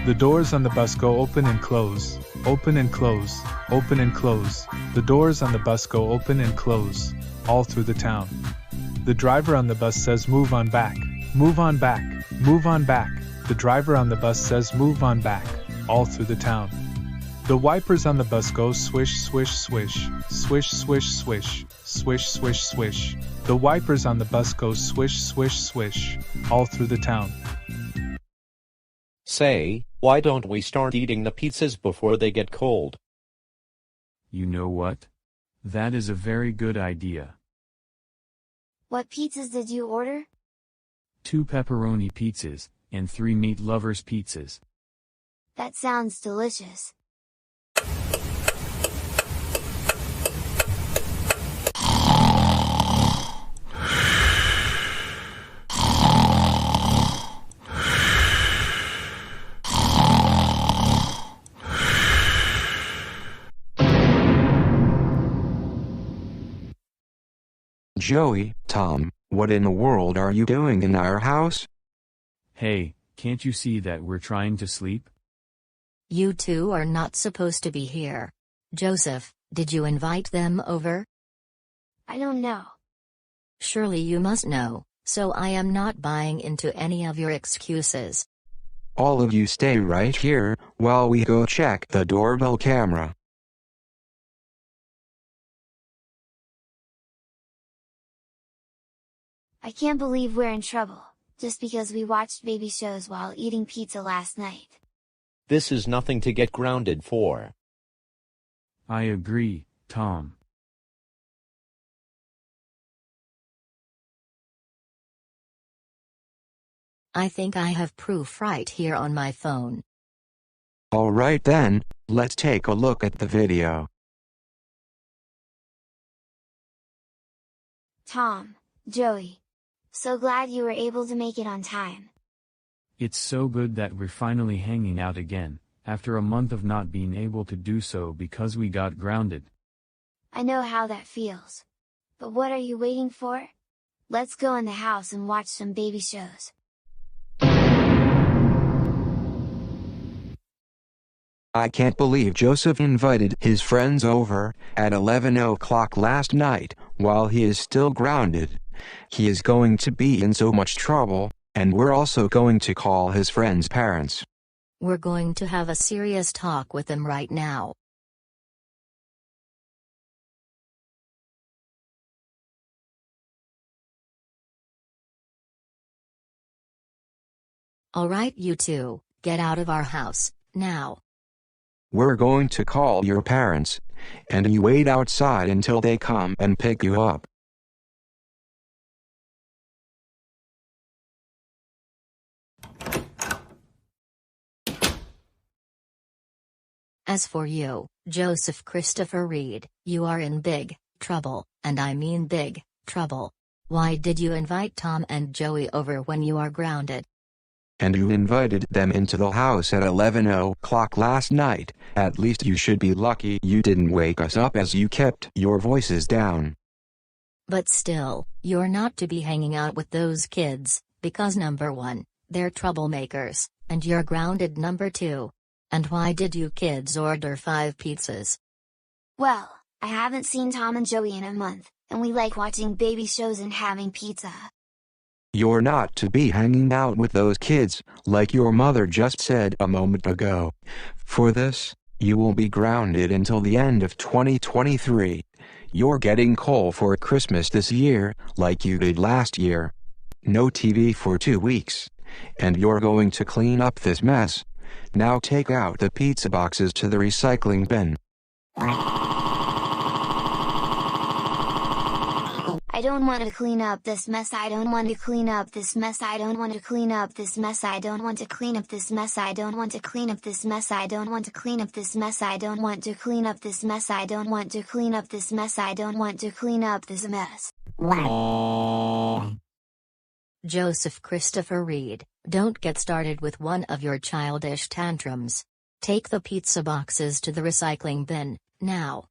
The doors on the bus go open and close, open and close, open and close. The doors on the bus go open and close, all through the town. The driver on the bus says move on back, move on back, move on back. The driver on the bus says move on back, all through the town. The wipers on the bus go swish, swish, swish, swish, swish, swish, swish, swish, swish. The wipers on the bus go swish, swish, swish, all through the town. Say, why don't we start eating the pizzas before they get cold? You know what? That is a very good idea. What pizzas did you order? 2 pepperoni pizzas, and 3 meat lovers pizzas. That sounds delicious. Joey, Tom, what in the world are you doing in our house? Hey, can't you see that we're trying to sleep? You two are not supposed to be here. Joseph, did you invite them over? I don't know. Surely you must know, so I am not buying into any of your excuses. All of you stay right here, while we go check the doorbell camera. I can't believe we're in trouble, just because we watched baby shows while eating pizza last night. This is nothing to get grounded for. I agree, Tom. I think I have proof right here on my phone. Alright then, let's take a look at the video. Tom, Joey. So glad you were able to make it on time. It's so good that we're finally hanging out again, after a month of not being able to do so because we got grounded. I know how that feels. But what are you waiting for? Let's go in the house and watch some baby shows. I can't believe Joseph invited his friends over at 11 o'clock last night, while he is still grounded. He is going to be in so much trouble, and we're also going to call his friends' parents. We're going to have a serious talk with them right now. Alright you two, get out of our house, now. We're going to call your parents, and you wait outside until they come and pick you up. As for you, Joseph Christopher Reed, you are in big trouble, and I mean big trouble. Why did you invite Tom and Joey over when you are grounded? And you invited them into the house at 11 o'clock last night. At least you should be lucky you didn't wake us up as you kept your voices down. But still, you're not to be hanging out with those kids, because number 1, they're troublemakers, and you're grounded number 2. And why did you kids order 5 pizzas? Well, I haven't seen Tom and Joey in a month, and we like watching baby shows and having pizza. You're not to be hanging out with those kids, like your mother just said a moment ago. For this, you will be grounded until the end of 2023. You're getting coal for Christmas this year, like you did last year. No TV for 2 weeks. And you're going to clean up this mess. Now take out the pizza boxes to the recycling bin. I don't want to clean up this mess. I don't want to clean up this mess. I don't want to clean up this mess. I don't want to clean up this mess. I don't want to clean up this mess. I don't want to clean up this mess. I don't want to clean up this mess. I don't want to clean up this mess. I don't want to clean up this mess. Joseph Christopher Reed, don't get started with one of your childish tantrums. Take the pizza boxes to the recycling bin, now.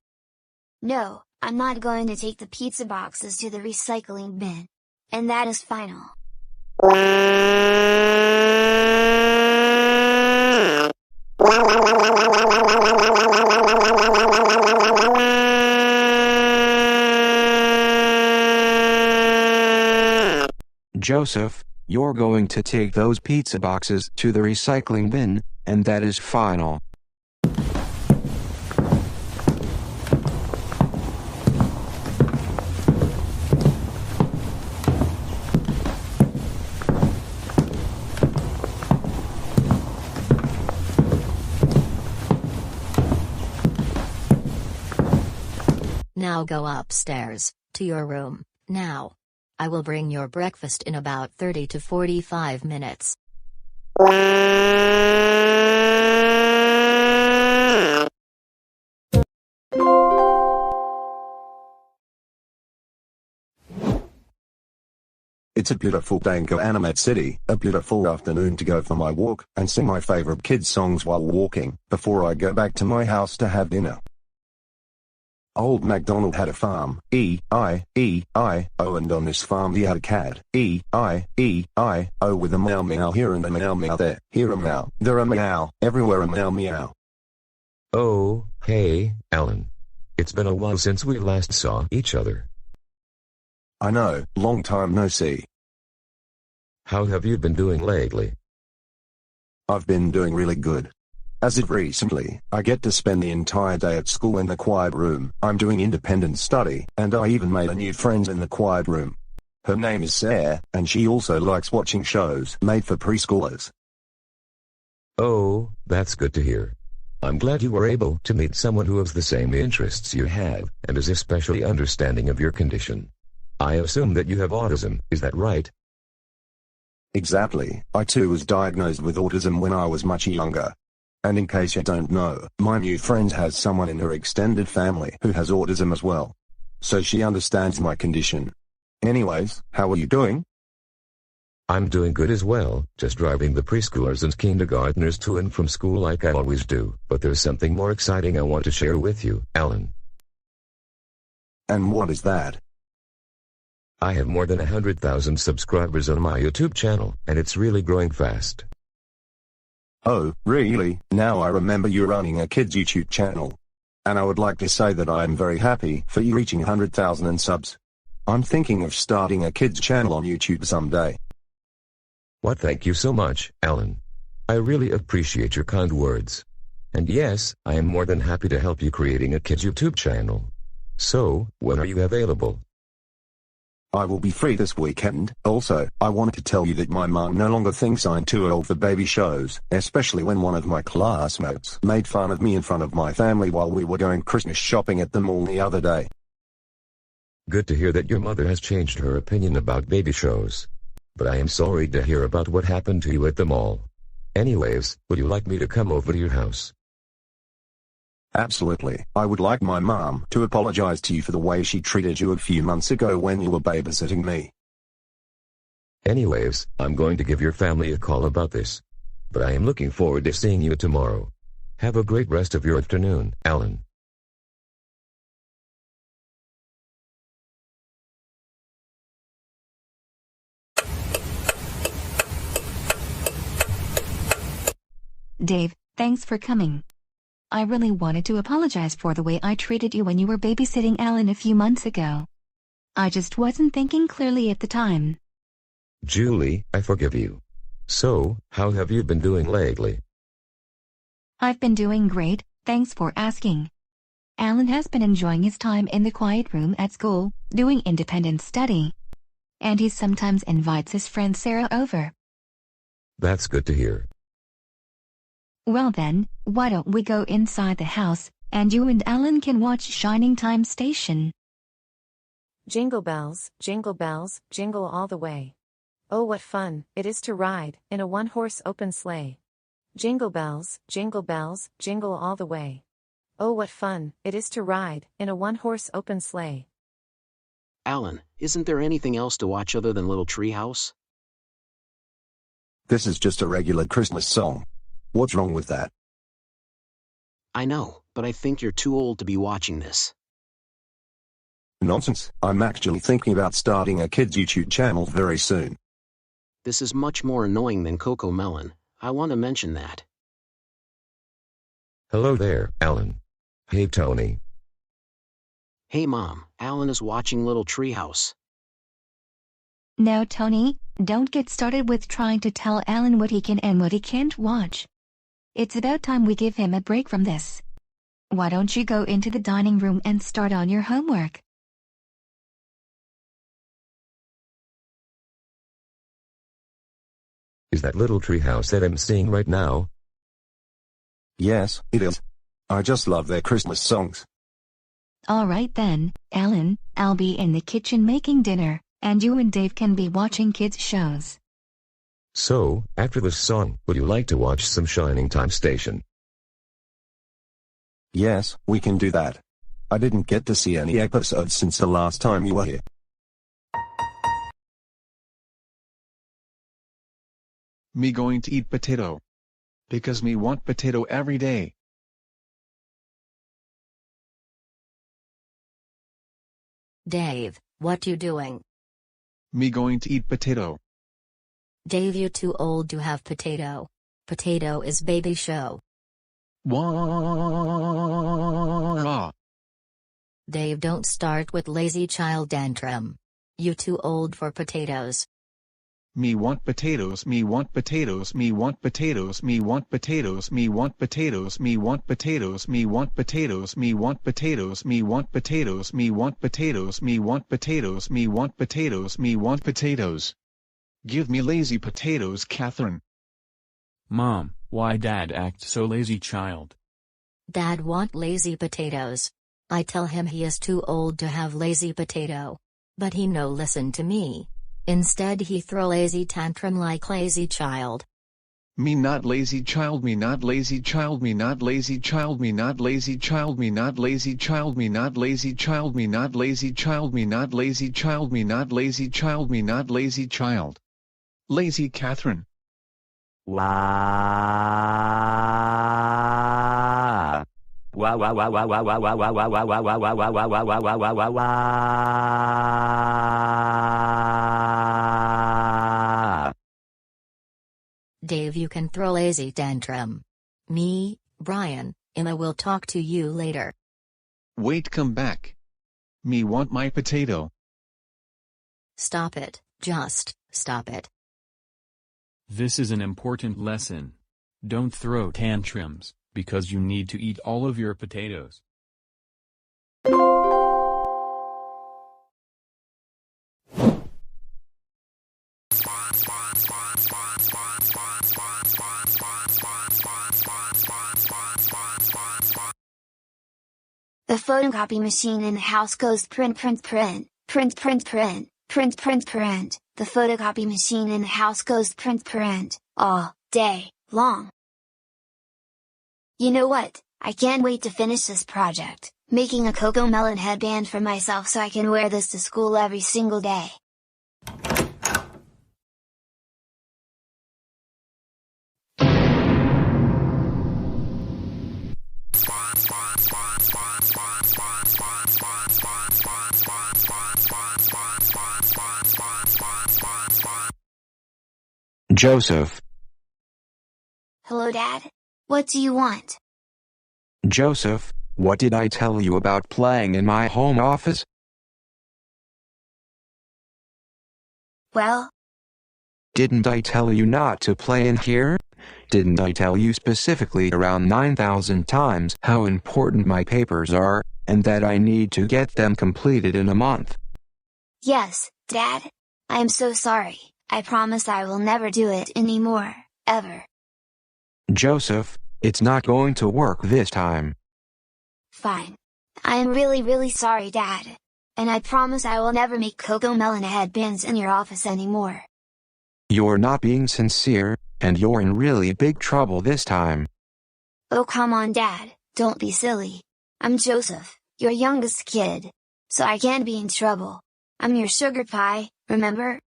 No, I'm not going to take the pizza boxes to the recycling bin. And that is final. Joseph, you're going to take those pizza boxes to the recycling bin, and that is final. Now go upstairs, to your room, now. I will bring your breakfast in about 30 to 45 minutes. It's a beautiful day in Goanimator City, a beautiful afternoon to go for my walk, and sing my favorite kids' songs while walking, before I go back to my house to have dinner. Old MacDonald had a farm, E-I-E-I-O, and on this farm he had a cat, E-I-E-I-O, with a meow meow here and a meow meow there, here a meow, there a meow, everywhere a meow meow. Oh, hey, Alan. It's been a while since we last saw each other. I know, long time no see. How have you been doing lately? I've been doing really good. As of recently, I get to spend the entire day at school in the quiet room. I'm doing independent study, and I even made a new friend in the quiet room. Her name is Sarah, and she also likes watching shows made for preschoolers. Oh, that's good to hear. I'm glad you were able to meet someone who has the same interests you have, and is especially understanding of your condition. I assume that you have autism, is that right? Exactly. I too was diagnosed with autism when I was much younger. And in case you don't know, my new friend has someone in her extended family who has autism as well. So she understands my condition. Anyways, how are you doing? I'm doing good as well, just driving the preschoolers and kindergartners to and from school like I always do. But there's something more exciting I want to share with you, Alan. And what is that? I have more than 100,000 subscribers on my YouTube channel, and it's really growing fast. Oh, really? Now I remember you running a kids YouTube channel. And I would like to say that I am very happy for you reaching 100,000 subs. I'm thinking of starting a kids channel on YouTube someday. Well, thank you so much, Alan. I really appreciate your kind words. And yes, I am more than happy to help you creating a kids YouTube channel. So, when are you available? I will be free this weekend. Also, I wanted to tell you that my mom no longer thinks I'm too old for baby shows, especially when one of my classmates made fun of me in front of my family while we were going Christmas shopping at the mall the other day. Good to hear that your mother has changed her opinion about baby shows. But I am sorry to hear about what happened to you at the mall. Anyways, would you like me to come over to your house? Absolutely. I would like my mom to apologize to you for the way she treated you a few months ago when you were babysitting me. Anyways, I'm going to give your family a call about this. But I am looking forward to seeing you tomorrow. Have a great rest of your afternoon, Alan. Dave, thanks for coming. I really wanted to apologize for the way I treated you when you were babysitting Alan a few months ago. I just wasn't thinking clearly at the time. Julie, I forgive you. So, how have you been doing lately? I've been doing great, thanks for asking. Alan has been enjoying his time in the quiet room at school, doing independent study. And he sometimes invites his friend Sarah over. That's good to hear. Well then, why don't we go inside the house, and you and Alan can watch Shining Time Station. jingle bells, jingle all the way. Oh, what fun it is to ride in a one-horse open sleigh. Jingle bells, jingle all the way. Oh, what fun it is to ride in a one-horse open sleigh. Alan, isn't there anything else to watch other than Little Treehouse? This is just a regular Christmas song. What's wrong with that? I know, but I think you're too old to be watching this. Nonsense, I'm actually thinking about starting a kids' YouTube channel very soon. This is much more annoying than Coco Melon. I want to mention that. Hello there, Alan. Hey, Tony. Hey Mom, Alan is watching Little Treehouse. Now Tony, don't get started with trying to tell Alan what he can and what he can't watch. It's about time we give him a break from this. Why don't you go into the dining room and start on your homework? Is that Little Treehouse that I'm seeing right now? Yes, it is. I just love their Christmas songs. Alright then, Alan, I'll be in the kitchen making dinner, and you and Dave can be watching kids' shows. So, after this song, would you like to watch some Shining Time Station? Yes, we can do that. I didn't get to see any episodes since the last time you were here. Me going to eat potato. Because me want potato every day. Dave, what you doing? Me going to eat potato. Dave, you too old to have potato. Potato is baby show. Wah. Dave, don't start with lazy child tantrum. You too old for potatoes. Me want potatoes, me want potatoes, me want potatoes, me want potatoes, me want potatoes, me want potatoes, me want potatoes, me want potatoes, me want potatoes, me want potatoes, me want potatoes, me want potatoes, me want potatoes. Give me lazy potatoes, Catherine. Mom, why Dad act so lazy, child? Dad want lazy potatoes. I tell him he is too old to have lazy potato. But he no listen to me. Instead he throw lazy tantrum like lazy child. Me not lazy child, me not lazy child, me not lazy child, me not lazy child, me not lazy child, me not lazy child, me not lazy child, me not lazy child, me not lazy child, me not lazy child. Lazy Catherine. Wow. Wow wow wow wow wow wow wow wow wow wow wow wow wow wow wow wow wow wow. Dave, you can throw lazy tantrum. Me, Brian, Emma will talk to you later. Wait, come back. Me want my potato. Stop it, just stop it. This is an important lesson. Don't throw tantrums, because you need to eat all of your potatoes. The photocopy machine in the house goes print. The photocopy machine in the house goes print all day long. You know what? I can't wait to finish this project, making a Coco Melon headband for myself so I can wear this to school every single day. Joseph. Hello, Dad? What do you want? Joseph, what did I tell you about playing in my home office? Well? Didn't I tell you not to play in here? Didn't I tell you specifically around 9,000 times how important my papers are, and that I need to get them completed in a month? Yes, Dad. I am so sorry. I promise I will never do it anymore, ever. Joseph, it's not going to work this time. Fine. I am really sorry, Dad. And I promise I will never make Cocomelon headbands in your office anymore. You're not being sincere, and you're in really big trouble this time. Oh come on Dad, don't be silly. I'm Joseph, your youngest kid. So I can't be in trouble. I'm your sugar pie, remember?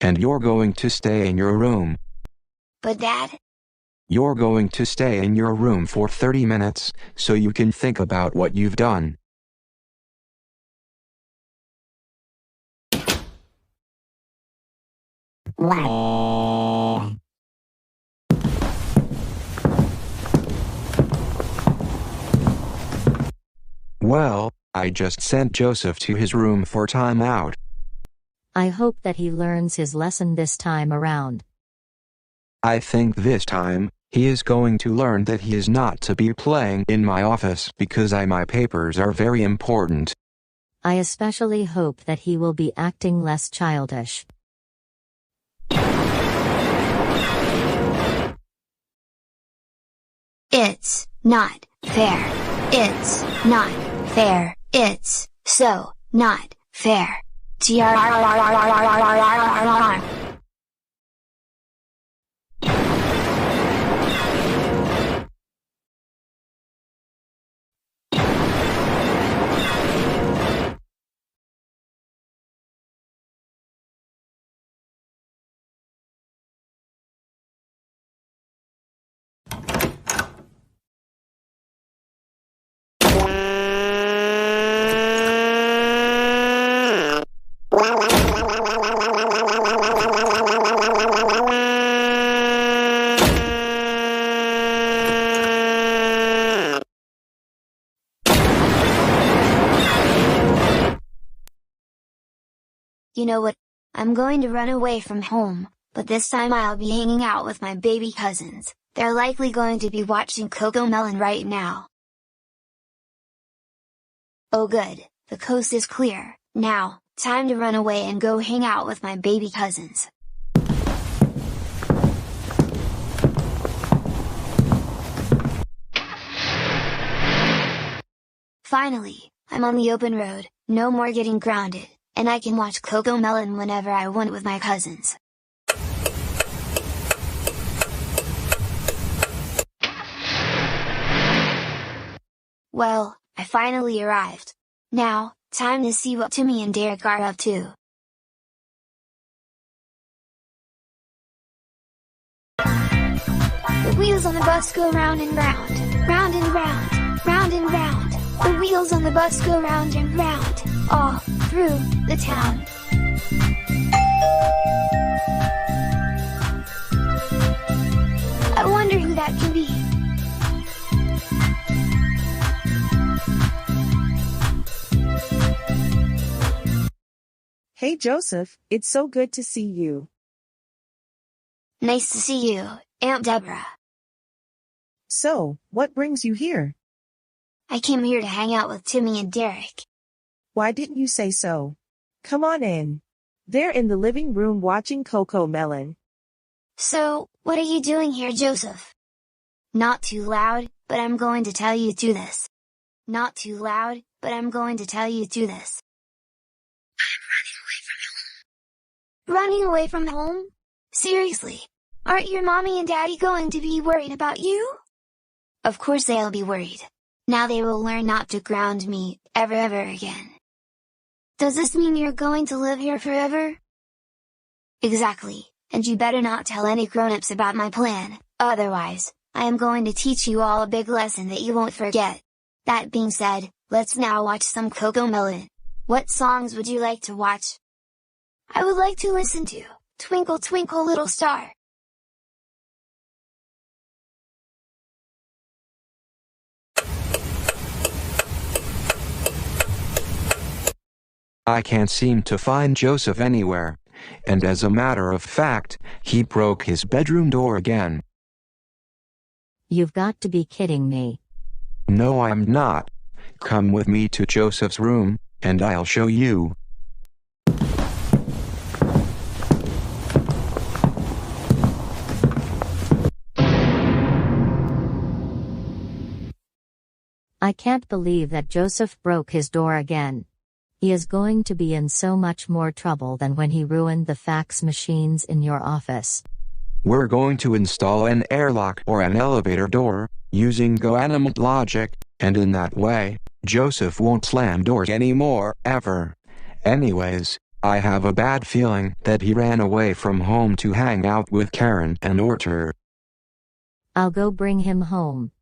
And you're going to stay in your room. But Dad? You're going to stay in your room for 30 minutes, so you can think about what you've done. Well, I just sent Joseph to his room for timeout. I hope that he learns his lesson this time around. I think this time, he is going to learn that he is not to be playing in my office because my papers are very important. I especially hope that he will be acting less childish. It's not fair. It's not fair. It's so not fair. You know what? I'm going to run away from home, but this time I'll be hanging out with my baby cousins. They're likely going to be watching Cocomelon right now. Oh good, the coast is clear. Now, time to run away and go hang out with my baby cousins. Finally, I'm on the open road, no more getting grounded. And I can watch Cocomelon whenever I want with my cousins. Well, I finally arrived. Now, time to see what Timmy and Derek are up to. The wheels on the bus go round and round, round and round, round and round. The wheels on the bus go round and round, all through the town. I wonder who that can be. Hey Joseph, it's so good to see you. Nice to see you, Aunt Deborah. So, what brings you here? I came here to hang out with Timmy and Derek. Why didn't you say so? Come on in. They're in the living room watching Cocomelon. So, what are you doing here, Joseph? Not too loud, but I'm going to tell you to this. Not too loud, but I'm going to tell you to this. I'm running away from home. Running away from home? Seriously? Aren't your mommy and daddy going to be worried about you? Of course they'll be worried. Now they will learn not to ground me, ever again. Does this mean you're going to live here forever? Exactly, and you better not tell any grown-ups about my plan, otherwise, I am going to teach you all a big lesson that you won't forget. That being said, let's now watch some Cocomelon. What songs would you like to watch? I would like to listen to Twinkle Twinkle Little Star. I can't seem to find Joseph anywhere, and as a matter of fact, he broke his bedroom door again. You've got to be kidding me. No, I'm not. Come with me to Joseph's room, and I'll show you. I can't believe that Joseph broke his door again. He is going to be in so much more trouble than when he ruined the fax machines in your office. We're going to install an airlock or an elevator door, using Goanimator logic, and in that way, Joseph won't slam doors anymore, ever. Anyways, I have a bad feeling that he ran away from home to hang out with Karen and Arthur. I'll go bring him home.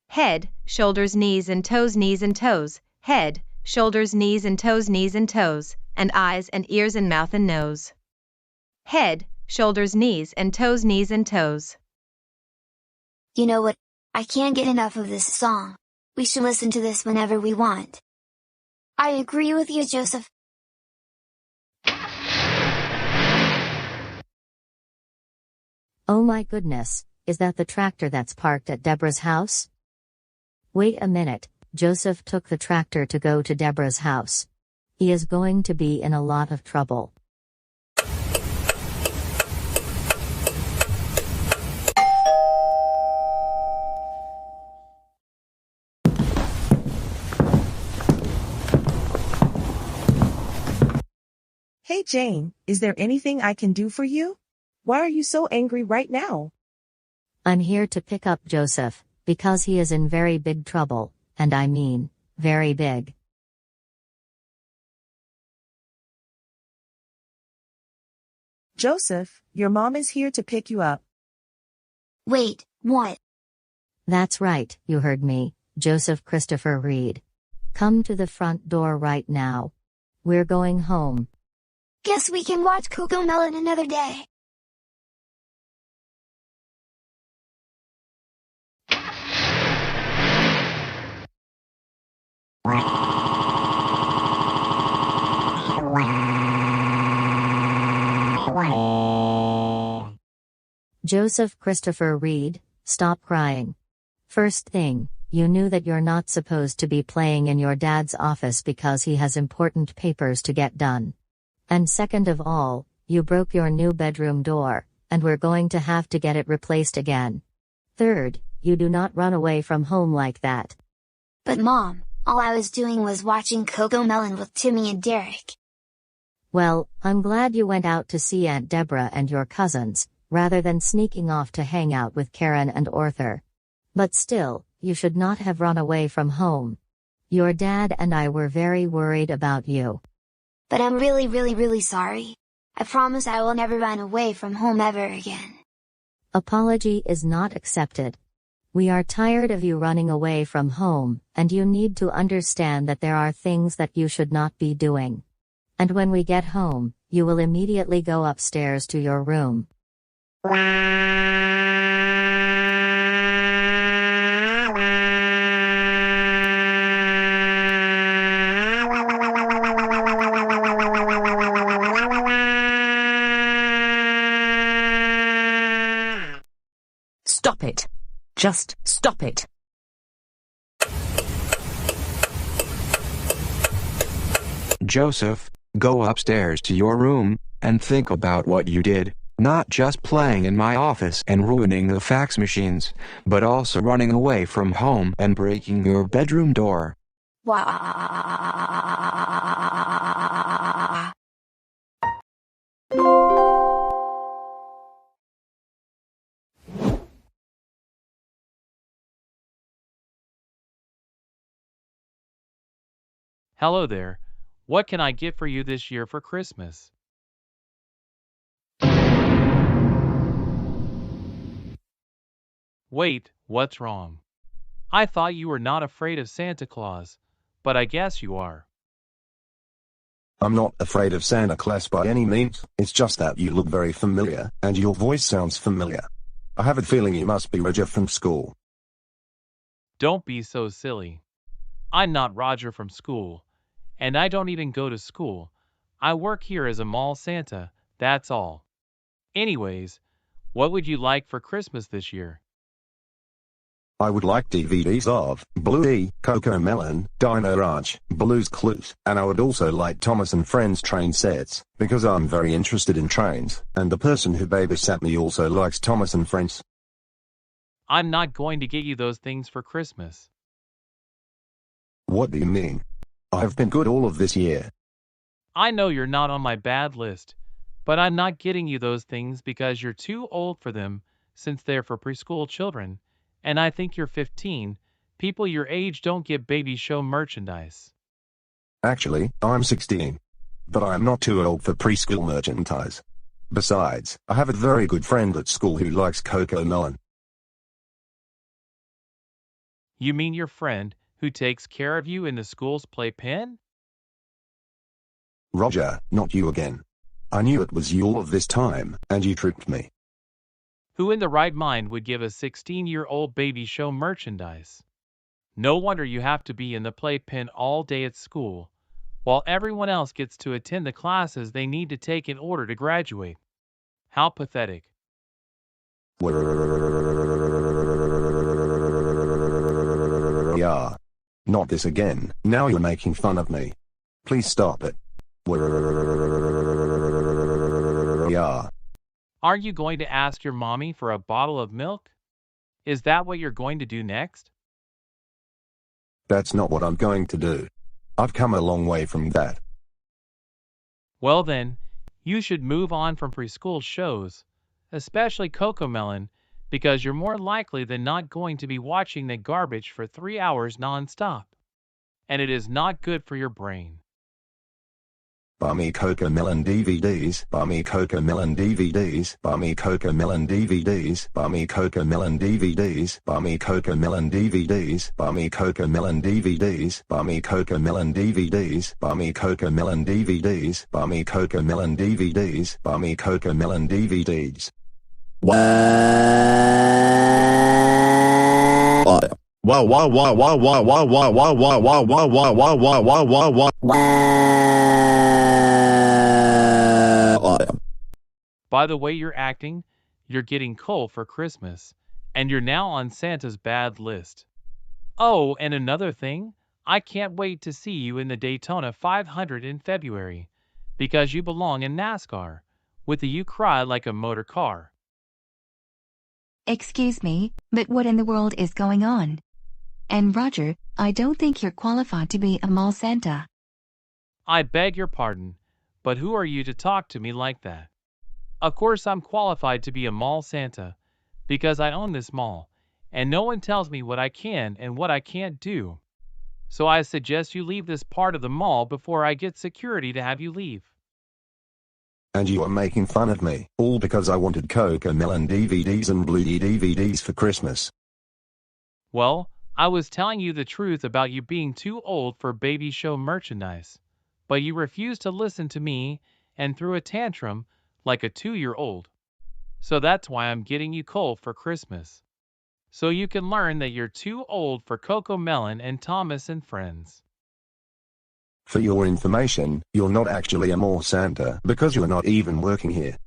Head, shoulders, knees and toes, head, shoulders, knees and toes, and eyes and ears and mouth and nose. Head, shoulders, knees and toes. You know what? I can't get enough of this song. We should listen to this whenever we want. I agree with you, Joseph. Oh my goodness, is that the tractor that's parked at Deborah's house? Wait a minute, Joseph took the tractor to go to Deborah's house. He is going to be in a lot of trouble. Hey Jane, is there anything I can do for you? Why are you so angry right now? I'm here to pick up Joseph, because he is in very big trouble, and I mean, very big. Joseph, your mom is here to pick you up. Wait, what? That's right, you heard me, Joseph Christopher Reed. Come to the front door right now. We're going home. Guess we can watch CoComelon another day. Joseph Christopher Reed, stop crying. First thing, you knew that you're not supposed to be playing in your dad's office because he has important papers to get done. And second of all, you broke your new bedroom door, and we're going to have to get it replaced again. Third, you do not run away from home like that. But Mom, all I was doing was watching CoComelon with Timmy and Derek. Well, I'm glad you went out to see Aunt Deborah and your cousins, rather than sneaking off to hang out with Karen and Arthur. But still, you should not have run away from home. Your dad and I were very worried about you. But I'm really sorry. I promise I will never run away from home ever again. Apology is not accepted. We are tired of you running away from home, and you need to understand that there are things that you should not be doing. And when we get home, you will immediately go upstairs to your room. Stop it. Just stop it. Joseph, go upstairs to your room, and think about what you did, not just playing in my office and ruining the fax machines, but also running away from home and breaking your bedroom door. Hello there. What can I get for you this year for Christmas? Wait, what's wrong? I thought you were not afraid of Santa Claus, but I guess you are. I'm not afraid of Santa Claus by any means, it's just that you look very familiar, and your voice sounds familiar. I have a feeling you must be Roger from school. Don't be so silly. I'm not Roger from school, and I don't even go to school. I work here as a mall Santa, that's all. Anyways, what would you like for Christmas this year? I would like DVDs of Bluey, CoComelon, Dino Ranch, Blue's Clues, and I would also like Thomas and Friends train sets, because I'm very interested in trains, and the person who babysat me also likes Thomas and Friends. I'm not going to get you those things for Christmas. What do you mean? I've been good all of this year. I know you're not on my bad list, but I'm not getting you those things because you're too old for them since they're for preschool children, and I think you're 15. People your age don't get baby show merchandise. Actually, I'm 16. But I'm not too old for preschool merchandise. Besides, I have a very good friend at school who likes CoComelon. You mean your friend who takes care of you in the school's playpen? Roger, not you again. I knew it was you all of this time, and you tricked me. Who in the right mind would give a 16-year-old baby show merchandise? No wonder you have to be in the playpen all day at school, while everyone else gets to attend the classes they need to take in order to graduate. How pathetic. Yeah. Not this again. Now you're making fun of me. Please stop it. Yeah. Are you going to ask your mommy for a bottle of milk? Is that what you're going to do next? That's not what I'm going to do. I've come a long way from that. Well then, you should move on from preschool shows, especially CoComelon, because you're more likely than not going to be watching the garbage for 3 hours non-stop. And it is not good for your brain. Buy me CoComelon DVDs, buy me CoComelon DVDs, buy me CoComelon DVDs, buy me CoComelon DVDs, buy me CoComelon DVDs, buy me CoComelon DVDs, buy me CoComelon DVDs, buy me CoComelon DVDs, buy me CoComelon DVDs, buy me CoComelon DVDs. By the way you're acting, you're getting coal for Christmas, and you're now on Santa's bad list. Oh, and another thing, I can't wait to see you in the Daytona 500 in February, because you belong in NASCAR, with the You Cry Like a Motor Car. Excuse me, but what in the world is going on? And Roger, I don't think you're qualified to be a mall Santa. I beg your pardon, but who are you to talk to me like that? Of course I'm qualified to be a mall Santa, because I own this mall, and no one tells me what I can and what I can't do. So I suggest you leave this part of the mall before I get security to have you leave. And you are making fun of me, all because I wanted CoComelon DVDs and Bluey DVDs for Christmas. Well, I was telling you the truth about you being too old for baby show merchandise, but you refused to listen to me and threw a tantrum like a 2-year-old. So that's why I'm getting you coal for Christmas. So you can learn that you're too old for CoComelon and Thomas and Friends. For your information, you're not actually a mall Santa because you're not even working here.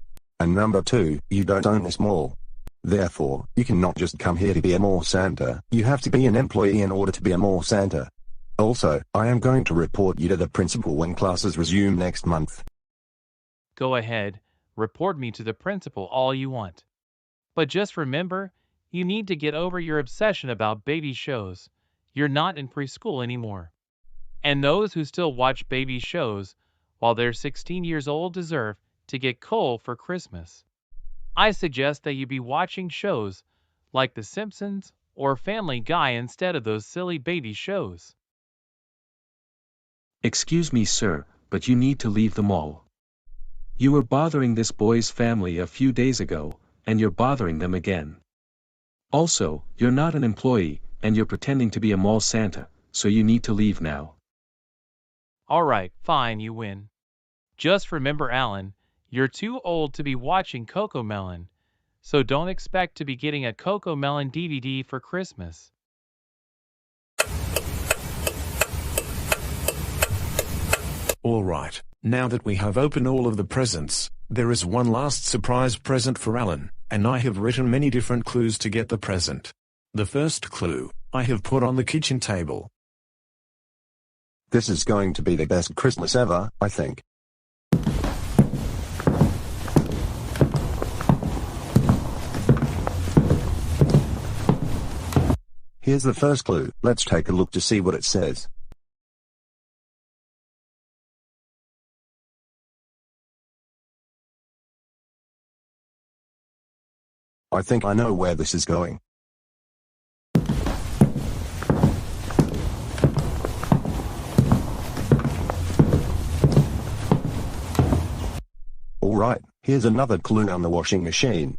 And number 2, you don't own this mall. Therefore, you cannot just come here to be a mall Santa, you have to be an employee in order to be a mall Santa. Also, I am going to report you to the principal when classes resume next month. Go ahead, report me to the principal all you want. But just remember, you need to get over your obsession about baby shows. You're not in preschool anymore. And those who still watch baby shows while they're 16 years old deserve to get coal for Christmas. I suggest that you be watching shows like The Simpsons or Family Guy instead of those silly baby shows. Excuse me, sir, but you need to leave the mall. You were bothering this boy's family a few days ago, and you're bothering them again. Also, you're not an employee, and you're pretending to be a mall Santa, so you need to leave now. Alright, fine, you win. Just remember, Alan, you're too old to be watching CoComelon, so don't expect to be getting a CoComelon DVD for Christmas. Alright, now that we have opened all of the presents, there is one last surprise present for Alan, and I have written many different clues to get the present. The first clue, I have put on the kitchen table. This is going to be the best Christmas ever, I think. Here's the first clue. Let's take a look to see what it says. I think I know where this is going. Alright, here's another clue on the washing machine.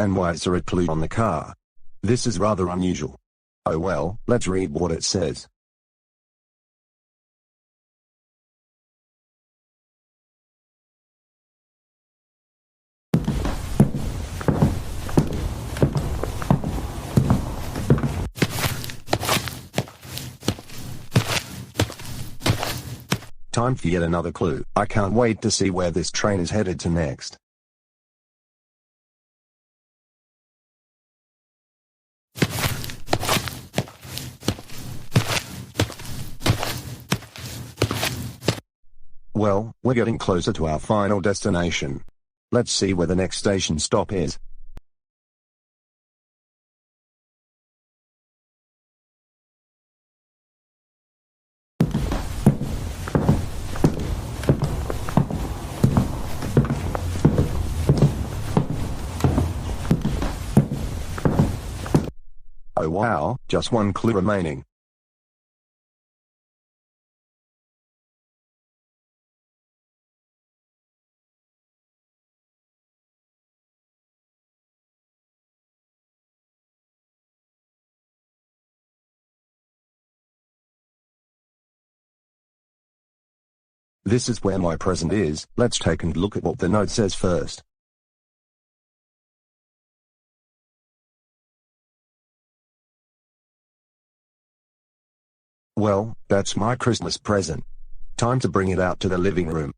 And why is there a clue on the car? This is rather unusual. Oh well, let's read what it says. Time for yet another clue. I can't wait to see where this train is headed to next. Well, we're getting closer to our final destination. Let's see where the next station stop is. Oh wow, just one clue remaining. This is where my present is. Let's take a look at what the note says first. Well, that's my Christmas present. Time to bring it out to the living room.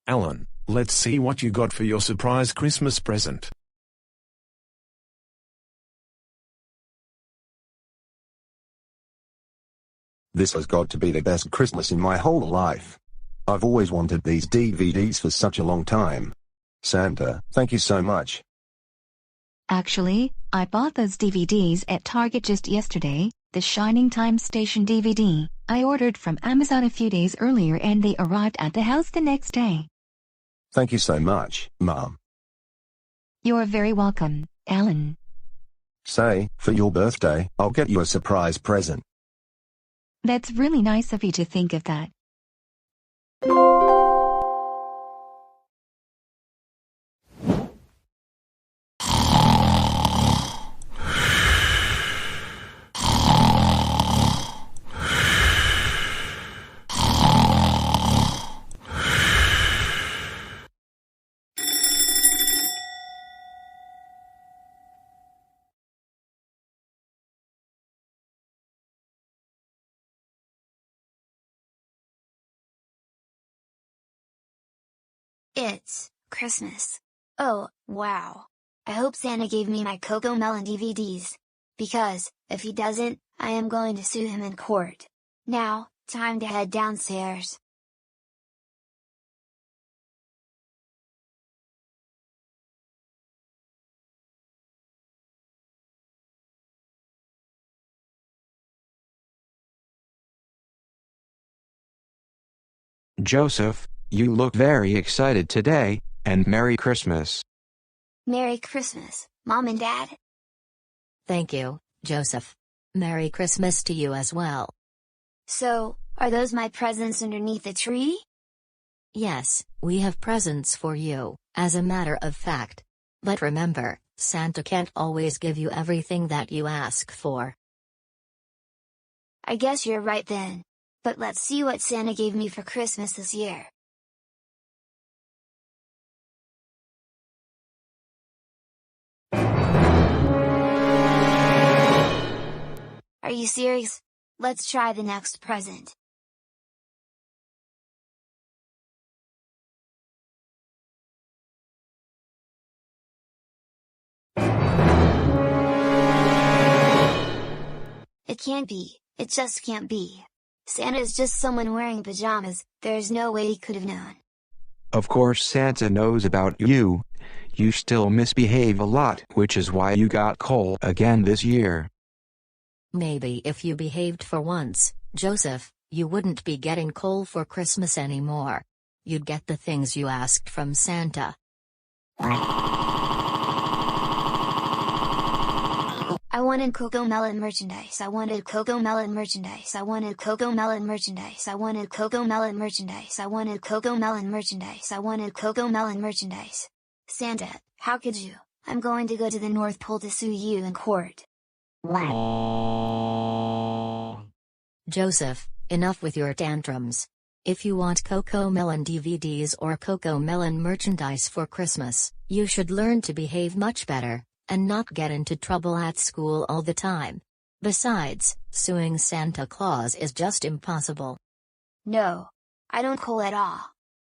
Alan, let's see what you got for your surprise Christmas present. This has got to be the best Christmas in my whole life. I've always wanted these DVDs for such a long time. Santa, thank you so much. Actually, I bought those DVDs at Target just yesterday, the Shining Time Station DVD. I ordered from Amazon a few days earlier and they arrived at the house the next day. Thank you so much, Mom. You're very welcome, Alan. Say, for your birthday, I'll get you a surprise present. That's really nice of you to think of that. It's Christmas. Oh, wow. I hope Santa gave me my CoComelon DVDs. Because, if he doesn't, I am going to sue him in court. Now, time to head downstairs. Joseph, you look very excited today, and Merry Christmas. Merry Christmas, Mom and Dad. Thank you, Joseph. Merry Christmas to you as well. So, are those my presents underneath the tree? Yes, we have presents for you, as a matter of fact. But remember, Santa can't always give you everything that you ask for. I guess you're right then. But let's see what Santa gave me for Christmas this year. Are you serious? Let's try the next present. can't be, it just can't be. Santa is just someone wearing pajamas, there's no way he could have known. Of course Santa knows about you. You still misbehave a lot, which is why you got coal again this year. Maybe if you behaved for once, Joseph, you wouldn't be getting coal for Christmas anymore. You'd get the things you asked from Santa. I wanted CoComelon merchandise. I wanted CoComelon merchandise. I wanted CoComelon merchandise. I wanted CoComelon merchandise. I wanted CoComelon merchandise. I wanted CoComelon merchandise. Santa, how could you? I'm going to go to the North Pole to sue you in court. Joseph, enough with your tantrums. If you want CoComelon DVDs or CoComelon merchandise for Christmas, you should learn to behave much better, and not get into trouble at school all the time. Besides, suing Santa Claus is just impossible. No. I don't coal at all.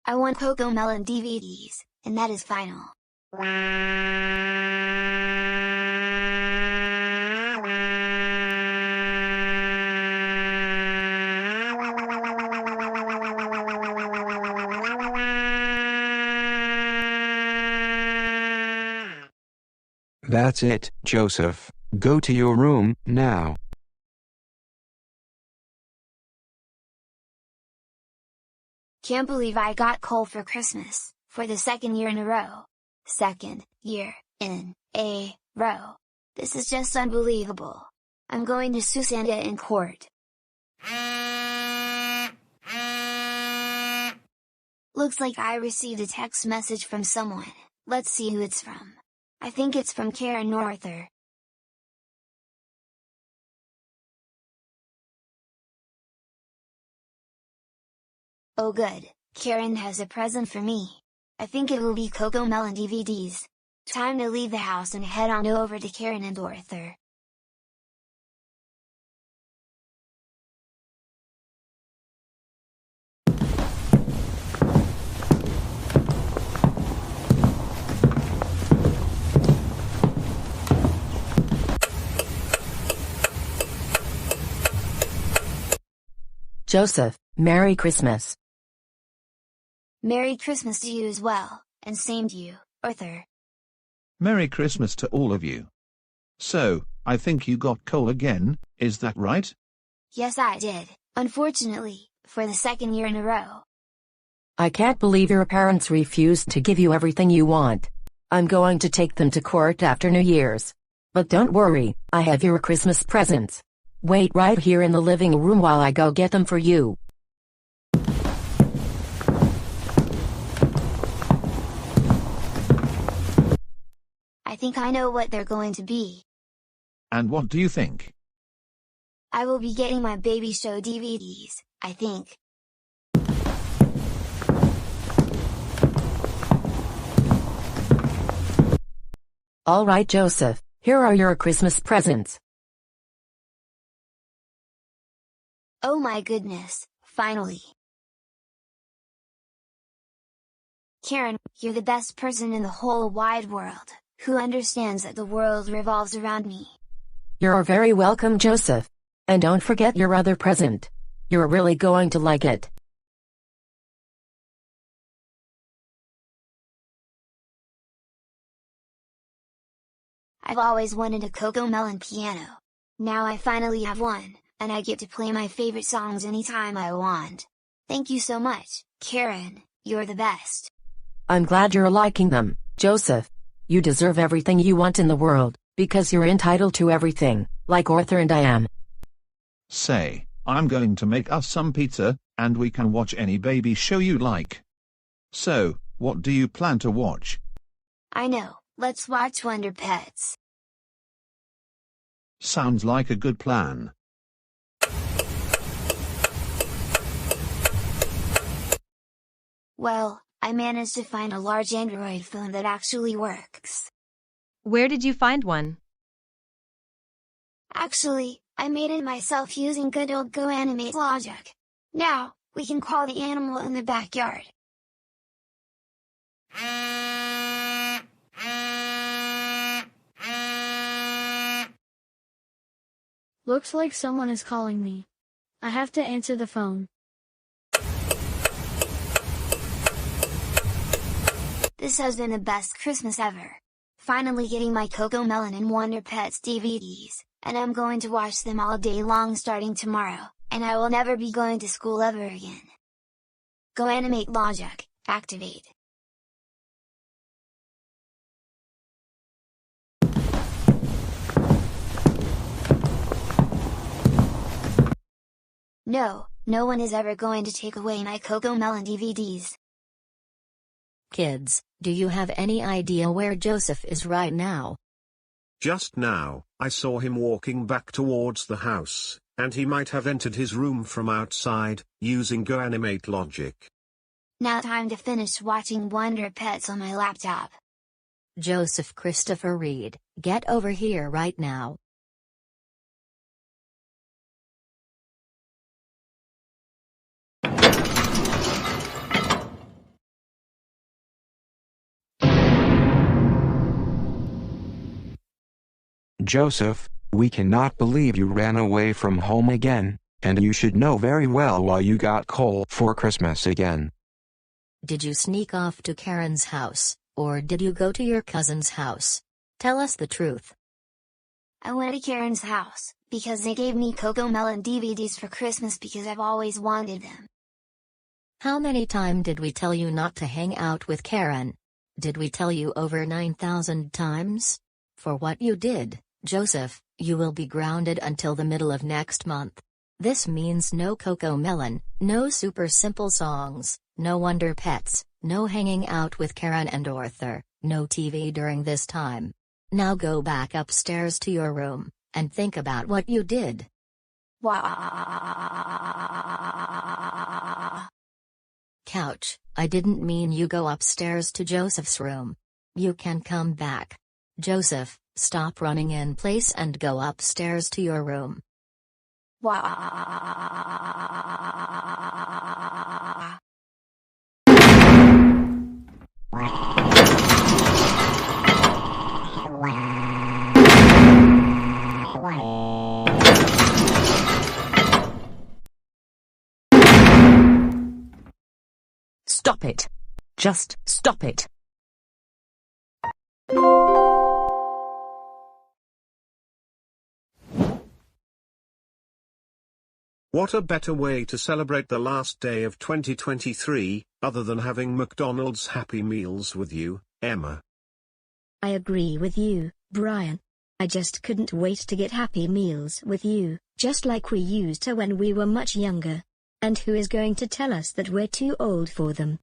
I want CoComelon DVDs, and that is final. That's it, Joseph. Go to your room, now. Can't believe I got coal for Christmas, for the second year in a row. Second year in a row. This is just unbelievable. I'm going to sue Santa in court. Looks like I received a text message from someone. Let's see who it's from. I think it's from Karen Norther. Oh good, Karen has a present for me. I think it will be CoComelon DVDs. Time to leave the house and head on over to Karen and Norther. Joseph, Merry Christmas. Merry Christmas to you as well, and same to you, Arthur. Merry Christmas to all of you. So, I think you got coal again, is that right? Yes I did, unfortunately, for the second year in a row. I can't believe your parents refused to give you everything you want. I'm going to take them to court after New Year's. But don't worry, I have your Christmas presents. Wait right here in the living room while I go get them for you. I think I know what they're going to be. And what do you think? I will be getting my baby show DVDs, I think. All right, Joseph, here are your Christmas presents. Oh my goodness, finally. Karen, you're the best person in the whole wide world, who understands that the world revolves around me. You're very welcome, Joseph. And don't forget your other present. You're really going to like it. I've always wanted a CoComelon piano. Now I finally have one, and I get to play my favorite songs anytime I want. Thank you so much, Karen, you're the best. I'm glad you're liking them, Joseph. You deserve everything you want in the world, because you're entitled to everything, like Arthur and I am. Say, I'm going to make us some pizza, and we can watch any baby show you like. So, what do you plan to watch? I know, let's watch Wonder Pets. Sounds like a good plan. Well, I managed to find a large Android phone that actually works. Where did you find one? Actually, I made it myself using good old Goanimate logic. Now, we can call the animal in the backyard. Looks like someone is calling me. I have to answer the phone. This has been the best Christmas ever. Finally getting my CoComelon and Wonder Pets DVDs, and I'm going to watch them all day long starting tomorrow, and I will never be going to school ever again. Goanimate logic, activate. No, no one is ever going to take away my CoComelon DVDs. Kids, do you have any idea where Joseph is right now? Just now, I saw him walking back towards the house, and he might have entered his room from outside, using Goanimate logic. Now time to finish watching Wonder Pets on my laptop. Joseph Christopher Reed, get over here right now. Joseph, we cannot believe you ran away from home again, and you should know very well why you got coal for Christmas again. Did you sneak off to Karen's house, or did you go to your cousin's house? Tell us the truth. I went to Karen's house, because they gave me CoComelon DVDs for Christmas because I've always wanted them. How many times did we tell you not to hang out with Karen? Did we tell you over 9,000 times? For what you did, Joseph, you will be grounded until the middle of next month. This means no CoComelon, no super simple songs, no Wonder Pets, no hanging out with Karen and Arthur, no TV during this time. Now go back upstairs to your room, and think about what you did. Couch, I didn't mean you go upstairs to Joseph's room. You can come back. Joseph, stop running in place and go upstairs to your room. Stop it. Just stop it. What a better way to celebrate the last day of 2023, other than having McDonald's Happy Meals with you, Emma? I agree with you, Brian. I just couldn't wait to get Happy Meals with you, just like we used to when we were much younger. And who is going to tell us that we're too old for them?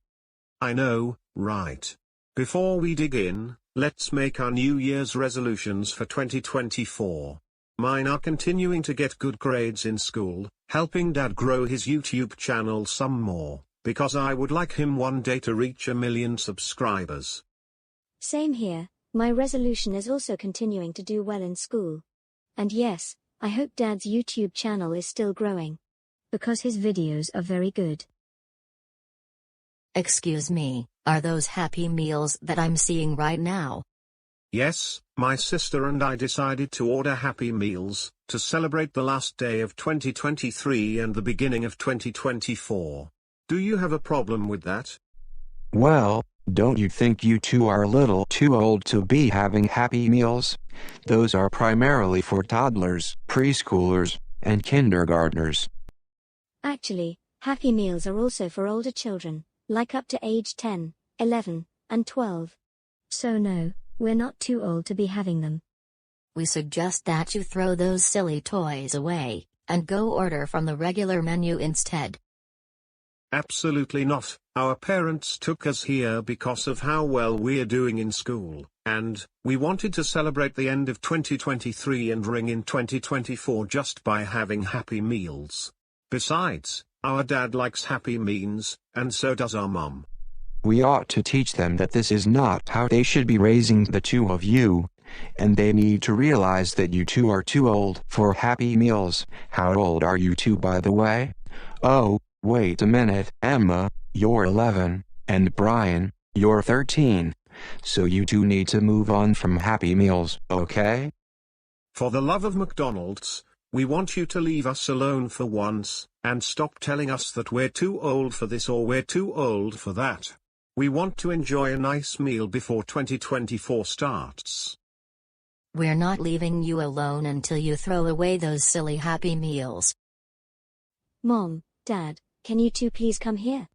I know, right? Before we dig in, let's make our New Year's resolutions for 2024. Mine are continuing to get good grades in school, helping Dad grow his YouTube channel some more, because I would like him one day to reach 1 million subscribers. Same here, my resolution is also continuing to do well in school. And yes, I hope Dad's YouTube channel is still growing. Because his videos are very good. Excuse me, are those Happy Meals that I'm seeing right now? Yes, my sister and I decided to order Happy Meals, to celebrate the last day of 2023 and the beginning of 2024. Do you have a problem with that? Well, don't you think you two are a little too old to be having Happy Meals? Those are primarily for toddlers, preschoolers, and kindergartners. Actually, Happy Meals are also for older children, like up to age 10, 11, and 12. So no, we're not too old to be having them. We suggest that you throw those silly toys away, and go order from the regular menu instead. Absolutely not. Our parents took us here because of how well we're doing in school, and we wanted to celebrate the end of 2023 and ring in 2024 just by having Happy Meals. Besides, our dad likes Happy Meals, and so does our mom. We ought to teach them that this is not how they should be raising the two of you, and they need to realize that you two are too old for Happy Meals. How old are you two, by the way? Oh, wait a minute, Emma, you're 11, and Brian, you're 13. So you two need to move on from Happy Meals, okay? For the love of McDonald's, We want you to leave us alone for once, and stop telling us that we're too old for this or we're too old for that. We want to enjoy a nice meal before 2024 starts. We're not leaving you alone until you throw away those silly Happy Meals. Mom, Dad, can you two please come here?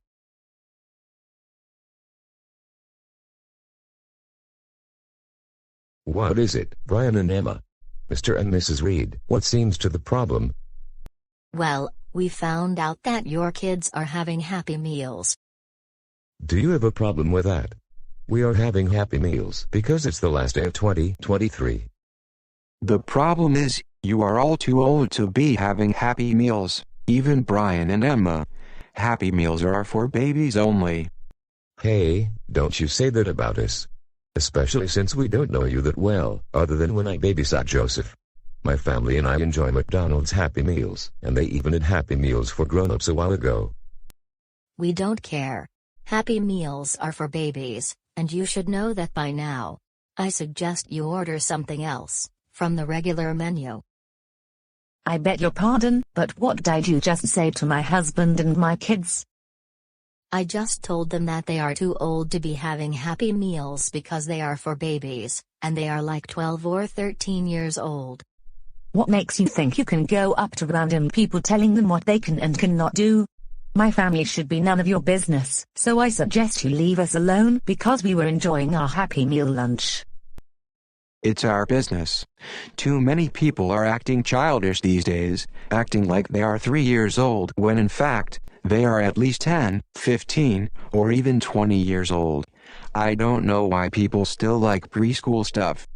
What is it, Brian and Emma? Mr. and Mrs. Reed, what seems to the problem? Well, we found out that your kids are having Happy Meals. Do you have a problem with that? We are having Happy Meals because it's the last day of 2023. The problem is, you are all too old to be having Happy Meals, even Brian and Emma. Happy Meals are for babies only. Hey, don't you say that about us. Especially since we don't know you that well, other than when I babysat Joseph. My family and I enjoy McDonald's Happy Meals, and they even had Happy Meals for grown-ups a while ago. We don't care. Happy Meals are for babies, and you should know that by now. I suggest you order something else, from the regular menu. I beg your pardon, but what did you just say to my husband and my kids? I just told them that they are too old to be having Happy Meals because they are for babies, and they are like 12 or 13 years old. What makes you think you can go up to random people telling them what they can and cannot do? My family should be none of your business, so I suggest you leave us alone because we were enjoying our Happy Meal lunch. It's our business. Too many people are acting childish these days, acting like they are 3 years old when in fact, they are at least 10, 15, or even 20 years old. I don't know why people still like preschool stuff.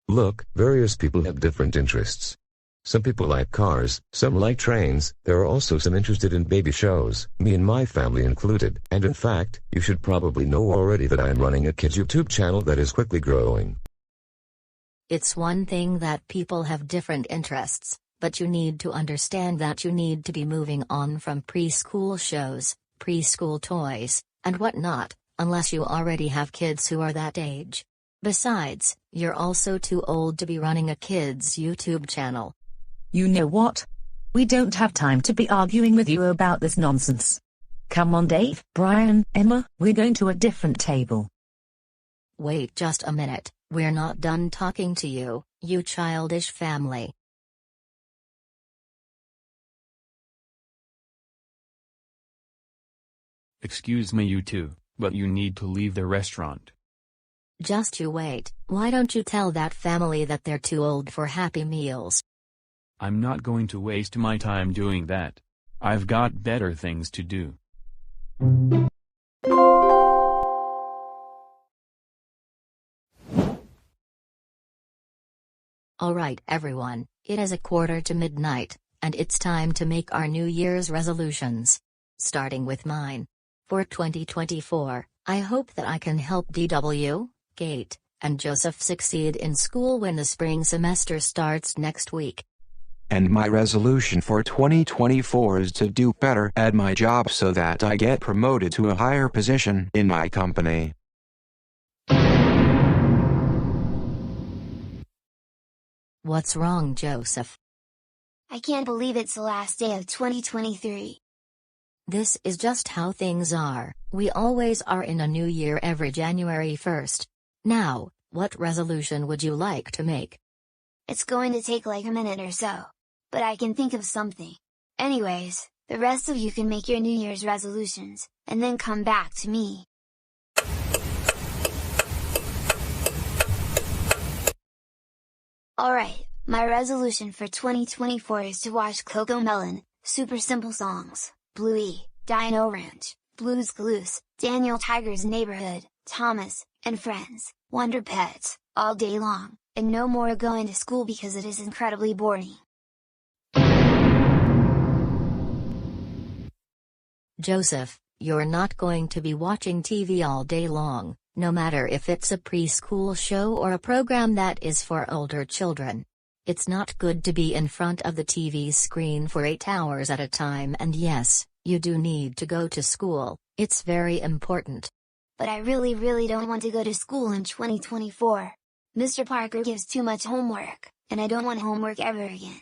Look, various people have different interests. Some people like cars, some like trains, there are also some interested in baby shows, me and my family included, and in fact, you should probably know already that I am running a kids YouTube channel that is quickly growing. It's one thing that people have different interests, but you need to understand that you need to be moving on from preschool shows, preschool toys, and whatnot, unless you already have kids who are that age. Besides, you're also too old to be running a kids YouTube channel. You know what? We don't have time to be arguing with you about this nonsense. Come on Dave, Brian, Emma, we're going to a different table. Wait just a minute, we're not done talking to you, you childish family. Excuse me you two, but you need to leave the restaurant. Just you wait, why don't you tell that family that they're too old for Happy Meals? I'm not going to waste my time doing that. I've got better things to do. Alright everyone, it is midnight, and it's time to make our New Year's resolutions. Starting with mine. For 2024, I hope that I can help DW, Kate, and Joseph succeed in school when the spring semester starts next week. And my resolution for 2024 is to do better at my job so that I get promoted to a higher position in my company. What's wrong, Joseph? I can't believe it's the last day of 2023. This is just how things are. We always are in a new year every January 1st. Now, what resolution would you like to make? It's going to take like a minute or so. But I can think of something. Anyways, the rest of you can make your New Year's resolutions, and then come back to me. Alright, my resolution for 2024 is to watch CoComelon, Super Simple Songs, Bluey, Dino Ranch, Blue's Clues, Daniel Tiger's Neighborhood, Thomas, and Friends, Wonder Pets, all day long, and no more going to school because it is incredibly boring. Joseph, you're not going to be watching TV all day long, no matter if it's a preschool show or a program that is for older children. It's not good to be in front of the TV screen for 8 hours at a time, and yes, you do need to go to school, it's very important. But I really don't want to go to school in 2024. Mr. Parker gives too much homework, and I don't want homework ever again.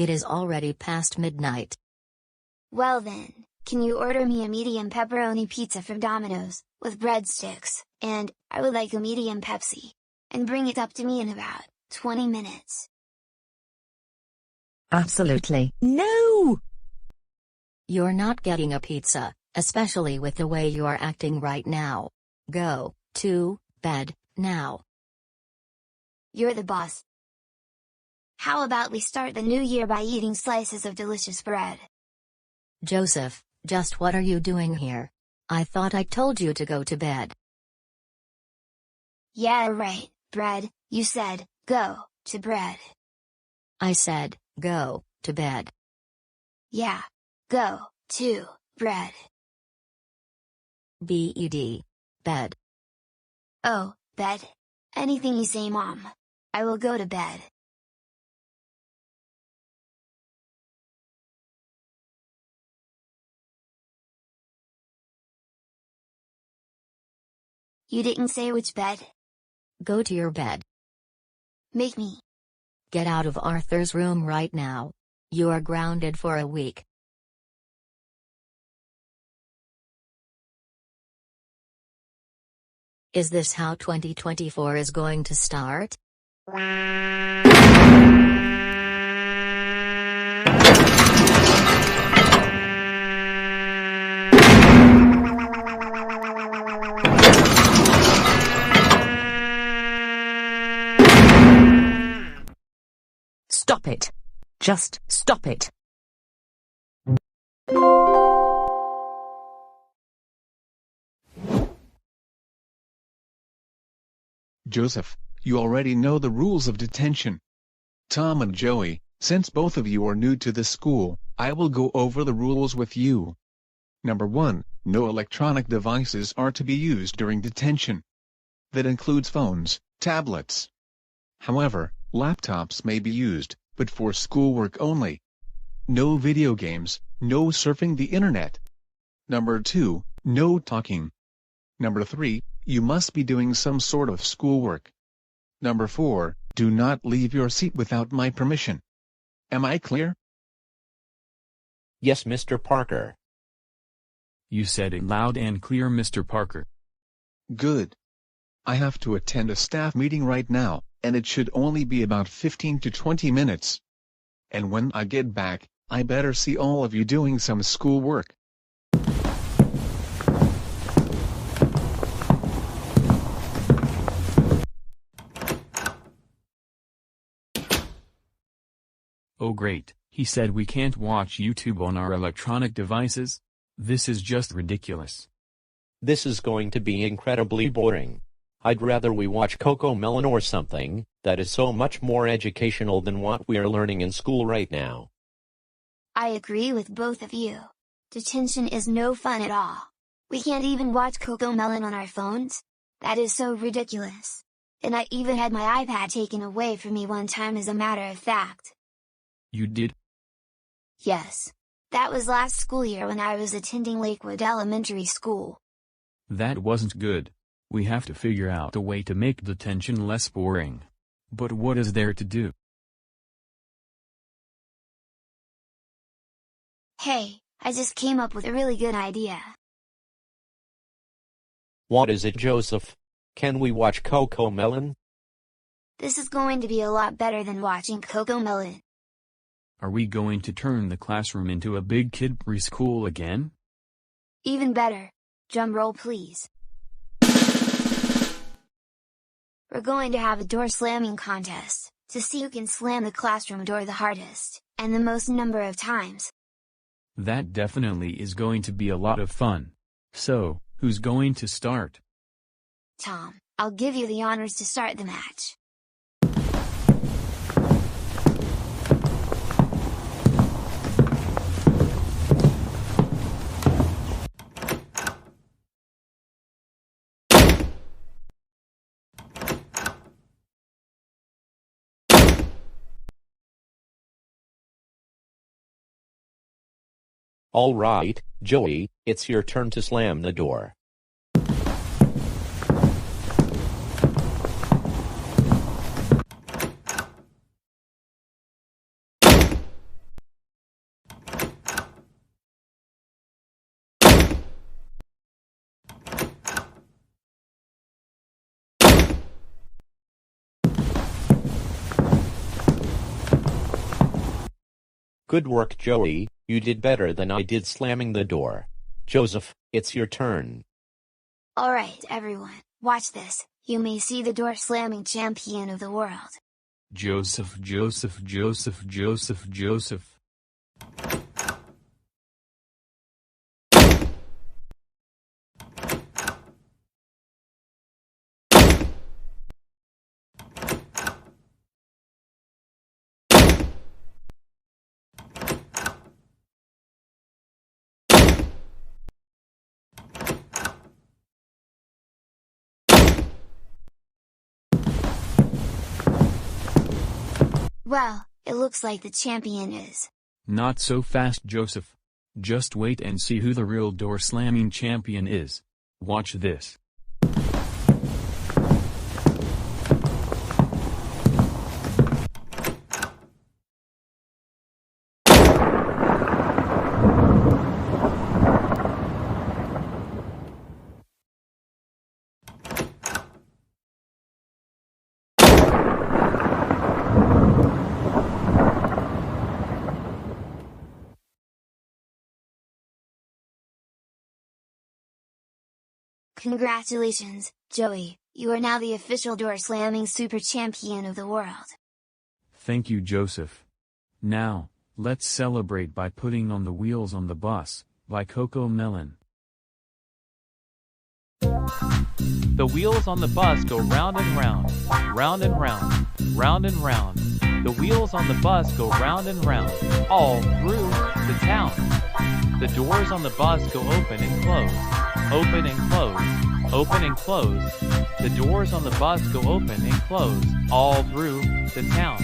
It is already past midnight. Well then, can you order me a medium pepperoni pizza from Domino's, with breadsticks, and I would like a medium Pepsi. And bring it up to me in about 20 minutes. Absolutely. No! You're not getting a pizza, especially with the way you are acting right now. Go to bed now. You're the boss. How about we start the new year by eating slices of delicious bread? Joseph, just what are you doing here? I thought I told you to go to bed. Yeah, right, bread, you said, go to bread. I said, go to bed. Yeah, go to bread. B-E-D. Bed. Oh, bed. Anything you say, Mom. I will go to bed. You didn't say which bed? Go to your bed. Make me. Get out of Arthur's room right now. You are grounded for a week. Is this how 2024 is going to start? Stop it. Just stop it. Joseph, you already know the rules of detention. Tom and Joey, since both of you are new to the school, I will go over the rules with you. Number 1, no electronic devices are to be used during detention. That includes phones, tablets. However, laptops may be used, but for schoolwork only. No video games, no surfing the internet. Number 2, no talking. Number 3, you must be doing some sort of schoolwork. Number 4, do not leave your seat without my permission. Am I clear? Yes, Mr. Parker. You said it loud and clear, Mr. Parker. Good. I have to attend a staff meeting right now, and it should only be about 15 to 20 minutes. And when I get back, I better see all of you doing some schoolwork. Oh great, he said we can't watch YouTube on our electronic devices? This is just ridiculous. This is going to be incredibly boring. I'd rather we watch CoComelon or something that is so much more educational than what we are learning in school right now. I agree with both of you. Detention is no fun at all. We can't even watch CoComelon on our phones? That is so ridiculous. And I even had my iPad taken away from me one time, as a matter of fact. You did? Yes. That was last school year when I was attending Lakewood Elementary School. That wasn't good. We have to figure out a way to make detention less boring. But what is there to do? Hey, I just came up with a really good idea. What is it, Joseph? Can we watch CoComelon? This is going to be a lot better than watching CoComelon. Are we going to turn the classroom into a big kid preschool again? Even better. Drum roll, please. We're going to have a door slamming contest, to see who can slam the classroom door the hardest, and the most number of times. That definitely is going to be a lot of fun. So, who's going to start? Tom, I'll give you the honors to start the match. All right, Joey, it's your turn to slam the door. Good work, Joey. You did better than I did slamming the door. Joseph, it's your turn. Alright everyone, watch this. You may see the door slamming champion of the world. Joseph, Joseph, Joseph, Joseph, Joseph. Well, it looks like the champion is. Not so fast, Joseph. Just wait and see who the real door slamming champion is. Watch this. Congratulations, Joey, you are now the official door slamming super champion of the world. Thank you, Joseph. Now, let's celebrate by putting on the wheels on the bus, by Coco Melon. The wheels on the bus go round and round, round and round, round and round. The wheels on the bus go round and round, all through the town. The doors on the bus go open and close, open and close, open and close. The doors on the bus go open and close, all through the town.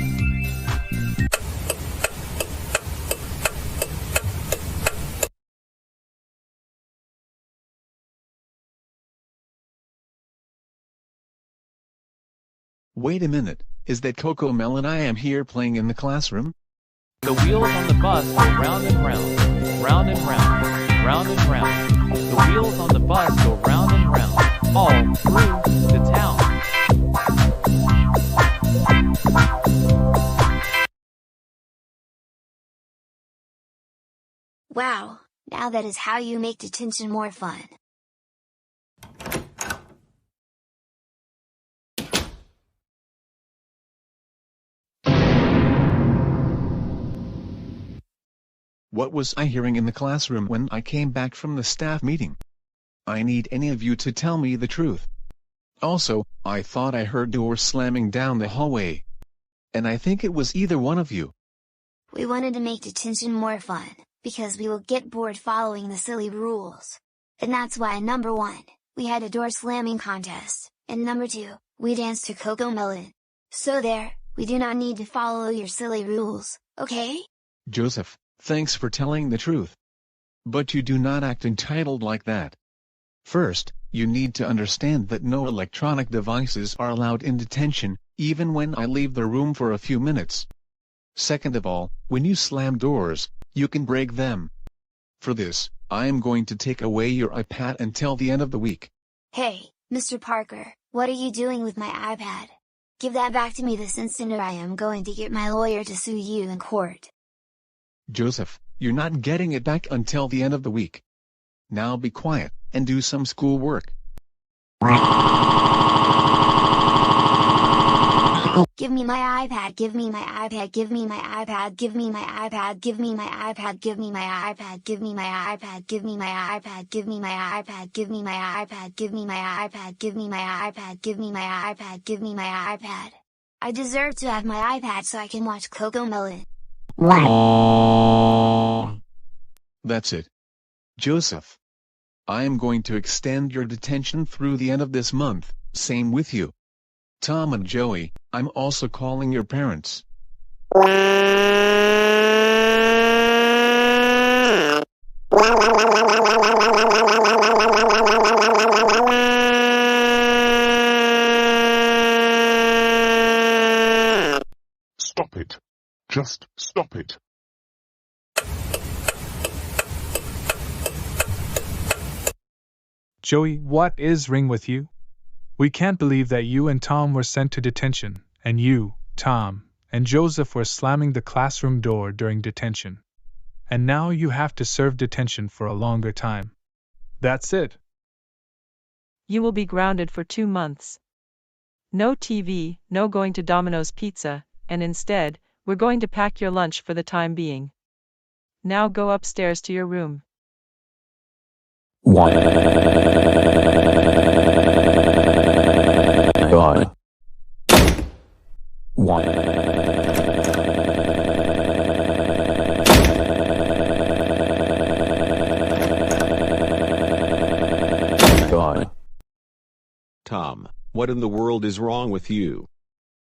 Wait a minute, is that Coco Melon I am here playing in the classroom? The wheels on the bus go round and round, round and round, round and round. The wheels on the bus go round and round, all through the town. Wow, now that is how you make detention more fun. What was I hearing in the classroom when I came back from the staff meeting? I need any of you to tell me the truth. Also, I thought I heard doors slamming down the hallway. And I think it was either one of you. We wanted to make detention more fun, because we will get bored following the silly rules. And that's why number 1, we had a door slamming contest, and number 2, we danced to Coco Melon. So there, we do not need to follow your silly rules, okay? Joseph, thanks for telling the truth. But you do not act entitled like that. First, you need to understand that no electronic devices are allowed in detention, even when I leave the room for a few minutes. Second of all, when you slam doors, you can break them. For this, I am going to take away your iPad until the end of the week. Hey, Mr. Parker, what are you doing with my iPad? Give that back to me this instant or I am going to get my lawyer to sue you in court. Joseph, you're not getting it back until the end of the week. Now be quiet, and do some school work. Give me my iPad, give me my iPad, give me my iPad, give me my iPad, give me my iPad, give me my iPad, give me my iPad, give me my iPad, give me my iPad, give me my iPad, give me my iPad, give me my iPad, give me my iPad, give me my iPad. I deserve to have my iPad so I can watch Coco Melon. That's it. Joseph. I am going to extend your detention through the end of this month, same with you. Tom and Joey, I'm also calling your parents. Stop it. Just stop it. Joey, what is wrong with you? We can't believe that you and Tom were sent to detention, and you, Tom, and Joseph were slamming the classroom door during detention. And now you have to serve detention for a longer time. That's it. You will be grounded for 2 months. No TV, no going to Domino's Pizza, and instead, we're going to pack your lunch for the time being. Now go upstairs to your room. God. God. Tom, what in the world is wrong with you?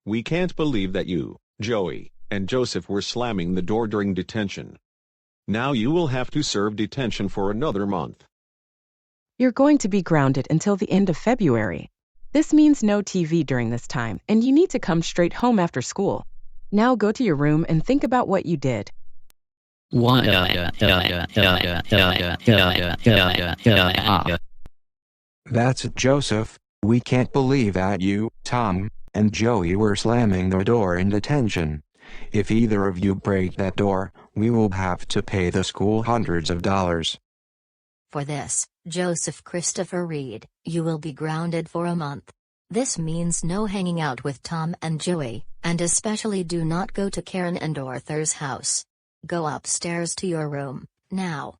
We can't believe that you, Joey, and Joseph were slamming the door during detention. Now you will have to serve detention for another month. You're going to be grounded until the end of February. This means no TV during this time, and you need to come straight home after school. Now go to your room and think about what you did. That's it, Joseph. We can't believe that you, Tom, and Joey were slamming the door in detention. If either of you break that door, we will have to pay the school hundreds of dollars. For this, Joseph Christopher Reed, you will be grounded for a month. This means no hanging out with Tom and Joey, and especially do not go to Karen and Arthur's house. Go upstairs to your room, now.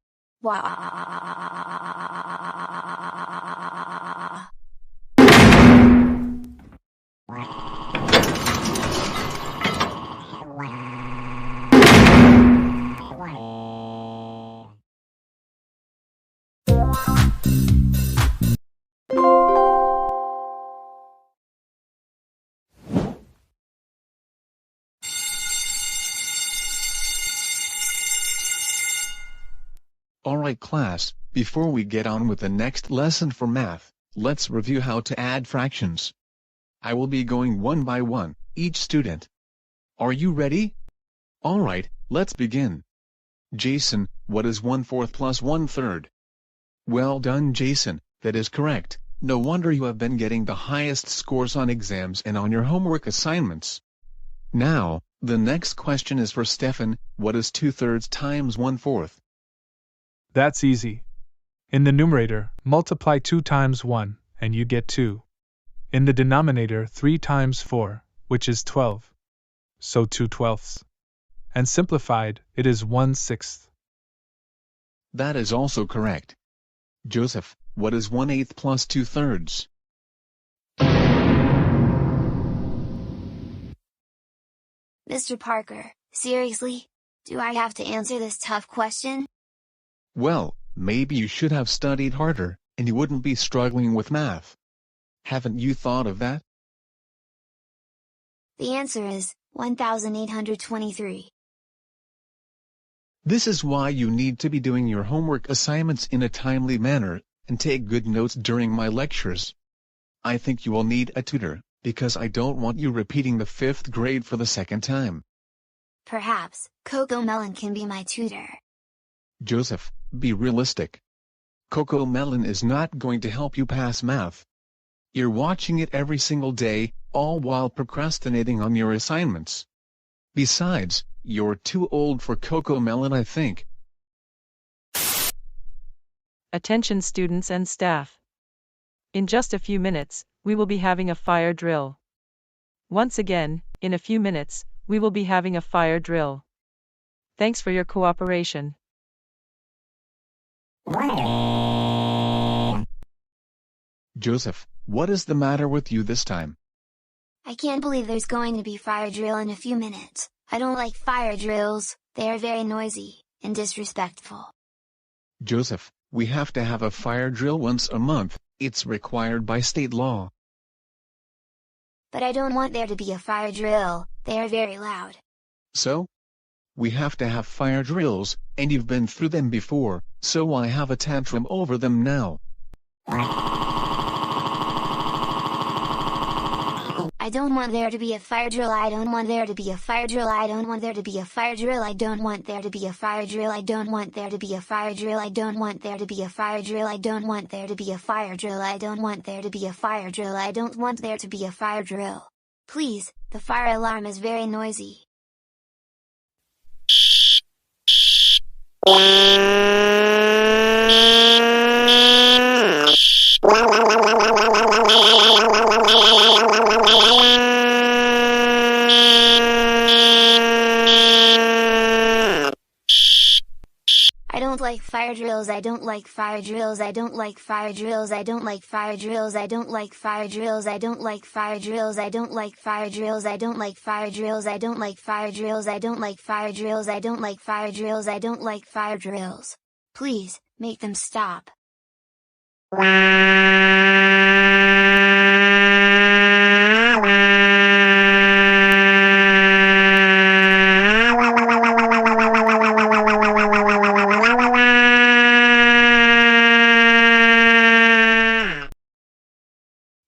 Alright class, before we get on with the next lesson for math, let's review how to add fractions. I will be going one by one, each student. Are you ready? Alright, let's begin. Jason, what is 1/4 plus 1/3? Well done, Jason, that is correct. No wonder you have been getting the highest scores on exams and on your homework assignments. Now, the next question is for Stefan, what is 2/3 times 1/4? That's easy. In the numerator, multiply 2 times 1, and you get 2. In the denominator, 3 times 4, which is 12. So 2/12. And simplified, it is 1/6. That is also correct. Joseph, what is 1/8 plus 2/3? Mr. Parker, seriously? Do I have to answer this tough question? Well, maybe you should have studied harder, and you wouldn't be struggling with math. Haven't you thought of that? The answer is 1,823. This is why you need to be doing your homework assignments in a timely manner, and take good notes during my lectures. I think you will need a tutor, because I don't want you repeating the 5th grade for the second time. Perhaps, CoComelon can be my tutor. Joseph, be realistic. CoComelon is not going to help you pass math. You're watching it every single day, all while procrastinating on your assignments. Besides, you're too old for CoComelon, I think. Attention students and staff. In just a few minutes, we will be having a fire drill. Once again, in a few minutes, we will be having a fire drill. Thanks for your cooperation. Joseph, what is the matter with you this time? I can't believe there's going to be fire drill in a few minutes. I don't like fire drills, they are very noisy, and disrespectful. Joseph, we have to have a fire drill once a month, it's required by state law. But I don't want there to be a fire drill, they are very loud. So? We have to have fire drills, and you've been through them before, so why have a tantrum over them now? I don't want there to be a fire drill, I don't want there to be a fire drill, I don't want there to be a fire drill, I don't want there to be a fire drill, I don't want there to be a fire drill, I don't want there to be a fire drill, I don't want there to be a fire drill, I don't want there to be a fire drill, I don't want there to be a fire drill. Please, the fire alarm is very noisy. I don't like fire drills. I don't like fire drills. I don't like fire drills. I don't like fire drills. I don't like fire drills. I don't like fire drills. I don't like fire drills. I don't like fire drills. I don't like fire drills. I don't like fire drills. I don't like fire drills. I don't like fire drills. Please, make them stop.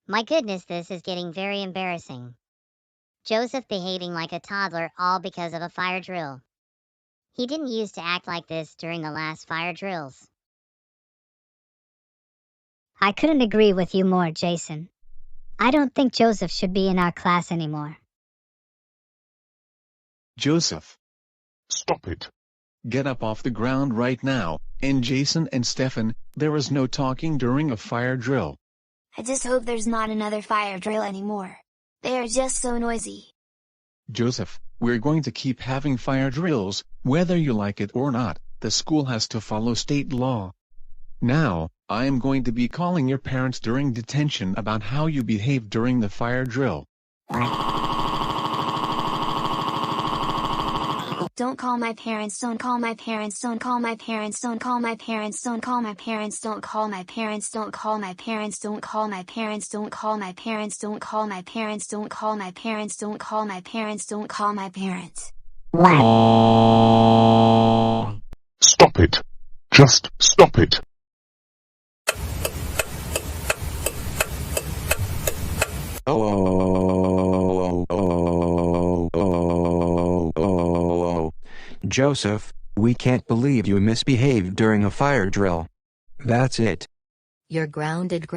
My goodness, this is getting very embarrassing. Joseph behaving like a toddler, all because of a fire drill. He didn't used to act like this during the last fire drills. I couldn't agree with you more, Jason. I don't think Joseph should be in our class anymore. Joseph, Stop it. get up off the ground right now, and Jason and Stefan, there is no talking during a fire drill. I just hope there's not another fire drill anymore. They are just so noisy. Joseph, we're going to keep having fire drills, whether you like it or not. The school has to follow state law. Now, I am going to be calling your parents during detention about how you behaved during the fire drill. Don't call my parents, don't call my parents, don't call my parents, don't call my parents, don't call my parents, don't call my parents, don't call my parents, don't call my parents, don't call my parents, don't call my parents, don't call my parents, don't call my parents, don't call my parents. Stop it. Just stop it. Joseph, we can't believe you misbehaved during a fire drill. That's it. You're grounded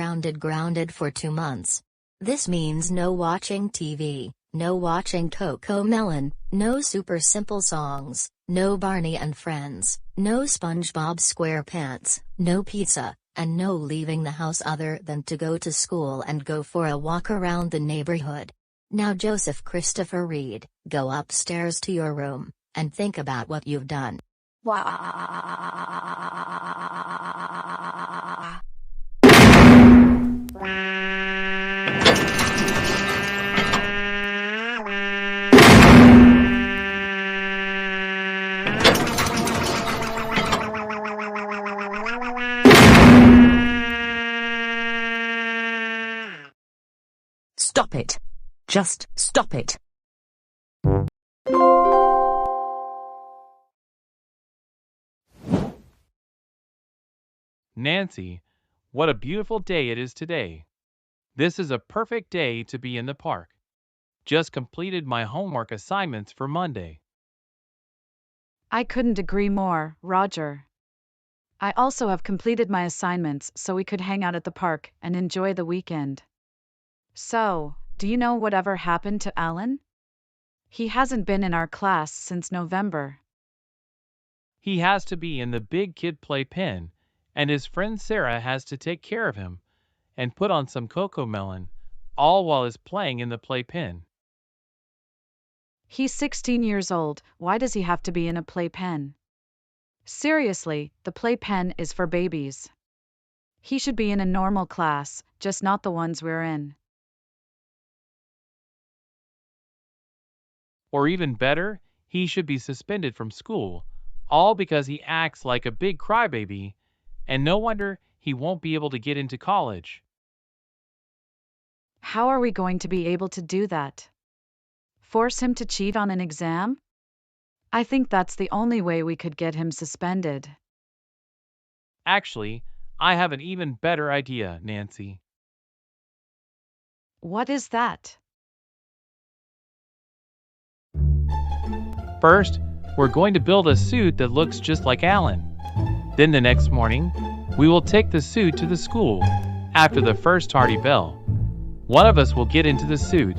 for 2 months. This means no watching TV, no watching CoComelon, no Super Simple Songs, no Barney and Friends, no SpongeBob SquarePants, no pizza, and no leaving the house other than to go to school and go for a walk around the neighborhood. Now Joseph Christopher Reed, go upstairs to your room, and think about what you've done. Stop it. Just stop it. Nancy, what a beautiful day it is today. This is a perfect day to be in the park. Just completed my homework assignments for Monday. I couldn't agree more, Roger. I also have completed my assignments so we could hang out at the park and enjoy the weekend. So, do you know whatever happened to Alan? He hasn't been in our class since November. He has to be in the big kid playpen, and his friend Sarah has to take care of him and put on some CoComelon, all while he's playing in the playpen. He's 16 years old, why does he have to be in a playpen? Seriously, the playpen is for babies. He should be in a normal class, just not the ones we're in. Or even better, he should be suspended from school, all because he acts like a big crybaby, and no wonder he won't be able to get into college. How are we going to be able to do that? Force him to cheat on an exam? I think that's the only way we could get him suspended. Actually, I have an even better idea, Nancy. What is that? First, we're going to build a suit that looks just like Alan. Then the next morning, we will take the suit to the school after the first tardy bell. One of us will get into the suit,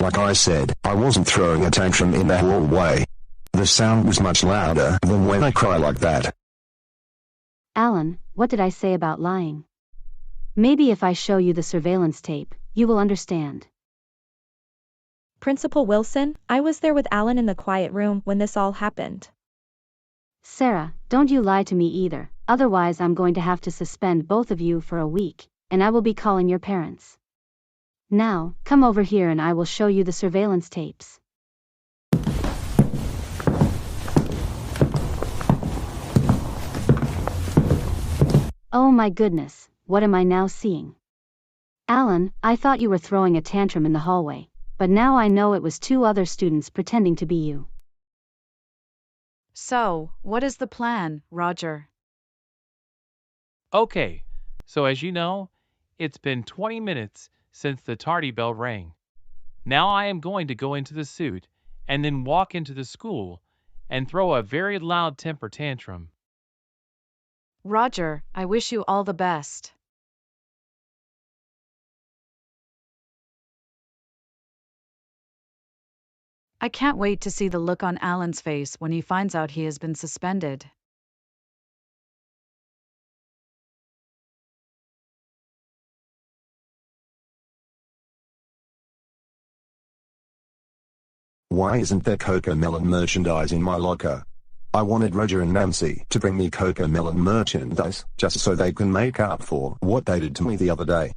Like I said, I wasn't throwing a tantrum in the hallway. The sound was much louder than when I cry like that. Alan, what did I say about lying? Maybe if I show you the surveillance tape, you will understand. Principal Wilson, I was there with Alan in the quiet room when this all happened. Sarah, don't you lie to me either, otherwise I'm going to have to suspend both of you for a week, and I will be calling your parents. Now, come over here and I will show you the surveillance tapes. Oh my goodness, what am I now seeing? Alan, I thought you were throwing a tantrum in the hallway, but now I know it was 2 other students pretending to be you. So, what is the plan, Roger? Okay, so as you know, it's been 20 minutes since the tardy bell rang. Now I am going to go into the suit and then walk into the school and throw a very loud temper tantrum. Roger, I wish you all the best. I can't wait to see the look on Alan's face when he finds out he has been suspended. Why isn't there CoComelon merchandise in my locker? I wanted Roger and Nancy to bring me CoComelon merchandise, just so they can make up for what they did to me the other day.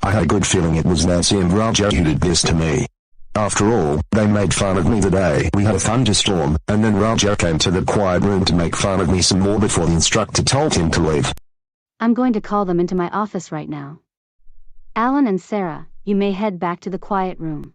I had a good feeling it was Nancy and Roger who did this to me. After all, they made fun of me the day we had a thunderstorm, and then Roger came to the quiet room to make fun of me some more before the instructor told him to leave. I'm going to call them into my office right now. Alan and Sarah, you may head back to the quiet room.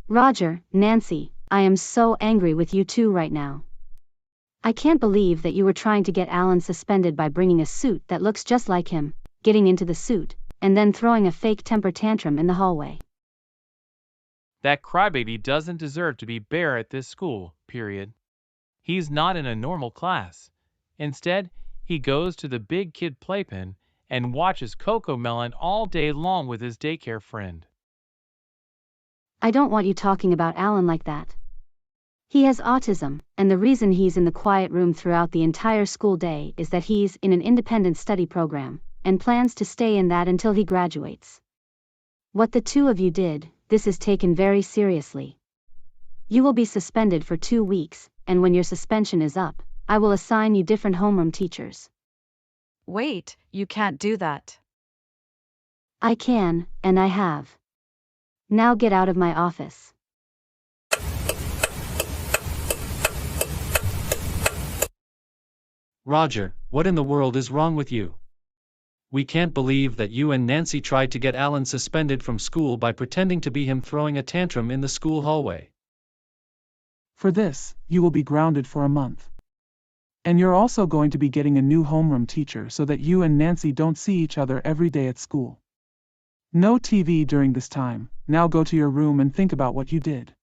Roger, Nancy, I am so angry with you two right now. I can't believe that you were trying to get Alan suspended by bringing a suit that looks just like him, getting into the suit, and then throwing a fake temper tantrum in the hallway. That crybaby doesn't deserve to be bare at this school, period. He's not in a normal class. Instead, he goes to the big kid playpen and watches CoComelon all day long with his daycare friend. I don't want you talking about Alan like that. He has autism, and the reason he's in the quiet room throughout the entire school day is that he's in an independent study program, and plans to stay in that until he graduates. What the two of you did, this is taken very seriously. You will be suspended for 2 weeks, and when your suspension is up, I will assign you different homeroom teachers. Wait, you can't do that. I can, and I have. Now get out of my office. Roger, what in the world is wrong with you? We can't believe that you and Nancy tried to get Alan suspended from school by pretending to be him throwing a tantrum in the school hallway. For this, you will be grounded for a month. And you're also going to be getting a new homeroom teacher so that you and Nancy don't see each other every day at school. No TV during this time. Now go to your room and think about what you did.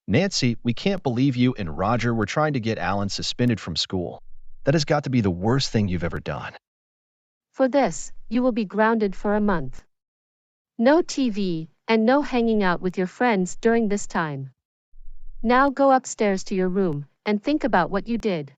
Nancy, we can't believe you and Roger were trying to get Alan suspended from school. That has got to be the worst thing you've ever done. For this, you will be grounded for a month. No TV, and no hanging out with your friends during this time. Now go upstairs to your room, and think about what you did.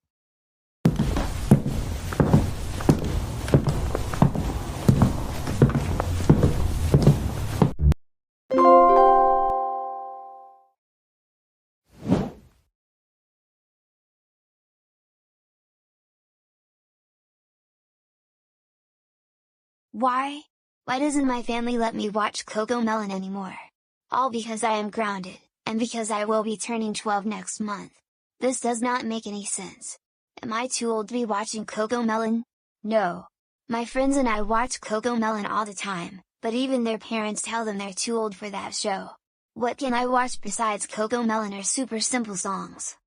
Why doesn't my family let me watch CoComelon anymore? All because I am grounded, and because I will be turning 12 next month. This does not make any sense. Am I too old to be watching CoComelon? No. My friends and I watch CoComelon all the time, but even their parents tell them they're too old for that show. What can I watch besides CoComelon or Super Simple Songs?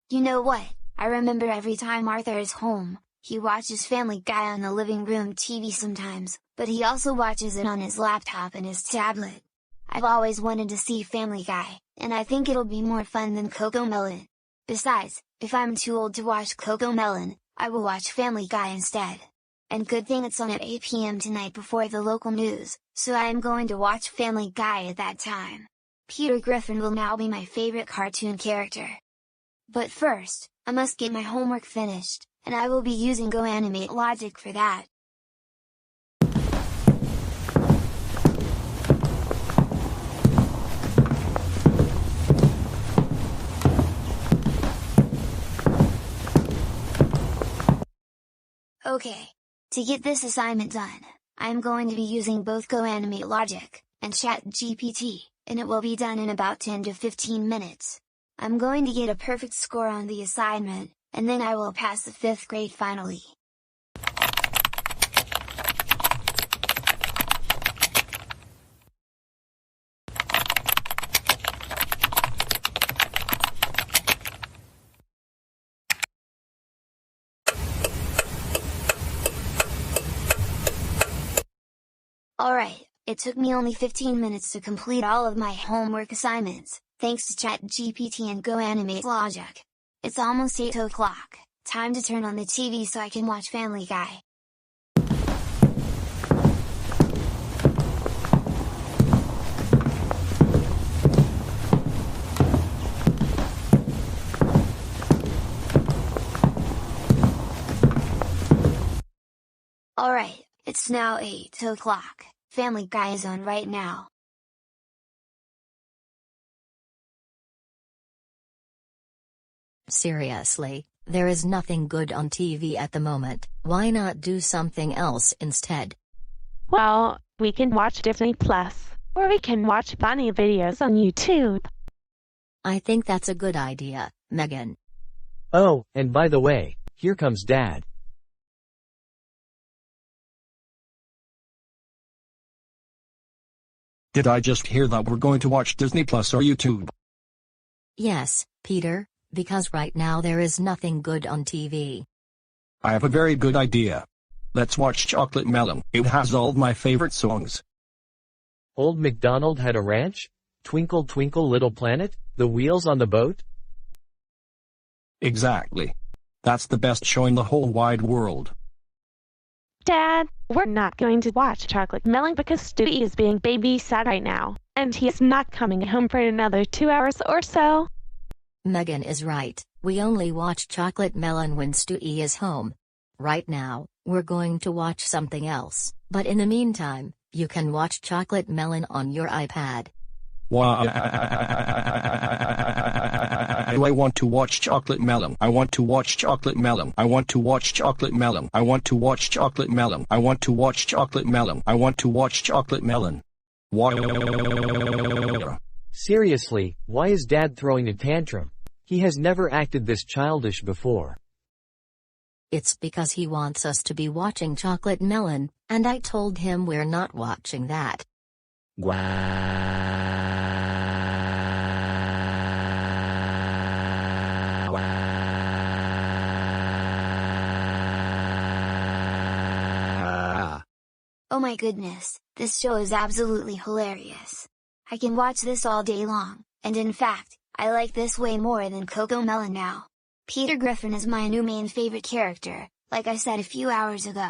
You know what? I remember every time Arthur is home, he watches Family Guy on the living room TV sometimes, but he also watches it on his laptop and his tablet. I've always wanted to see Family Guy, and I think it'll be more fun than CoComelon. Besides, if I'm too old to watch CoComelon, I will watch Family Guy instead. And good thing it's on at 8 p.m. tonight before the local news, so I am going to watch Family Guy at that time. Peter Griffin will now be my favorite cartoon character. But first, I must get my homework finished, and I will be using Goanimate logic for that. Okay. To get this assignment done, I am going to be using both Goanimate logic and ChatGPT, and it will be done in about 10 to 15 minutes. I'm going to get a perfect score on the assignment, and then I will pass the 5th grade finally. Alright, it took me only 15 minutes to complete all of my homework assignments, thanks to ChatGPT and Goanimate logic. It's almost 8 o'clock, time to turn on the TV so I can watch Family Guy. Alright, it's now 8 o'clock, Family Guy is on right now. Seriously, there is nothing good on TV at the moment. Why not do something else instead? Well, we can watch Disney Plus, or we can watch funny videos on YouTube. I think that's a good idea, Megan. Oh, and by the way, here comes Dad. Did I just hear that we're going to watch Disney Plus or YouTube? Yes, Peter, because right now there is nothing good on TV. I have a very good idea. Let's watch Chocolate Melon. It has all of my favorite songs. Old MacDonald had a ranch? Twinkle Twinkle Little Planet? The Wheels on the Boat? Exactly. That's the best show in the whole wide world. Dad, we're not going to watch Chocolate Melon because Stewie is being babysat right now, and he is not coming home for another 2 hours or so. Megan is right, we only watch Chocolate Melon when Stewie is home. Right now, we're going to watch something else, but in the meantime, you can watch Chocolate Melon on your iPad. Why? I want to watch Chocolate Melon. I want to watch Chocolate Melon. I want to watch Chocolate Melon. I want to watch Chocolate Melon. I want to watch Chocolate Melon. I want to watch Chocolate Melon. Why? Seriously, why is Dad throwing a tantrum? He has never acted this childish before. It's because he wants us to be watching Chocolate Melon, and I told him we're not watching that. Oh my goodness, this show is absolutely hilarious. I can watch this all day long, and in fact, I like this way more than CoComelon now. Peter Griffin is my new main favorite character, like I said a few hours ago.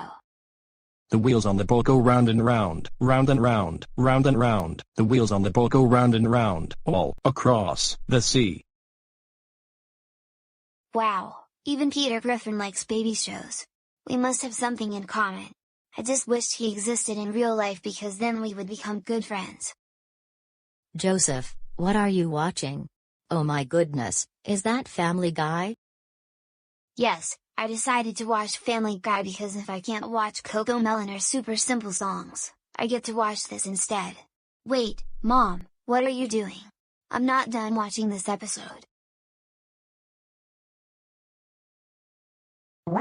The wheels on the boat go round and round, round and round, round and round. The wheels on the boat go round and round, all across the sea. Wow, even Peter Griffin likes baby shows. We must have something in common. I just wished he existed in real life because then we would become good friends. Joseph, what are you watching? Oh my goodness, is that Family Guy? Yes, I decided to watch Family Guy because if I can't watch CoComelon or Super Simple Songs, I get to watch this instead. Wait, Mom, what are you doing? I'm not done watching this episode. I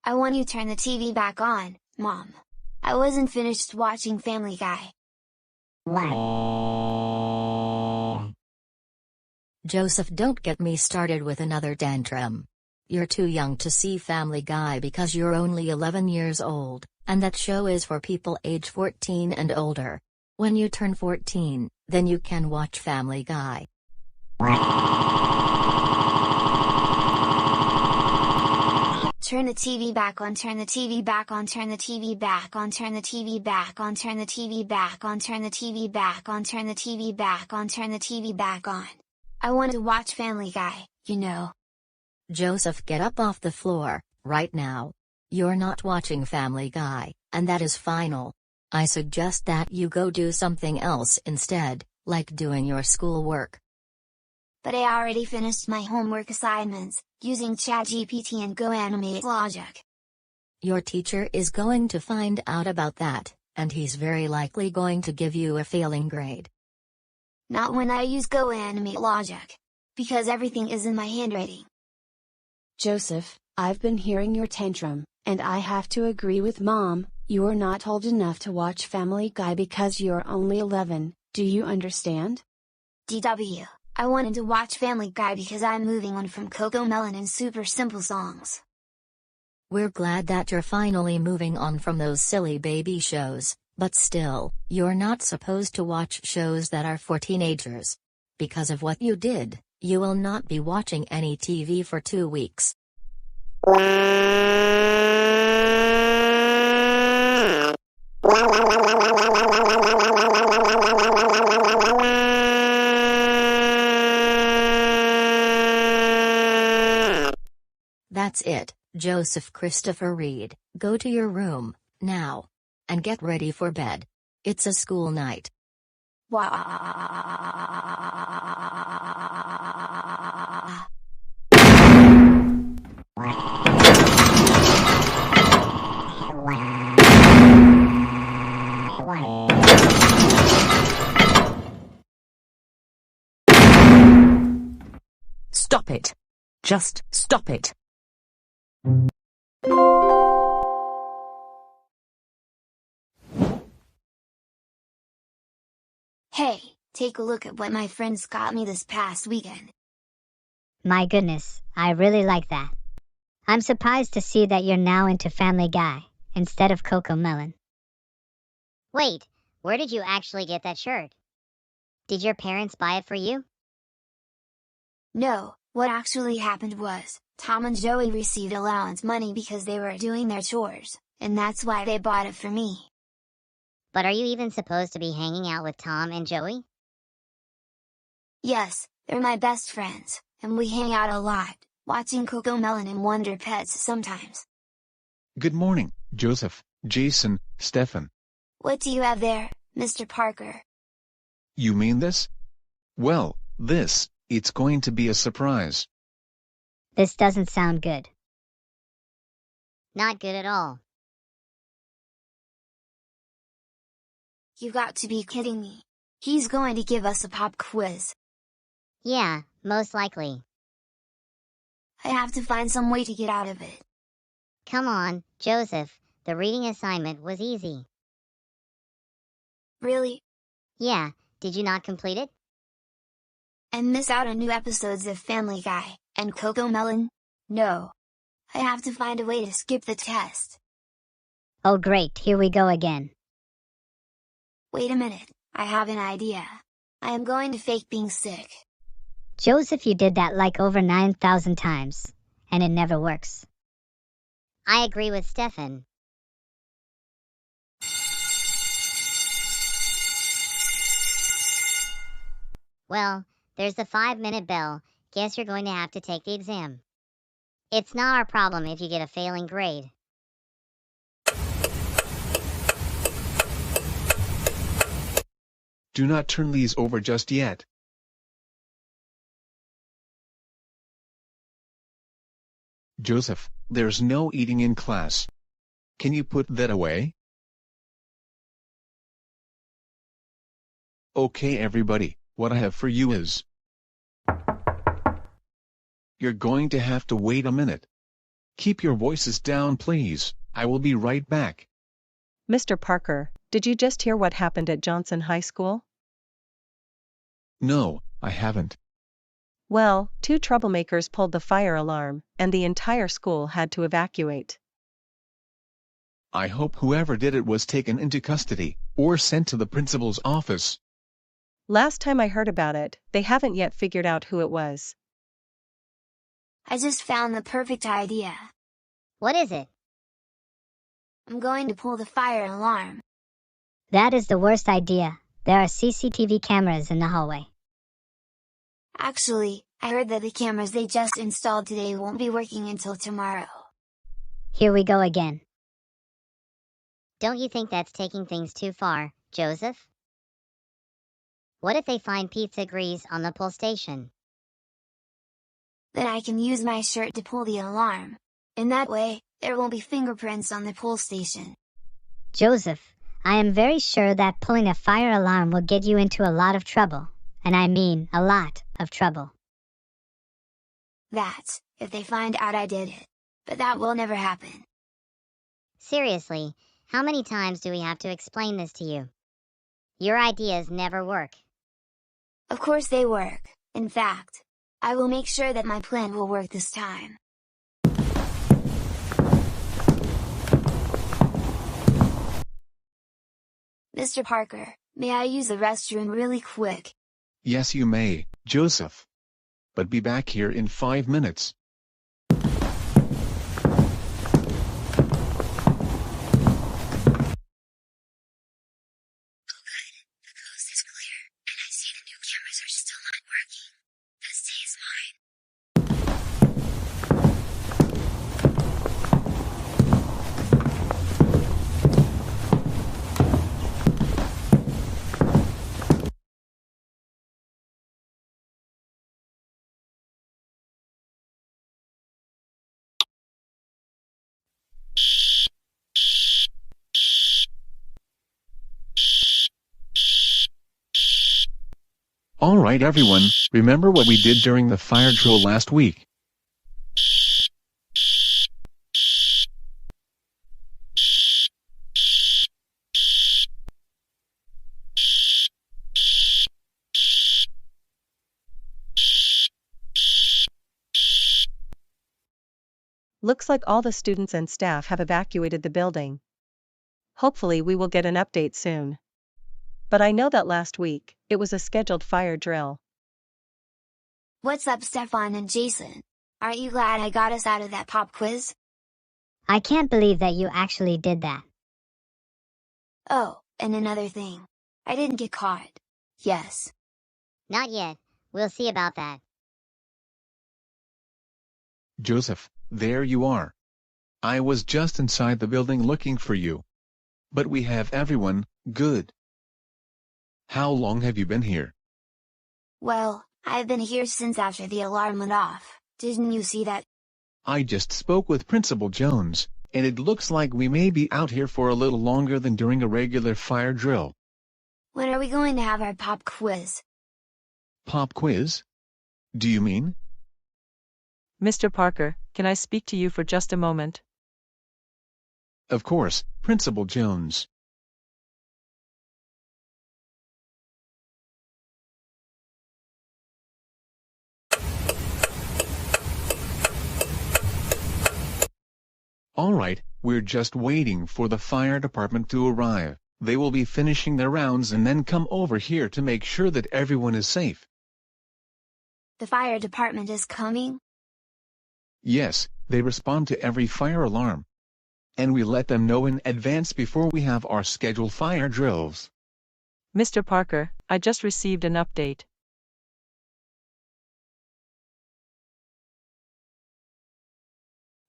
want you to turn the TV back on, Mom. I wasn't finished watching Family Guy. Joseph, don't get me started with another tantrum. You're too young to see Family Guy because you're only 11 years old, and that show is for people age 14 and older. When you turn 14, then you can watch Family Guy. Turn the TV back on, turn the TV back on, turn the TV back on, turn the TV back on, turn the TV back on, turn the TV back on, turn the TV back on, turn the TV back on. I want to watch Family Guy, you know. Joseph, get up off the floor, right now. You're not watching Family Guy, and that is final. I suggest that you go do something else instead, like doing your schoolwork. But I already finished my homework assignments, using ChatGPT and Goanimate logic. Your teacher is going to find out about that, and he's very likely going to give you a failing grade. Not when I use Goanimate logic. Because everything is in my handwriting. Joseph, I've been hearing your tantrum, and I have to agree with Mom, you're not old enough to watch Family Guy because you're only 11, do you understand? DW, I wanted to watch Family Guy because I'm moving on from CoComelon and Super Simple Songs. We're glad that you're finally moving on from those silly baby shows, but still, you're not supposed to watch shows that are for teenagers. Because of what you did, you will not be watching any TV for 2 weeks. That's it, Joseph Christopher Reed, go to your room, now. And get ready for bed. It's a school night. Stop it. Just stop it. Hey, take a look at what my friends got me this past weekend. My goodness, I really like that. I'm surprised to see that you're now into Family Guy, instead of CoComelon. Wait, where did you actually get that shirt? Did your parents buy it for you? No, what actually happened was, Tom and Joey received allowance money because they were doing their chores, and that's why they bought it for me. But are you even supposed to be hanging out with Tom and Joey? Yes, they're my best friends, and we hang out a lot, watching CoComelon and Wonder Pets sometimes. Good morning, Joseph, Jason, Stefan. What do you have there, Mr. Parker? You mean this? Well, it's going to be a surprise. This doesn't sound good. Not good at all. You got to be kidding me. He's going to give us a pop quiz. Yeah, most likely. I have to find some way to get out of it. Come on, Joseph, the reading assignment was easy. Really? Yeah, did you not complete it? And miss out on new episodes of Family Guy, and CoComelon? No. I have to find a way to skip the test. Oh great, here we go again. Wait a minute, I have an idea. I am going to fake being sick. Joseph, you did that like over 9,000 times, and it never works. I agree with Stefan. Well, there's the 5-minute bell. Guess you're going to have to take the exam. It's not our problem if you get a failing grade. Do not turn these over just yet. Joseph, there's no eating in class. Can you put that away? Okay everybody, what I have for you is you're going to have to wait a minute. Keep your voices down, please. I will be right back. Mr. Parker, did you just hear what happened at Johnson High School? No, I haven't. Well, 2 troublemakers pulled the fire alarm, and the entire school had to evacuate. I hope whoever did it was taken into custody, or sent to the principal's office. Last time I heard about it, they haven't yet figured out who it was. I just found the perfect idea. What is it? I'm going to pull the fire alarm. That is the worst idea. There are CCTV cameras in the hallway. Actually, I heard that the cameras they just installed today won't be working until tomorrow. Here we go again. Don't you think that's taking things too far, Joseph? What if they find pizza grease on the pull station? Then I can use my shirt to pull the alarm. In that way, there won't be fingerprints on the pull station. Joseph, I am very sure that pulling a fire alarm will get you into a lot of trouble. And I mean a lot of trouble. That's, if they find out I did it. But that will never happen. Seriously, how many times do we have to explain this to you? Your ideas never work. Of course they work. In fact, I will make sure that my plan will work this time. Mr. Parker, may I use the restroom really quick? Yes, you may, Joseph. But be back here in 5 minutes. Alright everyone, remember what we did during the fire drill last week? Looks like all the students and staff have evacuated the building. Hopefully we will get an update soon. But I know that last week, it was a scheduled fire drill. What's up, Stefan and Jason? Aren't you glad I got us out of that pop quiz? I can't believe that you actually did that. Oh, and another thing. I didn't get caught. Yes. Not yet. We'll see about that. Joseph, there you are. I was just inside the building looking for you. But we have everyone, good. How long have you been here? Well, I've been here since after the alarm went off. Didn't you see that? I just spoke with Principal Jones, and it looks like we may be out here for a little longer than during a regular fire drill. When are we going to have our pop quiz? Pop quiz? Do you mean? Mr. Parker, can I speak to you for just a moment? Of course, Principal Jones. Alright, we're just waiting for the fire department to arrive. They will be finishing their rounds and then come over here to make sure that everyone is safe. The fire department is coming? Yes, they respond to every fire alarm. And we let them know in advance before we have our scheduled fire drills. Mr. Parker, I just received an update.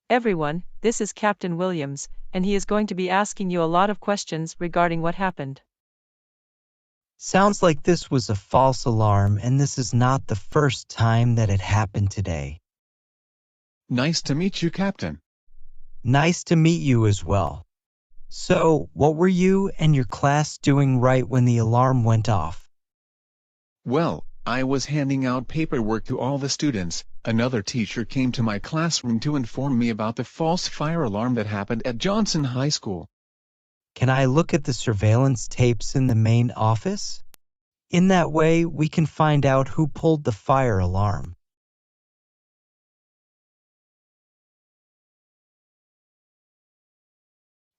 Everyone, this is Captain Williams, and he is going to be asking you a lot of questions regarding what happened. Sounds like this was a false alarm, and this is not the first time that it happened today. Nice to meet you, Captain. Nice to meet you as well. So, what were you and your class doing right when the alarm went off? Well, I was handing out paperwork to all the students, Another teacher came to my classroom to inform me about the false fire alarm that happened at Johnson High School. Can I look at the surveillance tapes in the main office? In that way, we can find out who pulled the fire alarm.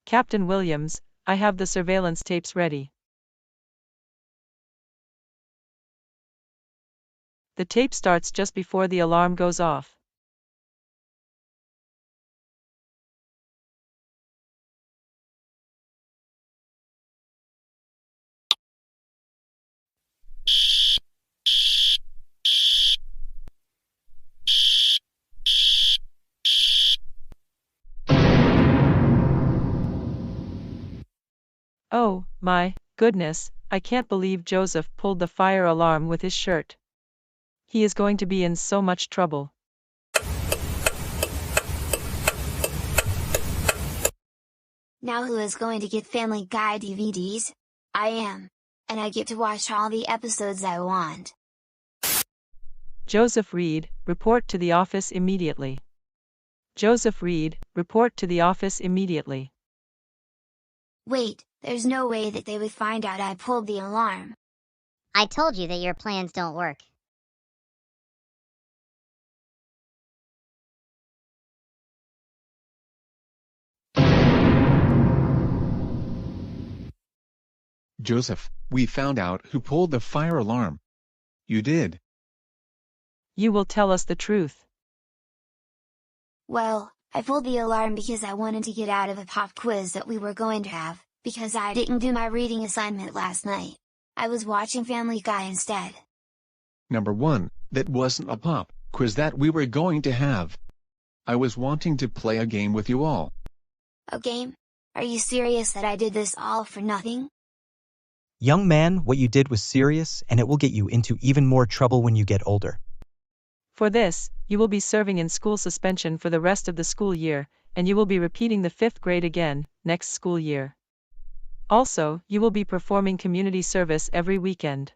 Captain Williams, I have the surveillance tapes ready. The tape starts just before the alarm goes off. Oh, my goodness, I can't believe Joseph pulled the fire alarm with his shirt. He is going to be in so much trouble. Now who is going to get Family Guy DVDs? I am. And I get to watch all the episodes I want. Joseph Reed, report to the office immediately. Joseph Reed, report to the office immediately. Wait, there's no way that they would find out I pulled the alarm. I told you that your plans don't work. Joseph, we found out who pulled the fire alarm. You did. You will tell us the truth. Well, I pulled the alarm because I wanted to get out of a pop quiz that we were going to have, because I didn't do my reading assignment last night. I was watching Family Guy instead. Number 1, that wasn't a pop quiz that we were going to have. I was wanting to play a game with you all. A game? Are you serious that I did this all for nothing? Young man, what you did was serious, and it will get you into even more trouble when you get older. For this, you will be serving in school suspension for the rest of the school year, and you will be repeating the 5th grade again, next school year. Also, you will be performing community service every weekend.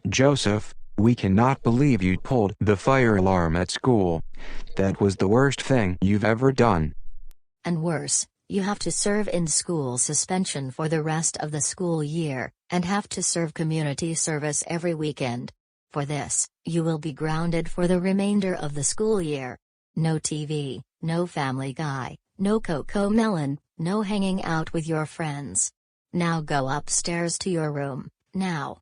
Joseph, we cannot believe you pulled the fire alarm at school. That was the worst thing you've ever done. And worse, you have to serve in school suspension for the rest of the school year, and have to serve community service every weekend. For this, you will be grounded for the remainder of the school year. No TV, no Family Guy, no CoComelon, no hanging out with your friends. Now go upstairs to your room, now.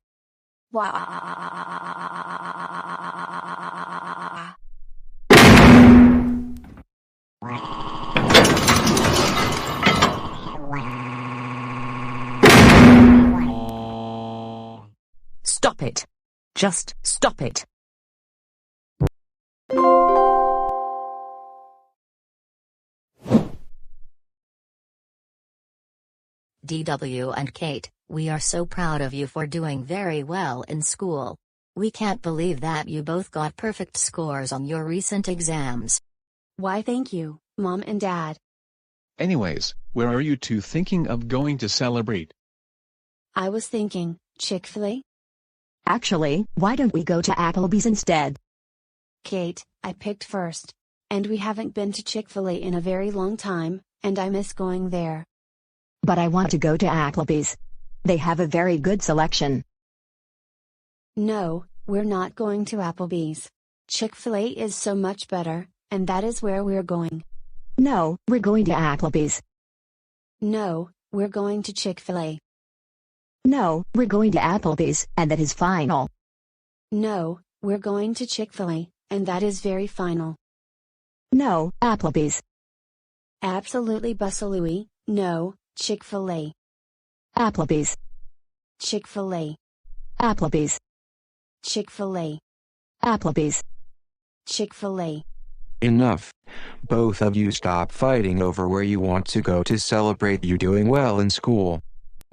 Stop it. Just stop it. DW and Kate, we are so proud of you for doing very well in school. We can't believe that you both got perfect scores on your recent exams. Why, thank you, Mom and Dad. Anyways, where are you two thinking of going to celebrate? I was thinking, Chick-fil-A? Actually, why don't we go to Applebee's instead? Kate, I picked first. And we haven't been to Chick-fil-A in a very long time, and I miss going there. But I want to go to Applebee's. They have a very good selection. No, we're not going to Applebee's. Chick-fil-A is so much better, and that is where we're going. No, we're going to Applebee's. No, we're going to Chick-fil-A. No, we're going to Applebee's, and that is final. No, we're going to Chick-fil-A, and that is very final. No, Applebee's. Absolutely Bussalooey, no, Chick-fil-A. Applebee's. Chick-fil-A. Applebee's. Chick-fil-A. Applebee's. Chick-fil-A. Enough. Both of you stop fighting over where you want to go to celebrate you doing well in school.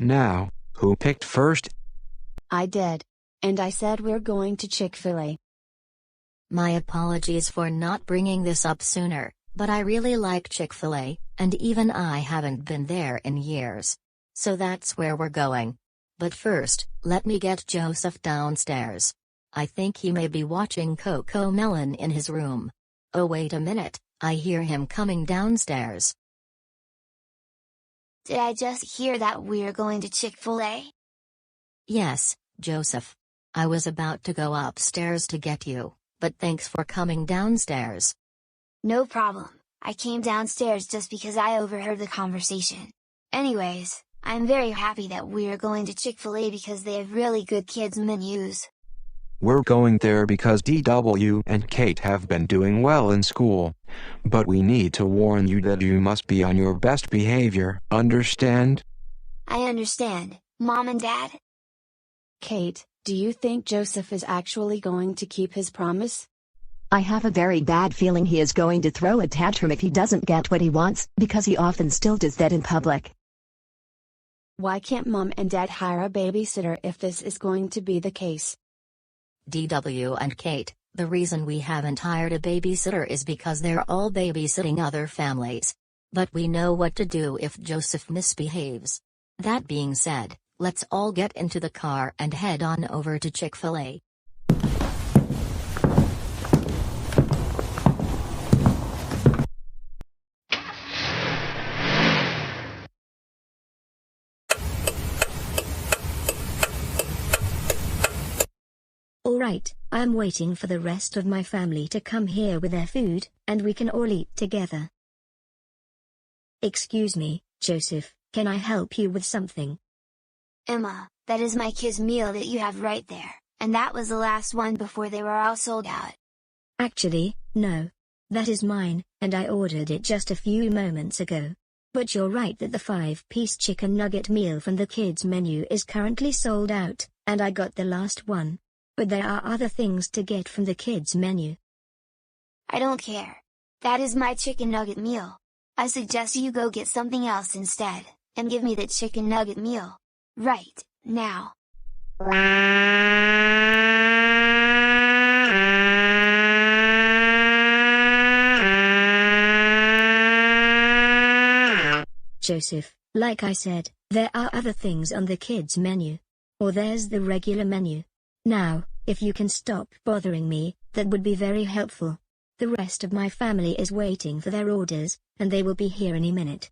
Now, who picked first? I did. And I said we're going to Chick-fil-A. My apologies for not bringing this up sooner, but I really like Chick-fil-A, and even I haven't been there in years. So that's where we're going. But first, let me get Joseph downstairs. I think he may be watching Coco Melon in his room. Oh wait a minute, I hear him coming downstairs. Did I just hear that we're going to Chick-fil-A? Yes, Joseph. I was about to go upstairs to get you, but thanks for coming downstairs. No problem. I came downstairs just because I overheard the conversation. Anyways, I'm very happy that we're going to Chick-fil-A because they have really good kids menus. We're going there because DW and Kate have been doing well in school. But we need to warn you that you must be on your best behavior, understand? I understand, Mom and Dad. Kate, do you think Joseph is actually going to keep his promise? I have a very bad feeling he is going to throw a tantrum if he doesn't get what he wants, because he often still does that in public. Why can't Mom and Dad hire a babysitter if this is going to be the case? DW and Kate, the reason we haven't hired a babysitter is because they're all babysitting other families. But we know what to do if Joseph misbehaves. That being said, let's all get into the car and head on over to Chick-fil-A. Alright, I'm waiting for the rest of my family to come here with their food, and we can all eat together. Excuse me, Joseph, can I help you with something? Emma, that is my kids' meal that you have right there, and that was the last one before they were all sold out. Actually, no. That is mine, and I ordered it just a few moments ago. But you're right that the 5-piece chicken nugget meal from the kids' menu is currently sold out, and I got the last one. But there are other things to get from the kids' menu. I don't care. That is my chicken nugget meal. I suggest you go get something else instead, and give me that chicken nugget meal. Right, now. Joseph, like I said, there are other things on the kids' menu. Or there's the regular menu. Now, if you can stop bothering me, that would be very helpful. The rest of my family is waiting for their orders, and they will be here any minute.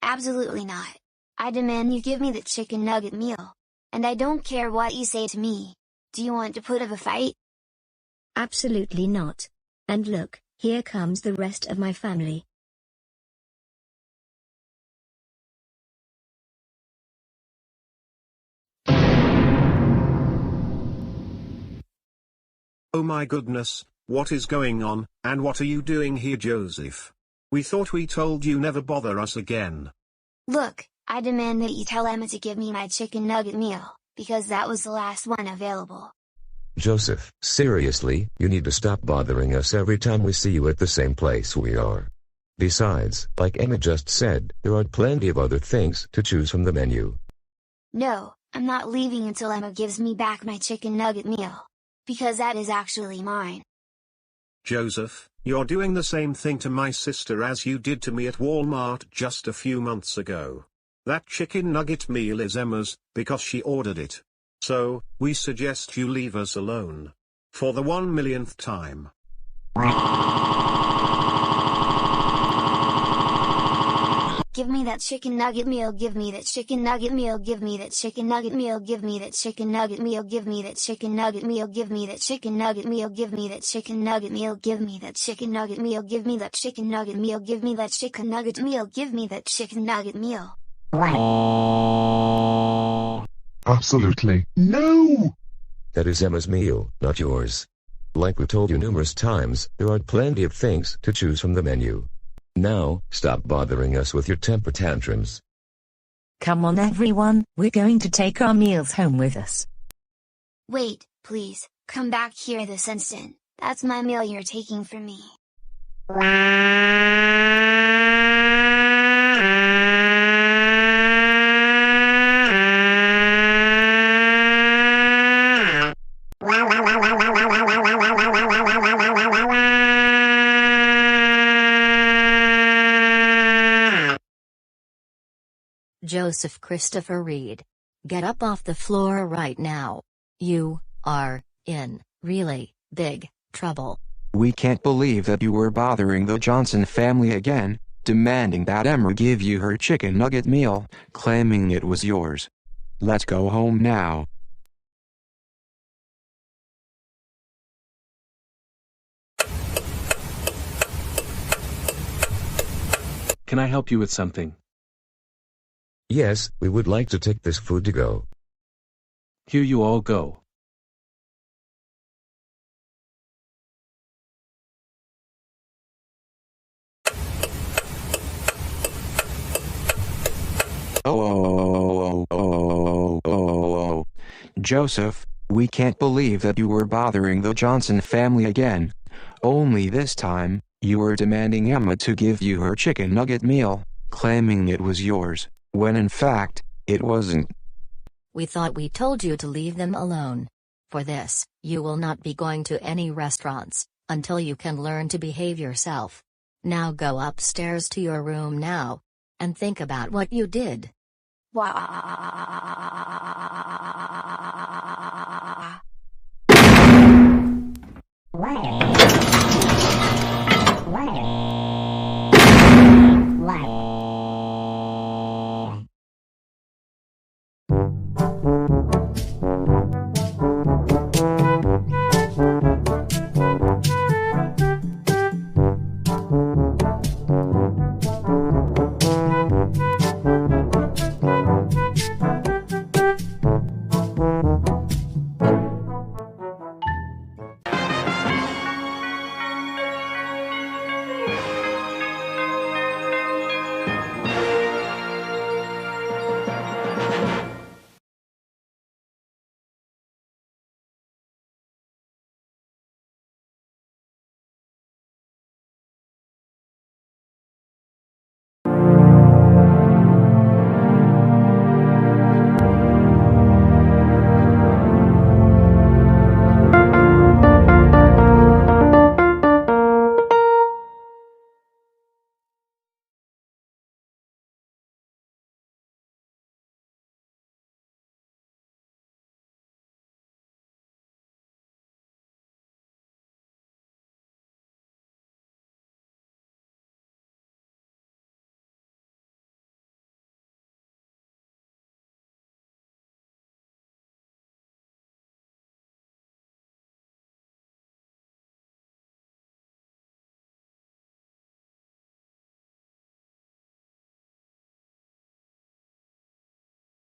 Absolutely not. I demand you give me the chicken nugget meal. And I don't care what you say to me. Do you want to put up a fight? Absolutely not. And look, here comes the rest of my family. Oh my goodness, what is going on, and what are you doing here, Joseph? We thought we told you never bother us again. Look, I demand that you tell Emma to give me my chicken nugget meal, because that was the last one available. Joseph, seriously, you need to stop bothering us every time we see you at the same place we are. Besides, like Emma just said, there are plenty of other things to choose from the menu. No, I'm not leaving until Emma gives me back my chicken nugget meal. Because that is actually mine. Joseph, you're doing the same thing to my sister as you did to me at Walmart just a few months ago. That chicken nugget meal is Emma's, because she ordered it. So, we suggest you leave us alone. For the 1,000,000th time. Give me that chicken nugget meal, give me that chicken nugget meal, give me that chicken nugget meal, give me that chicken nugget meal, give me that chicken nugget meal, give me that chicken nugget meal, give me that chicken nugget meal, give me that chicken nugget meal, give me that chicken nugget meal, give me that chicken nugget meal, give me that chicken nugget meal. Absolutely. No! That is Emma's meal, not yours. Like we told you numerous times, there are plenty of things to choose from the menu. Now, stop bothering us with your temper tantrums. Come on everyone, we're going to take our meals home with us. Wait, please, come back here this instant. That's my meal you're taking from me. Joseph Christopher Reed. Get up off the floor right now. You are in really big trouble. We can't believe that you were bothering the Johnson family again, demanding that Emma give you her chicken nugget meal, claiming it was yours. Let's go home now. Can I help you with something? Yes, we would like to take this food to go. Here you all go. Oh. Joseph, we can't believe that you were bothering the Johnson family again. Only this time, you were demanding Emma to give you her chicken nugget meal, claiming it was yours, when in fact, it wasn't. We thought we told you to leave them alone. For this, you will not be going to any restaurants, until you can learn to behave yourself. Now go upstairs to your room now. And think about what you did. Wow.